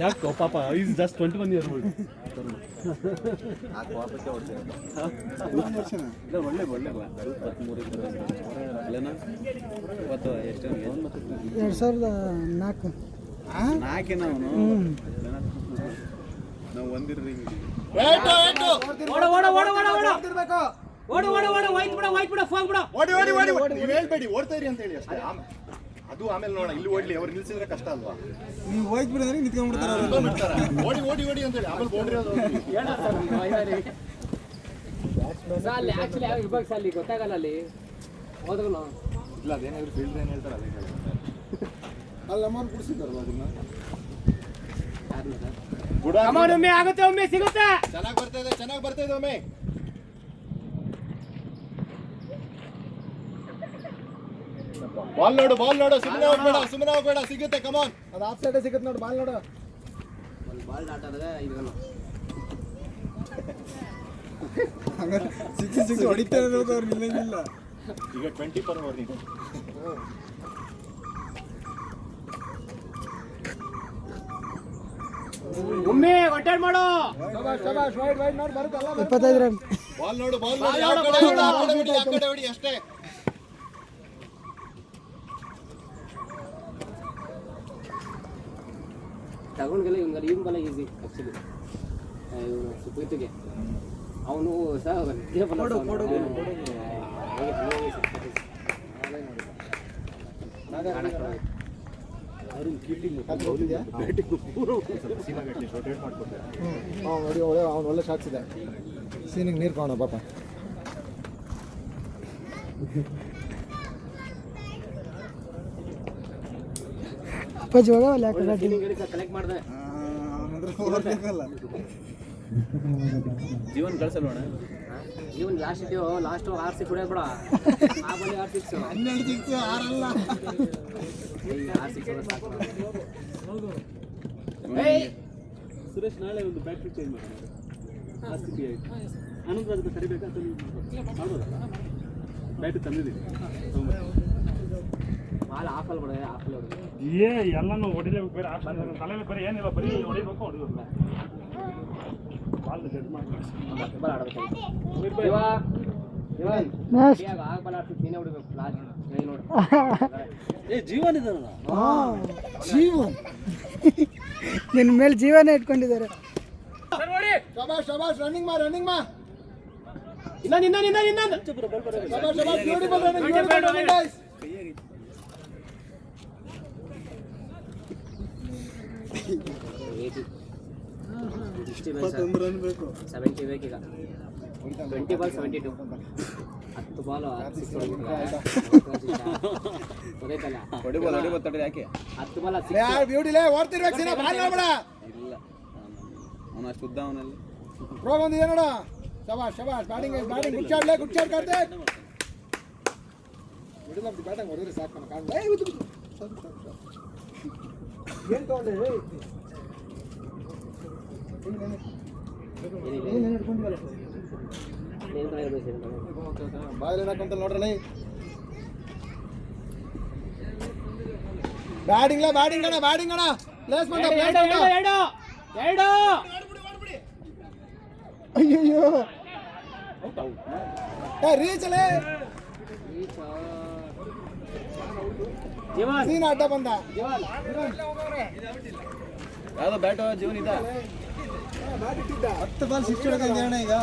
ಯಾಕೋ ಪಾಪ ಈಸ್ ಜಸ್ಟ್ 21 ಇಯರ್ ಓಲ್ಡ್. ಒಳ್ಳೆ ಒಳ್ಳೆ 23 ಅಲ್ಲೇನಾ 2004 ನಾಲ್ಕೇನ ಅವನು ನಾವು ಒಂದಿರ್ರಿ ಏಟು ಏಟು ಓಡ ಓಡ ಓಡ ಓಡ ಓಡ ಓಡ ಓಡ ಓಡ ವೈಟ್ ಬಿಡ ಫೋನ್ ಬಿಡ. ಓಡಿ ಓಡಿ ಓಡಿ ನೀವು ಹೇಳ್ಬೇಡಿ ಓಡ್ತಾ ಇರಿ ಅಂತ ಹೇಳಿ ಅಷ್ಟೇ. ಅದು ಆಮೇಲೆ ನೋಡ ಇಲ್ಲಿ ಓಡ್ಲಿ, ಅವ್ರು ನಿಲ್ಸಿದ್ರೆ ಕಷ್ಟ ಅಲ್ವಾ. ನೀವು ಹೋಯ್ತು ಬಿಡಿದ್ರೆ ನಿಂತ್ಕೊಂಡ್ಬಿಡ್ತಾರೆ. ಓಡಿ ಓಡಿ ಓಡಿ ಅಂತ ಹೇಳಿ ಆಮೇಲೆ ಬೌಂಡ್ರಿ ಅಲ್ಲಿ ಆಕ್ಚುಲಿ ಯಾವ ಇರ್ಬೇಕು ಸರ್, ಅಲ್ಲಿ ಗೊತ್ತಾಗಲ್ಲ ಅಲ್ಲಿ ಹೋದ್ರು ಇಲ್ಲ. ಅದೇನಾದ್ರು ಫೀಲ್ಡ್ ಏನು ಹೇಳ್ತಾರೆ ಅದೇ ಹೇಳ್ತಾರೆ. ಅಲ್ಲಿ ಅಮೌಂಟ್ ಕೊಡಿಸಿದ್ದಾರಲ್ಲ ಅದನ್ನ. ಕಮಾನ್ ಒಮ್ಮೆ ಆಗುತ್ತೆ ಒಮ್ಮೆ ಸಿಗುತ್ತೆ. ಚೆನ್ನಾಗಿ ಬರ್ತಾ ಇದೆ ಒಮ್ಮೆ. ಬಾಲ್ ನೋಡು ಸುಮ್ಮನೆ ಹೋಗ್ಬೇಡ ಸಿಗುತ್ತೆ ಕಮಾನ್. ಅದು ಆಫ್ ಸೈಡ್ ಸಿಗುತ್ತೆ ನೋಡಿ. ಬಾಲ್ ನೋಡು. ಒಂದು ಬಾಲ್ ದಾಟ್ ಆದ್ರೆ 5 ರನ್. ಹಂಗಾರೆ 6 ಹೊಡಿತಾರೆ ಇರೋದು ಅವ್ರು ನಿಲ್ಲಂಗಿಲ್ಲ. ಈಗ 20 ಪರ್ ಓವರ್ ನೀವು. ಒಮ್ಮೆ ಒಟ್ಟಾಡ್ ಮಾಡು. ಶಬಾಷ್ ವೈಡ್ ನೋಡಿ ಬರುತ್ತಲ್ಲ. 25 ರನ್. ಬಾಲ್ ನೋಡು ಆ ಕಡೆ ಹೊಡಿ ಅಷ್ಟೇ. ತಗೊಂಡ್ಗೆಲ್ಲ ಇವನ್ ಬಲ ಈಸಿ ಆಕ್ಚುಲಿ. ಇವನು ಸುಪ್ರೀತಿಗೆ ಅವನು ಸಹ ಅವ್ನು ಒಳ್ಳೆ ಶಾಟ್ಸ್ ಇದೆ. ಸೀನಿಗೆ ನೀರು ಕಾಣೋ ಪಾಪ. ಅಪ್ಪಾಜಿ ಹೋಗವಲ್ಲ ಕಲೆಕ್ಟ್ ಮಾಡಿದೆ. ಜೀವನ್ ಕಳ್ಸಲ್ವಣ. ಜೀವನ್ ಲಾಸ್ಟ್ ಇದೆಯೋ ಲಾಸ್ಟ್ 6 ಸಿಕ್ಸ್ ಹೊಡೆಯೋದು ಬಿಡ. ಆ ಬಲ್ಲಿ 6 ಸಿಕ್ಸ್ 12 ಸಿಕ್ಸ್ 6 ಅಲ್ಲ. 6 ಸಿಕ್ಸ್ ಹೊಡೆದ್ರೆ ಸಾಕು. ಸುರೇಶ್ ನಾಳೆ ಒಂದು ಬ್ಯಾಟ್ರಿ ಚೇಂಜ್ ಮಾಡೋಣ. RCB ಆಯ್ತು. ಆನಂತರ ಅದಕ್ಕೆ ಕರಿಬೇಕಾ ಅಥವಾ ಮಾಡ್ಬೋದಲ್ಲ? ಬ್ಯಾಟ್ರಿ ತಂದಿದ್ದೀವಿ. ಮಾಲ್ ಆಫಲ್ಲಿ ಬಿಡ ಆಫಲ್ಲಿ ಹೊಡೆದು ಎಲ್ಲಾನು ಹೊಡಿಲೇಬೇಕು. ಬೇರೆ ತಲೆಯಲ್ಲಿ ಬರೀ ಏನಿಲ್ಲ, ಬರೀ ಹೊಡಿಬೇಕು ಹೊಡಿಬೇಕು. ಬಾಲ್ ಜಡ್ ಮಾಡಿ ಬಾಲ್ ಆಡಬೇಕು. ಆಗ ಬಾಲ್ ಆಡ್ತಿದ್ದು ನೀನೇ ಹೊಡಿಬೇಕು ಲಾಸ್ಟ್ ನೋಡಿ. ಜೀವನ್ ಇದಾರಲ್ಲ. ಜೀವನ್ ನಿನ್ನ ಮೇಲೆ ಜೀವನ ಇಟ್ಕೊಂಡಿದ್ದಾರೆ. ನೋಡಿ ಶಬಾಷ್ ಶಬಾಷ್ ರನ್ನಿಂಗ್ ಮಾ ಇನ್ನೊಂದು ಶಬಾಷ್ ಶಬಾಷ್ ಬ್ಯೂಟಿಫುಲ್ ರನ್ನಿಂಗ್ ಗೈಸ್. ರನ್ ಬೇಕು. 70 ಬೇಕೀಗ. 20 ಬಾಲ್ 72. 10 ಬಾಲ್ 6 ಹೊಡೆತಲ್ಲ. ಹೊಡಿಬೋದು ಯಾಕೆ 10 ಬಾಲ್ 6. ಯಾರ್ ಬ್ಯೂಟಿಲೇ ಓಡ್ತಿರ್ಬೇಕು ಸೀನಾ ಬಾಲ್ ನೋಡ್ಬೇಡ. ಇಲ್ಲ ಅವನು ಅಷ್ಟು ಉದ್ದ ಅವನಲ್ಲಿ ಪ್ರೋ ಬಂದಿದೆ ನೋಡು. ಶಬಾಷ್ ಶಬಾಷ್ batting good shot Karthik. Middle of the batting ಹೊಡೆದ್ರೆ ಸಾಕು ನನಗೆ ಕಾಣಲ್ಲ. ಏ ಉದ್ದು ಏನು ತಗೊಂಡೆ ಬಾಯಲ್ಲಿ ಹಾಕೊಂತ ನೋಡ್ರಲ್ಲ. ಬ್ಯಾಟಿಂಗ್ ಅಣ್ಣ ಪ್ಲೇಸ್ಮೆಂಟ್ ಎರಡು ಅಯ್ಯೋ ರೀಚ್ ಅಲ್ಲೇ ಜೀವನ್ ಸೀನ್ ಅಡ್ಡ ಬಂದ. ಯಾವ್ದೋ ಬ್ಯಾಟು ಜೀವನ್ ಇದ 10 ಬಾಲ್ 6 ಹೊಡೆದಂಗೆ ಅಣ್ಣ ಈಗ.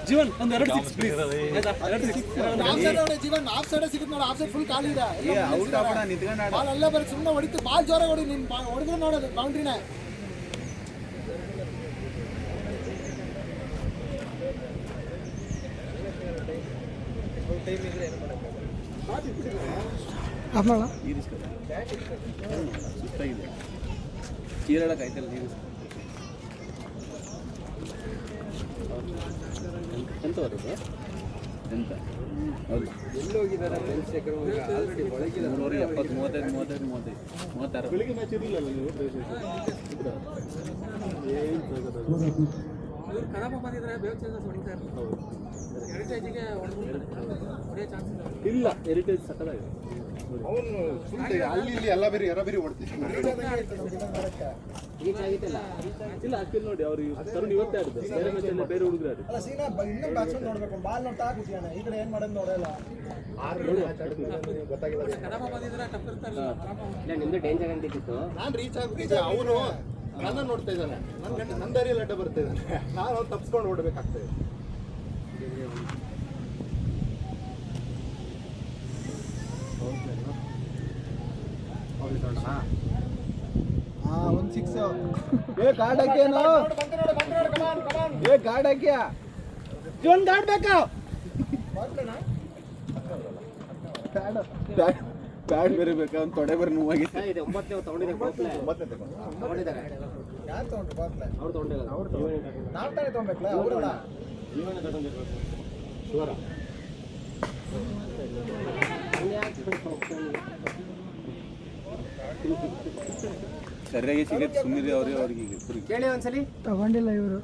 ಜೀವನ್ ಒಂದು 2 6 ಪ್ಲೀಸ್ ಜೀವನ್ ಆಫ್ ಸೈಡ್ ಸಿಗುತ್ತೆ ನೋಡಿ. ಆಫ್ ಸೈಡ್ ಫುಲ್ ಖಾಲಿ ಇದೆ. ಔಟ್ ಆಡ ನಿಂತ್ಕೊಂಡು ಆಡ ಬಾಲ್ ಅಲ್ಲೇ ಬರೀ ಸುಮ್ಮನೆ ಹೊಡಿತು. ಬಾಲ್ ಜೋರಾಗಿ ಹೊಡಿ. ನೀನು ಹೊಡೆದ್ರೆ ನೋಡೋದು ಬೌಂಡ್ರಿನೇ. ಸುಸ್ತಾಗಿದೆ ಚೀರಾಡಕ್ಕೆ ಆಯ್ತಲ್ಲ ನೀರು ಎಂತ ಬರೋದು ಎಂತ ಹೌದು ಎಲ್ಲಿ ಹೋಗಿದ್ದಾರೆ 370 35 36 ಬೆಳಿಗ್ಗೆ ಮ್ಯಾಚ್ ಇರಲಿಲ್ಲ ಇಲ್ಲ ಹೆರಿಟೇಜ್ ಸಕ್ಕದಾಗಿದೆ ಅವನು ಅಲ್ಲಿ ಇಲ್ಲಿ ಎಲ್ಲ ಬೇರೆ ಎರ ಹೊಡ್ತಿದ್ದ. ಇಲ್ಲ ಅಷ್ಟಿಲ್ಲ ನೋಡಿ ಅವರು ತರುಣ್ ಇವತ್ತೇ ಆಡಿದ್ದು ಬೇರೆ ಮ್ಯಾಚಲ್ಲಿ ಬೇರೆ ಹುಡುಗರು ಆಡಿದ್ದು ಅಲ್ಲ ಸೀನಾ ಇನ್ನೂ ಬ್ಯಾಟ್ಸ್ಮನ್ ನೋಡ್ಬೇಕು. ಬಾಲ್ ನೋಡ್ತಾ ಕೂತಿಯಾನ. ಈ ಕಡೆ ಏನ್ ಮಾಡೋದು ನೋಡಲ್ಲ. ನಿಮ್ದು ಡೇಂಜರ್ ಅಂತಿತ್ತು. ನಾನು ರೀಚ್ ಆಗ್ತಿದ್ದೆ. ಅವನು ನನ್ನ ನೋಡ್ತಾ ಇದ್ದಾನೆ. ನನ್ನ ದಾರಿಯಲ್ಲಿ ಅಡ್ಡ ಬರ್ತಾ ಇದ್ದಾನೆ. ನಾನು ತಪ್ಪಿಸ್ಕೊಂಡು ಓಡಬೇಕಾಗ್ತದೆ. ಒಂದು 6 ಏ ಗಾರ್ಡ್ ಹಾಕ್ಯಾನೋ. ಏ ಗಾರ್ಡ್ ಹಾಕ್ಯಾ ಜೋನ್ ಗಾರ್ಡ್ ಬೇಕಾ ಬ್ಯಾಟ್ ಬೇರೆ ಬೇಕಾ ಒಂದು ತೊಡೆ ಬೇರೆ ನೋವಾಗಿತ್ತು ಇದೆ 9ನೇ ತಗೊಂಡಿದ್ದಾರೆ. ಯಾರು ತಗೊಂಡ್ರು ಬಾಟ್ಲೆ? ಅವ್ರು ತಗೊಂಡಿಲ್ಲ. ನಾವು ತಾನೇ ತಗೊಂಬೇಕಲ್ಲ ಅವರಲ್ಲ. ಸರಿಯಾಗಿ ಸಿಗುತ್ತೆ ಸುಮ್ಮನೆ ಅವ್ರಿಗೆ ಕೇಳಿ ಒಂದ್ಸಲಿ ತಗೊಂಡಿಲ್ಲ ಇವರು.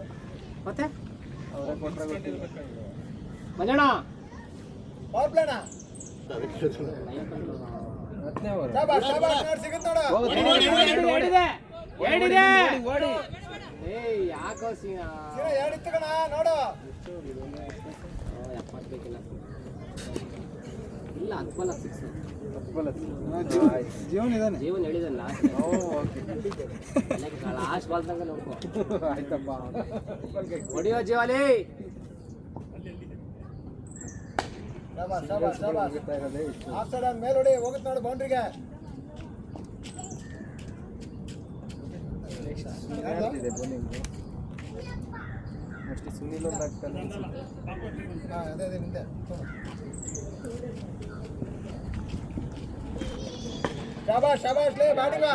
ಮತ್ತೆ ಮಂಜಣ್ಣ ಬಾಟ್ಲೆನಾ ಸಿಗುತ್ತೆ ನೋಡು. ಏಯ್ ಯಾಕೋ ಸೀನಾ ಹೇಳಿತ್ತು ಕಣ ನೋಡು. 70 ಬೇಕಿಲ್ಲ. ಇಲ್ಲ 10 ಬಾಲ್ 6. ಜೀವನ್ ಇದಾನೆ. ಜೀವನ್ ಹೇಳಿದಲ್ಲ ಲಾಸ್ಟ್ ಬಾಲ್ ತನಕ ನೋಡ್ಕೋ. ಆಯ್ತಪ್ಪ ಹೊಡಿಯೋ ಜೀವಾಲಿ. ಆಫ್ ಸೈಡ್ ಮೇಲೆ ಹೊಡಿ. ಹೋಗುತ್ತೆ ನೋಡು ಬೌಂಡ್ರಿಗೆ. ಸುನಿಲ್ ಒಂದು ಆಗ್ತಾನೆ. ಅದೇ ನಿಂದೆ ಶಾಬಾಷ್ ಶಾಬಾಷ್ ಲೇ ಬ್ಯಾಟಿಂಗ್ ಬಾ.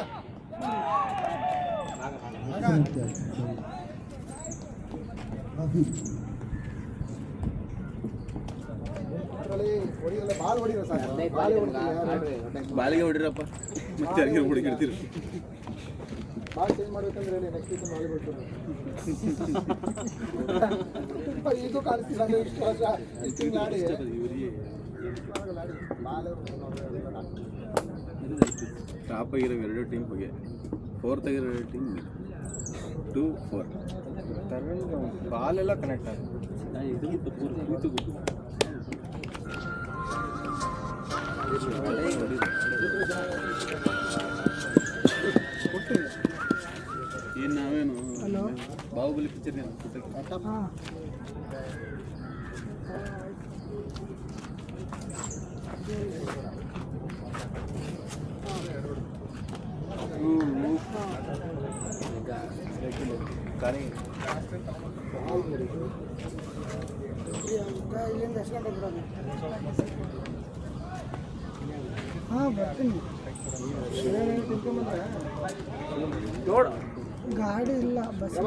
ಹೊಡಿಯಲ್ಲ ಬಾಲ್ ಹೊಡಿರೋ ಸಾಕು. ಬಾಲಿಗೆ ಹೊಡಿರಪ್ಪ ಮತ್ತೆ ಯಾರಿಗೆ ಹುಡುಗಿರ್ತೀರಿ ಬಾಲ್ ಚೇಂಜ್ ಮಾಡ್ಬೇಕಂದ್ರೆ ನೆಕ್ಸ್ಟ್ ವೀಕ್ ಬಾಲ್ ಬಿಡ್ತಾರೆ. ಇದು ಕಾಣಿಸ್ತಿಲ್ಲ ಅಂದ್ರೆ ಇಷ್ಟು ವರ್ಷ ಇಷ್ಟು ಆಡಿ ಟಾಪ್ ಆಗಿರೋ 2 ಟೀಮ್ ಹೋಗಿ 4th ಆಗಿರೋ 2 ಟೀಮ್ 2-4 ಬಾಲ್ ಎಲ್ಲ ಕನೆಕ್ಟ್ ಆಗುತ್ತೆ. ಏನು ನಾವೇನು ಹಲೋ ಬಾಹುಬಲಿ ಪಿಕ್ಚರ್ ಹಾಂ ಇಲ್ಲಿಂದ ಎಷ್ಟು ಗಂಟೆ ಬಿಡೋದು? ಹಾಂ ಬರ್ತೀನಿ. ಗಾಡಿ ಇಲ್ಲ ಬಸ್.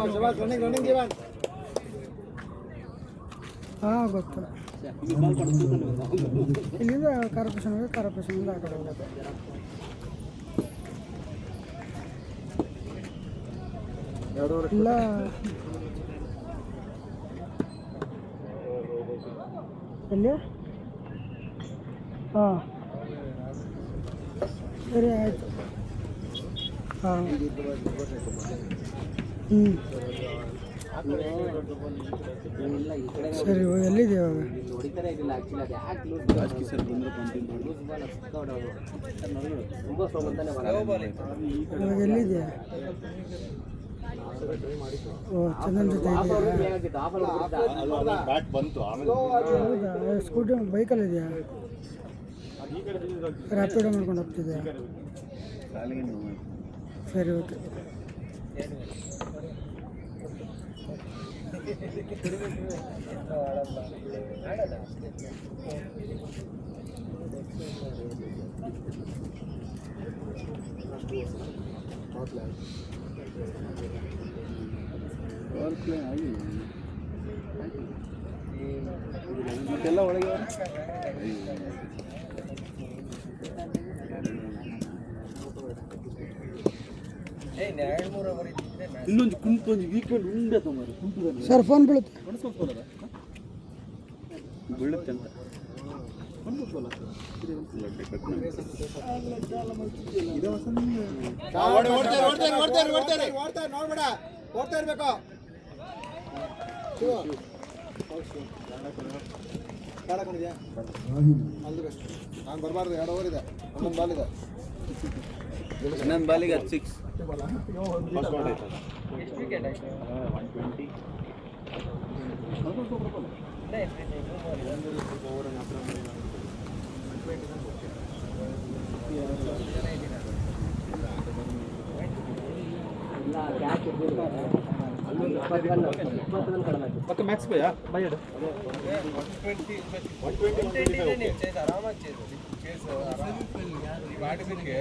ಹಾಂ ಗೊತ್ತು. ಇಲ್ಲಿಂದ ಕಾರ್ಪೊರೇಷನ್ಗೆ ಆ ಕಡೆ ಹೋಗೋದು. ಇಲ್ಲ ಎಲ್ಲಿ? ಹಾಂ ಸರಿ ಆಯಿತು. ಹಾಂ ಸರಿ ಎಲ್ಲಿದೆ ಇವಾಗ? ಇವಾಗ ಎಲ್ಲಿದೆ? ಓ ಚಂದನ್ ಜೊತೆ ಇದೆಯಾ? ಹೌದಾ? ಸ್ಕೂಟಿ ಬೈಕಲ್ಲಿದೆಯಾ? ರ್ಯಾಪಿಡೋ ಮಾಡ್ಕೊಂಡು ಹೋಗ್ತಿದ್ಯಾ? ಸರಿ ಓಕೆ. ಮತ್ತೆಲ್ಲ ಒಳಗೆ ಇನ್ನೊಂದು ಕುಂಟೊಂದು ವೀಕೆಂಡ್ ಉಂಡೆ ತೊಂಬರು ಕುಂಟು ಸರ್ ಫೋನ್ ಬೀಳುತ್ತೆ. ಬೀಳುತ್ತೆ ಅಂತ ಓಡ್ತಾ ಇರ್ಬೇಕು. ನಾನು ಬರಬಾರ್ದು. 2 ಓವರ್ ಇದೆ, 11 ಬಾಲ್ ಇದೆ. ಇನ್ನೊಂದು ಬಾಲಿಗೆ 6. ఓకే మ్యాక్స్ భయ్యా భయ్యాడు 120 ఆరామాಗಿ చేసు వాటి మీదకి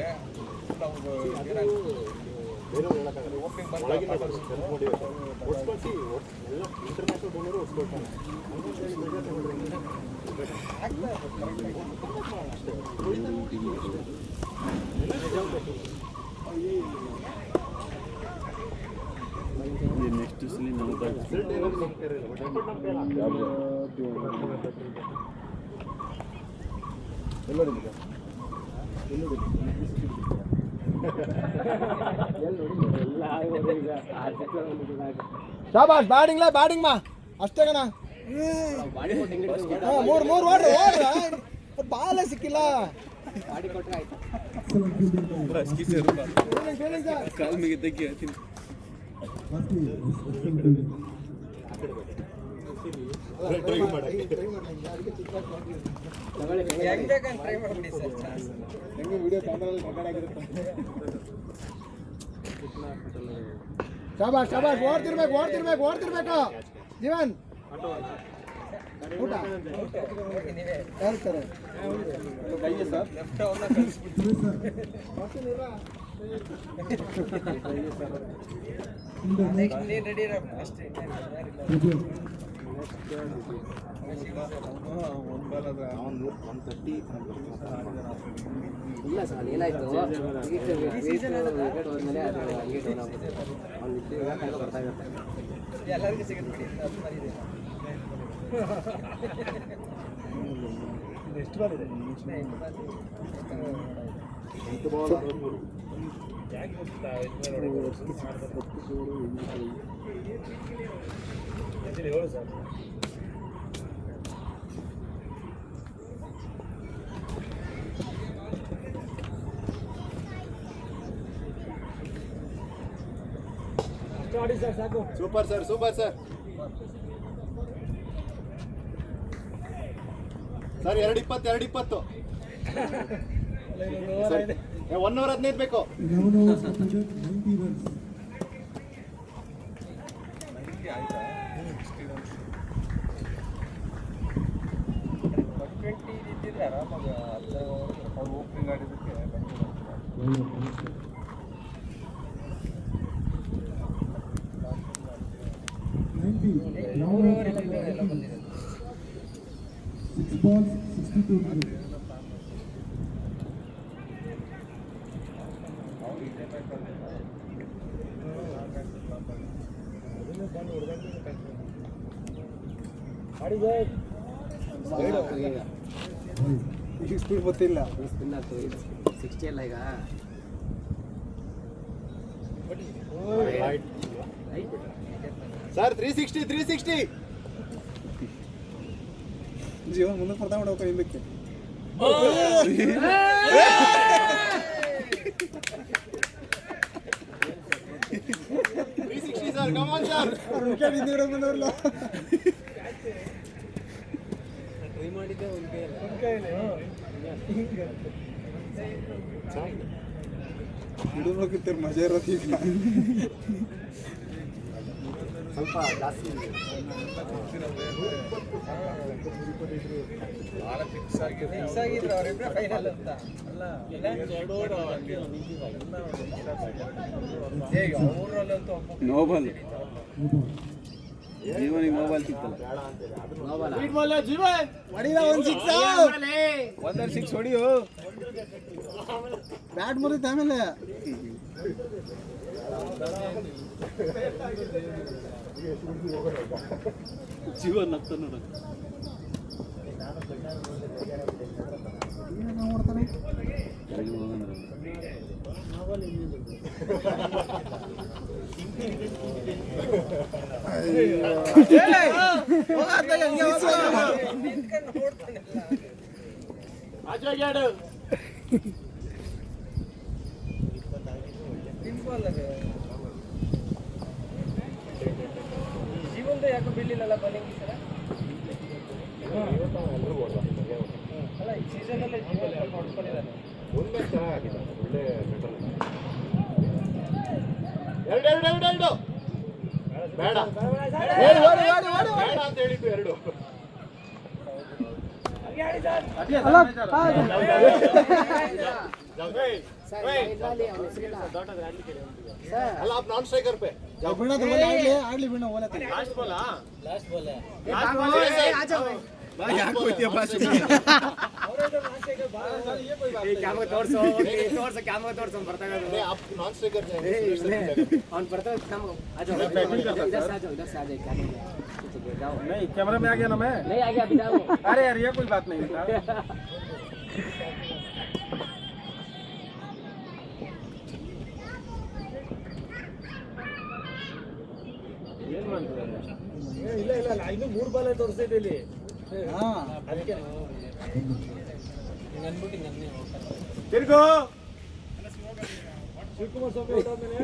ನೆಕ್ಸ್ಟ್ ಸಲ ನಾವು ಶಾಬಾಷ್. ಬ್ಯಾಟಿಂಗ್ ಮಾ ಅಷ್ಟೇ ಕಣ. 3 ಓಡ್ರಿ ಬಾಲೇ ಸಿಕ್ಕಿಲ್ಲ. ಕಾಲ್ ಮೇಲೆ ತೆಗಿ ಹೇಳ್ತೀನಿ. ಶಾಬಾಷ್ ಓಡ್ತಿರ್ಬೇಕು ಜೀವನ್. ಊಟ ಯಾರು ಸರ್? ಇಲ್ಲ ಸರ್ ಏನಾಯ್ತು ವಿಕೆಟ್ ಹೋದ್ಮೇಲೆ ಅದು ಹಂಗೆ ಡೌನ್ ಆಗ್ಬಿಡುತ್ತೆ. ಅವ್ನು ಬರ್ತಾ ಇರುತ್ತೆ. ಎಲ್ಲರಿಗೂ ಸಿಗುತ್ತೆ. ಎಷ್ಟು ಬಾಲ್ ಇದೆ? ಹೇಳು sir. Super sir super sir sir 2:20 1 over 15 ಬೇಕು. Now completed 90 runs. Six balls, 62 runs. Speed ಗೊತ್ತಿಲ್ಲ. ಸ್ಪಿನ್ ಆಗ್ತದೆ 60 ಅಲ್ಲ ಈಗ. ಸರ್ 360 ಜೀವನ ಮುಂದೆ ಕೊಡ್ತಾ ಮಾಡ್ಬೇಕು ಹಿಂದಕ್ಕೆ. Sir come on sir. Wicket ಹಿಂದೆ ಬಂದವ್ರಲ್ಲ. ಹಿಡಿದ್ಬೇಕಿತ್ತು ಮಜಾ ಇರೋದು ಈಗ. ಸ್ವಲ್ಪ ಜಾಸ್ತಿ ನೋಬಲ್ ಜೀವನಿಗೆ ಮೊಬೈಲ್ ಸಿಗ್ತಲ್ಲ. ಒಂದರ 6 ಹೊಡಿಯೋ. ಬ್ಯಾಟ್ ಮುರಿತ ಆಮೇಲೆ ಜೀವನ್ ನಗ್ತ ನೋಡ. ನೋಡ್ತಾನೆ ಜೀವನದ ಯಾಕೆ ಬೀಳಿಲ್ಲ ಬಲಿಂಗ್ ಸರ ಅಲ್ಲ ಈ ಸೀಸನಲ್ಲಿ ಜೀವನ ಸ್ವಲ್ಪ ಹೊಡ್ಕೊಂಡಿದ್ದಾನೆ. ಎರಡು ಬೇಡ ಅಂತ ಹೇಳಿದ್ದು 2. ಅಲ್ಲ आप नॉन स्ट्राइकर पे ಆಗ್ಲಿ ಬಿಡ ಓಲತ್ತೆ. ಯಾಕೆ ಹೋಗ್ತೀಯ ಭಾಷೆ? ಕ್ಯಾಮ್ರಾ ತೋರ್ಸು ಕ್ಯಾಮ್ರಾ ತೋರ್ಸು ಬರ್ತಾ ಇರೋದು. आप नॉन स्ट्राइकर ಅವ್ನು ಬರ್ತಾ नहीं कैमरा में आ गया ना मैं. नहीं आ गया अभी जाओ. अरे यार ये कोई बात नहीं था. ಇಲ್ಲ ಇನ್ನು 3 ಬಾಲ್ ತೋರಿಸಿದೆ ಇಲ್ಲಿ. ಅದಕ್ಕೆ ಅಂದ್ಬಿಟ್ಟು ನನ್ನೇ ತಿರ್ಗೋ ಶಿವಕುಮಾರ್ ಸ್ವಾಮಿ ಹೊರಟಾದ್ಮೇಲೆ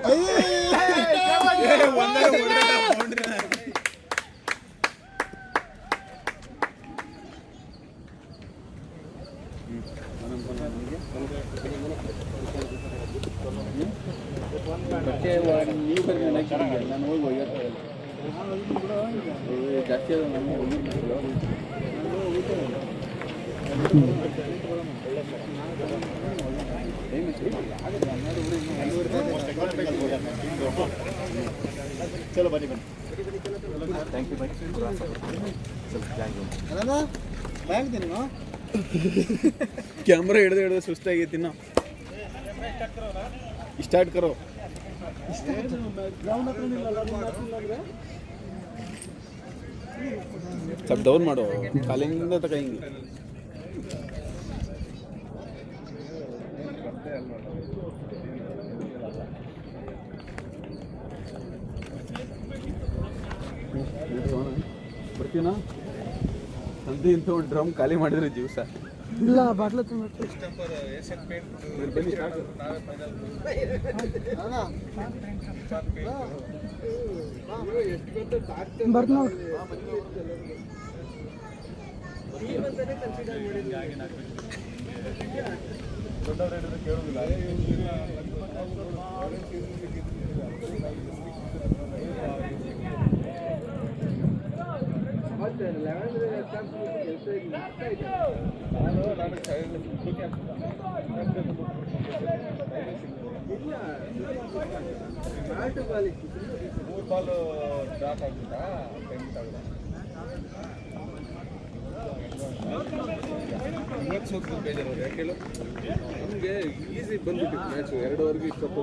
ನೀವು ಬರೀ ನಾನು ಹೋಗಿ ಹೋಗಿರ್ತಾ ಇಲ್ಲ ಜಾಸ್ತಿ ಅದು ನಾನು ಚಲೋ ಬನ್ನಿ ಥ್ಯಾಂಕ್ ಯು ಬೈ. ಕ್ಯಾಮ್ರಾ ಹಿಡಿದು ಸುಸ್ತಾಗೈತಿ ನಾ. ಸ್ಟಾರ್ಟ್ ಕರೋ. ಸ್ವಲ್ಪ ಡೌನ್ ಮಾಡು ಕಾಲಿಂದ ತಕ ಹಿಂಗೆ. ಬರ್ತೀನಾ ಅಂತ ಇಂಥ ಒಂದು ಡ್ರಮ್ ಖಾಲಿ ಮಾಡಿದ್ರೆ ದಿವಸ ಇಲ್ಲ ಬಾಟ್ಲ ತುಂಬ ಬನ್ನಿ ಸ್ಟಾರ್ಟ್. ಬರ್ನೌಟ್ ಮೂರು ಬಾಲ್ ಡ್ರಾಪ್ ಆಗ್ಬಿಟ್ಟಾ ಇವತ್ತು ಸೋತು ಬೇಜಾರು ಯಾಕೆ ಹೇಳು ನಮಗೆ ಈಸಿ ಬಂದ್ಬಿಟ್ಟಿತ್ತು ಮ್ಯಾಚು 2 ಓವರ್ಗೆ ಇಷ್ಟೊತ್ತು